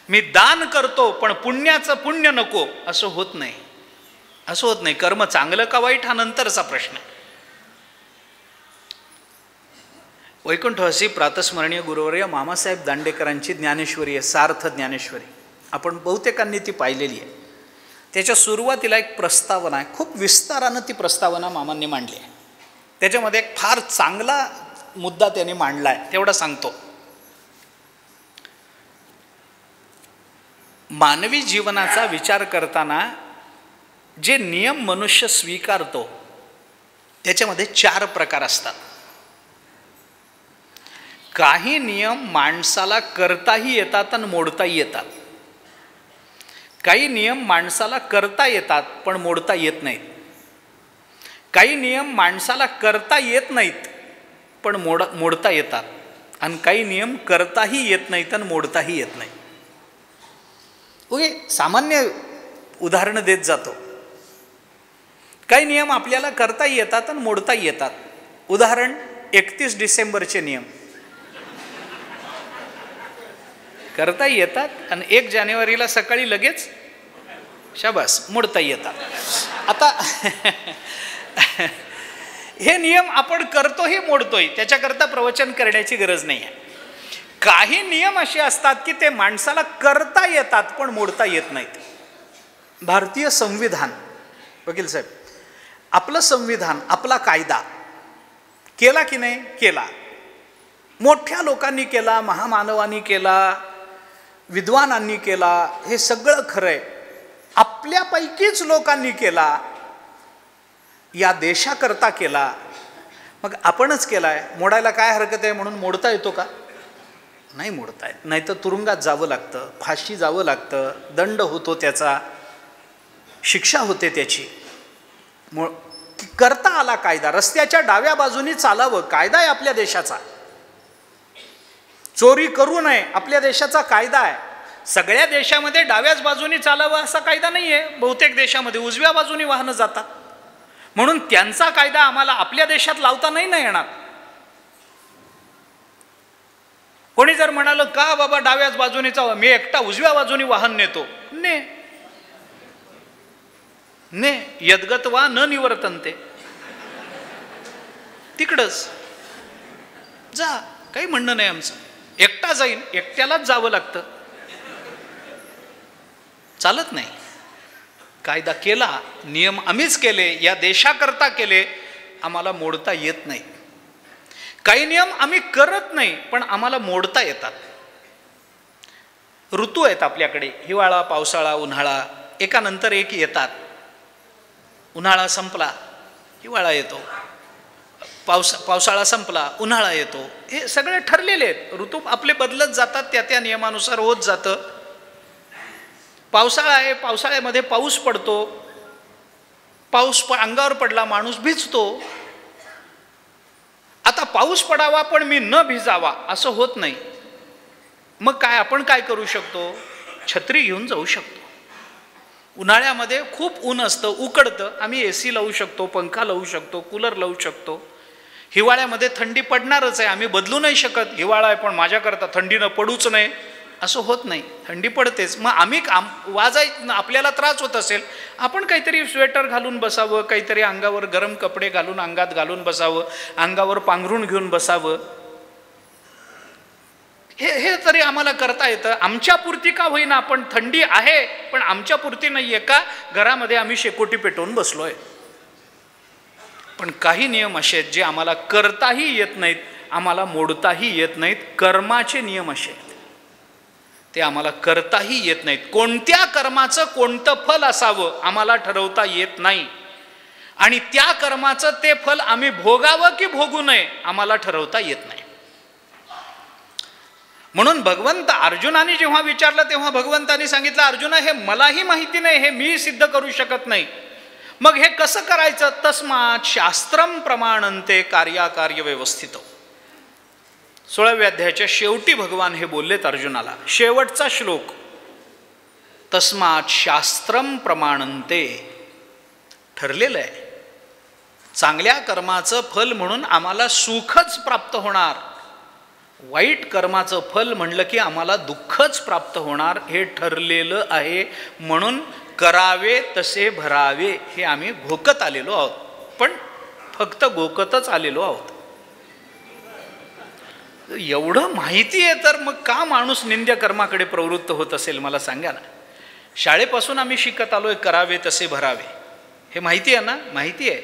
मी दान करतो पण पुण्याचं पुण्य नको असं होत नाही, असं होत नाही. कर्म चांगलं का वाईट हा नंतरचा प्रश्न आहे. वैकुंठवासी प्रातस्मरणीय गुरुवर्य मामासाहेब दांडेकरांची ज्ञानेश्वरी आहे, सार्थ ज्ञानेश्वरी. आपण बहुतेकांनी ती पाहिलेली आहे. त्याच्या सुरुवातीला एक प्रस्तावना आहे, खूप विस्तारानं ती प्रस्तावना मामांनी मांडली आहे. त्याच्यामध्ये एक फार चांगला मुद्दा त्यांनी मांडला आहे, तेवढं सांगतो. मानवी जीवनाचा विचार करताना जे नियम मनुष्य स्वीकारतो त्याच्यामध्ये 4 प्रकार असतात. काही नियम माणसाला करताही येतात आणि मोडताही येतात. काही नियम माणसाला करता येतात पण मोडता येत नाहीत. काही नियम माणसाला करता येत नाहीत पण मोडता येतात. आणि काही नियम करताही येत नाहीत आणि मोडताही येत नाहीत. ओके, सामान्य उदाहरणं देत जातो. काही नियम आपल्याला करताही येतात आणि मोडताही येतात. उदाहरण 31 डिसेंबरचे नियम करताही येतात आणि 1 जानेवारीला सकाळी लगेच शाबास मोडताही येतात. आता हे नियम आपण करतोही मोडतोय, त्याच्याकरता प्रवचन करण्याची गरज नाही आहे. काही नियम असे असतात की ते माणसाला करता येतात पण मोडता येत नाहीत. भारतीय संविधान, वकील साहेब, आपलं संविधान, आपला कायदा केला की नाही? केला. मोठ्या लोकांनी केला, महामानवांनी केला, विद्वानांनी केला, हे सगळं खरं आहे. आपल्यापैकीच लोकांनी केला, या देशाकरता केला, मग आपणच केलाय. मोडायला काय हरकत आहे? म्हणून मोडता येतो का? नाही मोडता येत. नाही तर तुरुंगात जावं लागतं, फाशी जावं लागतं, दंड होतो, त्याचा शिक्षा होते त्याची. करता आला कायदा, रस्त्याच्या डाव्या बाजूनी चालावं, कायदा आहे आपल्या देशाचा. चोरी करू नये, आपल्या देशाचा कायदा आहे. सगळ्या देशामध्ये डाव्याच बाजूनी चालावं असा कायदा नाही आहे. बहुतेक देशामध्ये उजव्या बाजूनी वाहनं जातात. म्हणून त्यांचा कायदा आम्हाला आपल्या देशात लावता नाही ना येणार. कोणी जर म्हणालं का बाबा डाव्याच बाजूने चावा, मी एकटा उजव्या बाजूने वाहन नेतो, ने यद्गत्वा न निवर्तन्ते, तिकडच जा, काही म्हणणं नाही आमचं. एकटा जाईन, एकट्यालाच जावं लागतं, चालत नाही. कायदा केला, नियम आम्हीच केले, या देशाकरता केले, आम्हाला मोडता येत नाही. काही नियम आम्ही करत नाही पण आम्हाला मोडता येतात. ऋतू आहेत आपल्याकडे, हिवाळा, पावसाळा, उन्हाळा, एकानंतर एक येतात. उन्हाळा संपला, हिवाळा येतो, पावसाळा संपला, उन्हाळा येतो. हे सगळे ठरलेले आहेत. ऋतू आपले बदलत जातात, त्या त्या नियमानुसार होत जातं. पावसाळा आहे, पावसाळ्यामध्ये पाऊस पडतो, पाऊस अंगावर पडला माणूस भिजतो. आता पाऊस पडावा पण मी न भिजावा असं होत नाही. मग काय, आपण काय करू शकतो? छत्री घेऊन जाऊ शकतो. उन्हाळ्यामध्ये खूप ऊन असतं, उकडतं, आम्ही AC लावू शकतो, पंखा लावू शकतो, कूलर लावू शकतो. हिवाळ्यामध्ये थंडी पडणारच आहे, आम्ही बदलू नाही शकत. हिवाळा आहे पण माझ्याकरता थंडीनं पडूच नाही असं होत नाही, थंडी पडतेच. मग आम्ही आपल्याला त्रास होत असेल, आपण काहीतरी स्वेटर घालून बसावं, काहीतरी अंगावर गरम कपडे घालून अंगात घालून बसावं, अंगावर पांघरून घेऊन बसावं. हे तरी आम्हाला करता येतं. आमच्या पुरती का होईना, आपण थंडी आहे पण आमच्या पुरती नाही आहे का, घरामध्ये आम्ही शेकोटी पेटवून बसलोय. पण काही नियम असे आहेत जे आम्हाला करताही येत नाहीत, आम्हाला मोडताही येत नाहीत. कर्माचे नियम असे आहेत, ते आम्हाला करताही येत नाहीत. कोणत्या कर्माचं कोणतं फल असावं आम्हाला ठरवता येत नाही, आणि त्या कर्माचं ते फल आम्ही भोगावं की भोगू नये आम्हाला ठरवता येत नाही. म्हणून भगवंत अर्जुनाने जेव्हा विचारलं तेव्हा भगवंतानी सांगितलं, अर्जुना हे मलाही माहिती नाही, हे मी सिद्ध करू शकत नाही. मग हे कसं करायचं? तस्मात् शास्त्रम प्रमाणन्ते कार्याकार्य व्यवस्थित. 16व्या अध्यायाच्या शेवटी भगवान हे बोललेत अर्जुनाला, शेवटचा श्लोक, तस्मात् शास्त्रम प्रमाणन्ते. ठरलेलं आहे, चांगल्या कर्माचं फल म्हणून आम्हाला सुखच प्राप्त होणार, वाईट कर्माचं फल म्हणलं की आम्हाला दुःखच प्राप्त होणार, हे ठरलेलं आहे. म्हणून करावे तसे भरावे हे आम्ही घोकत आलेलो आहोत, पण फक्त घोकतच आलेलो आहोत. एवढं माहिती आहे तर मग का माणूस निंद्य कर्माकडे प्रवृत्त होत असेल मला सांगा ना. शाळेपासून आम्ही शिकत आलोय करावे तसे भरावे, हे माहिती आहे ना, माहिती आहे.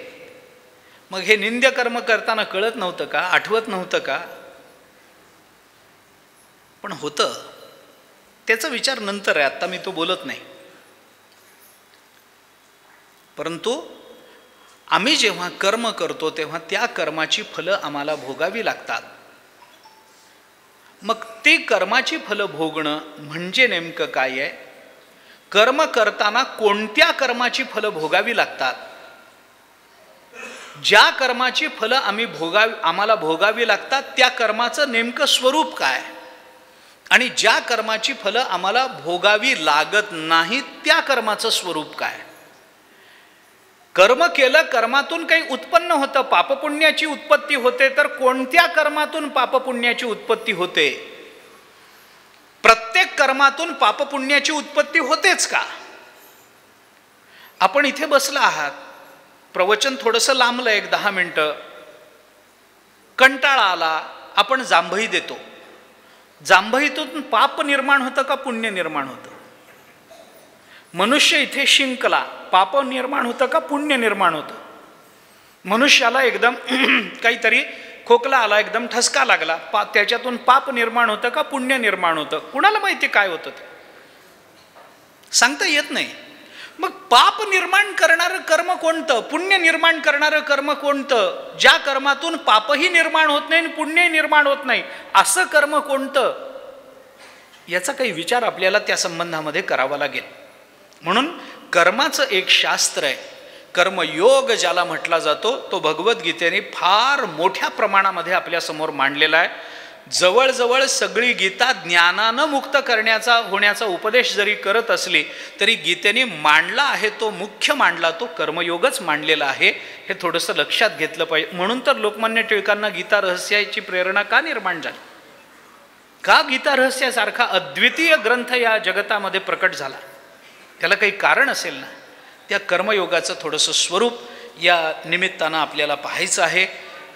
मग हे निंद्य कर्म करताना कळत नव्हतं का, आठवत नव्हतं का? पण होतं, त्याचा विचार नंतर आहे, आता मी तो बोलत नाही. परंतु आम्ही जेव्हा कर्म करतो तेव्हा त्या कर्माची फलं आम्हाला भोगावी लागतात. मग ती कर्माची फलं भोगणं म्हणजे नेमकं काय आहे? कर्म करताना कोणत्या कर्माची फलं भोगावी लागतात, ज्या कर्माची फलं आम्हाला भोगावी लागतात त्या कर्माचं नेमकं स्वरूप काय, आणि ज्या कर्माची फलं आम्हाला भोगावी लागत नाहीत त्या कर्माचं स्वरूप काय. कर्म केलं, कर्मातून काही उत्पन्न होतं, पापपुण्याची उत्पत्ती होते, तर कोणत्या कर्मातून पापपुण्याची उत्पत्ती होते? प्रत्येक कर्मातून पापपुण्याची उत्पत्ती होतेच का? आपण इथे बसला आहात, प्रवचन थोडंसं लांबलं, 1-10 मिनटं, कंटाळा आला, आपण जांभई देतो. जांभईतून पाप निर्माण होतं का पुण्य निर्माण होतं? मनुष्य इथे शिंकला, पाप निर्माण होतं का पुण्य निर्माण होतं? मनुष्याला एकदम काहीतरी खोकला आला, एकदम ठसका लागला, त्याच्यातून पाप निर्माण होतं का पुण्य निर्माण होतं? कुणाला माहिती काय होतं ते सांगता येत नाही. मग पाप निर्माण करणारं कर्म कोणतं, पुण्य निर्माण करणारं कर्म कोणतं? ज्या कर्मातून पापही निर्माण होत नाही आणि पुण्यही निर्माण होत नाही असं कर्म कोणतं? याचा काही विचार आपल्याला त्या संबंधामध्ये करावा लागेल. म्हणून कर्माचं एक शास्त्र आहे, कर्मयोग ज्याला म्हटला जातो, तो भगवद्गीतेने फार मोठ्या प्रमाणामध्ये आपल्यासमोर मांडलेला आहे. जवळजवळ सगळी गीता ज्ञानानं मुक्त होण्याचा उपदेश जरी करत असली तरी गीतेने मांडला आहे, तो मुख्य मांडला तो कर्मयोगच मांडलेला आहे. हे थोडंसं लक्षात घेतलं पाहिजे. म्हणून तर लोकमान्य टिळकांना गीता रहस्याची प्रेरणा का निर्माण झाली? का गीता रहस्यासारखा अद्वितीय ग्रंथ या जगतामध्ये प्रकट झाला? त्याला काही कारण असेल ना. त्या कर्मयोगाचं थोडंसं स्वरूप या निमित्तानं आपल्याला पाहायचं आहे.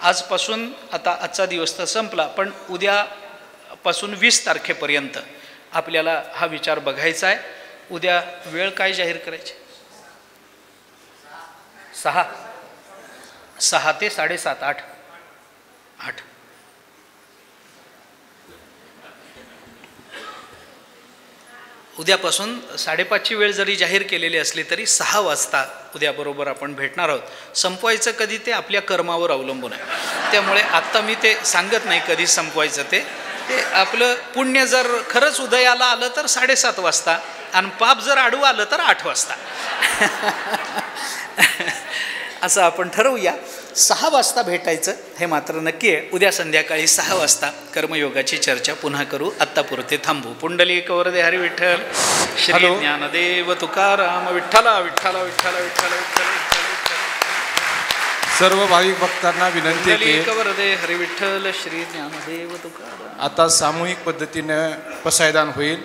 आजपासून, आता आजचा दिवस तर संपला, पण उद्यापासून 20 तारखेपर्यंत आपल्याला हा विचार बघायचा आहे. उद्या वेळ काय जाहीर करायची? 6 ते 7:30, 8. उद्यापासून 5:30ची वेळ जरी जाहीर केलेली असली तरी 6 वाजता उद्याबरोबर आपण भेटणार आहोत. संपवायचं कधी ते आपल्या कर्मावर अवलंबून आहे. त्यामुळे आत्ता मी ते सांगत नाही कधी संपवायचं ते आपलं पुण्य जर खरंच उदयाला आलं तर 7:30 वाजता आणि पाप जर आडवं आलं तर 8 वाजता असं आपण ठरवूया. 6 वाजता भेटायचं हे मात्र नक्की आहे. उद्या संध्याकाळी 6 वाजता कर्मयोगाची चर्चा पुन्हा करू. आत्तापुरते थांबू. पुंडलिक वरदे हरी विठ्ठल. श्री ज्ञानदेव तुकाराम. विठ्ठला विठ्ठला विठ्ठला विठ्ठला विठ्ठला. सर्व भाविक भक्तांना विनंती आहे पुंडलिक वरदे हरी विठ्ठल. श्री ज्ञानदेव तुकाराम. आता सामूहिक पद्धतीनं पसायदान होईल.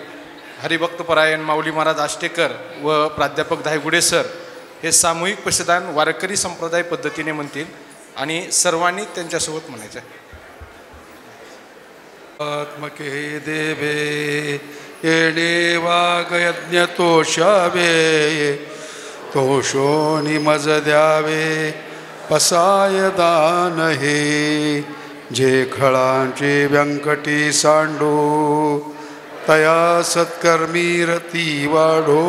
हरिभक्तपरायण माऊली महाराज आष्टेकर व प्राध्यापक धायगुडे सर हे सामूहिक पसायदान वारकरी संप्रदाय पद्धतीने म्हणतील आणि सर्वांनी त्यांच्यासोबत म्हणायचं. आत्मके देवे येणे वागयज्ञ तोषावे तोषो निमज द्यावे पसाय दान हे जे खळांचे व्यंकटी सांडो तया सत्कर्मी रती वाढो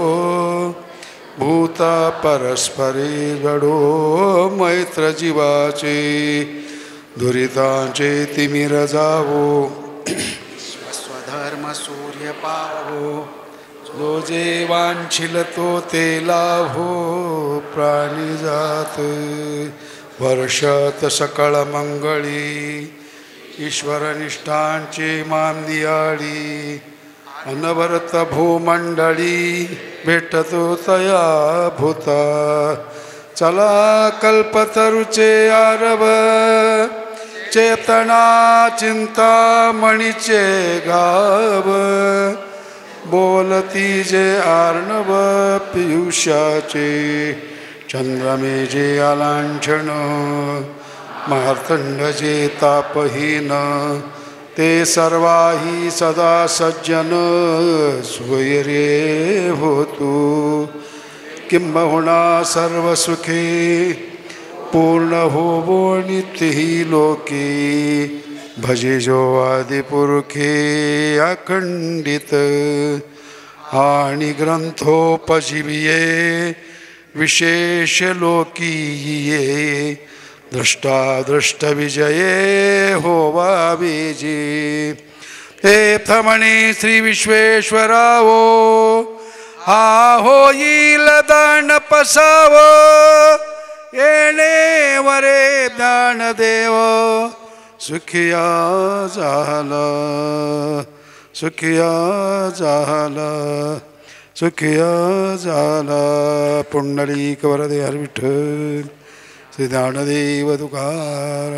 भूता परस्परे घडो मैत्र जीवाचे दुरितांचे तिमिर जावो स्वधर्म सूर्य पावो जो जे वांछिल तो ते लाभो प्राणी जात वर्षात सकळ मंगळी ईश्वरनिष्ठांचे मान दियाळी अनवरत भूमंडळी भेटतो तया भूता चला कल्पतरुचे आरव चेतना चिंता मणीचे गाव बोलती जे आर्णव पियुष्याचे चंद्रमे जे आलांछन मार्तंड जे तापहीन ते सर्वाही सदा सज्जन स्वैर्ये होतु किंबहुना सर्व सुखी पूर्ण होवो नित्यही लोकी भजे जो आदिपुरुखे अखंडित आणि ग्रंथोपजीविये विशेष लोकी ये दृष्टादृष्ट विजये होवा बीजी तेथ म्हणे श्री विश्वेश्वरावो हा होईल दान पसाव येणे वरे दान देव सुखिया झाला सुखिया झाला सुखिया झाला. पुंडलिक वरदे हरी विठ्ठल. श्री ज्ञानदेव तुकाराम.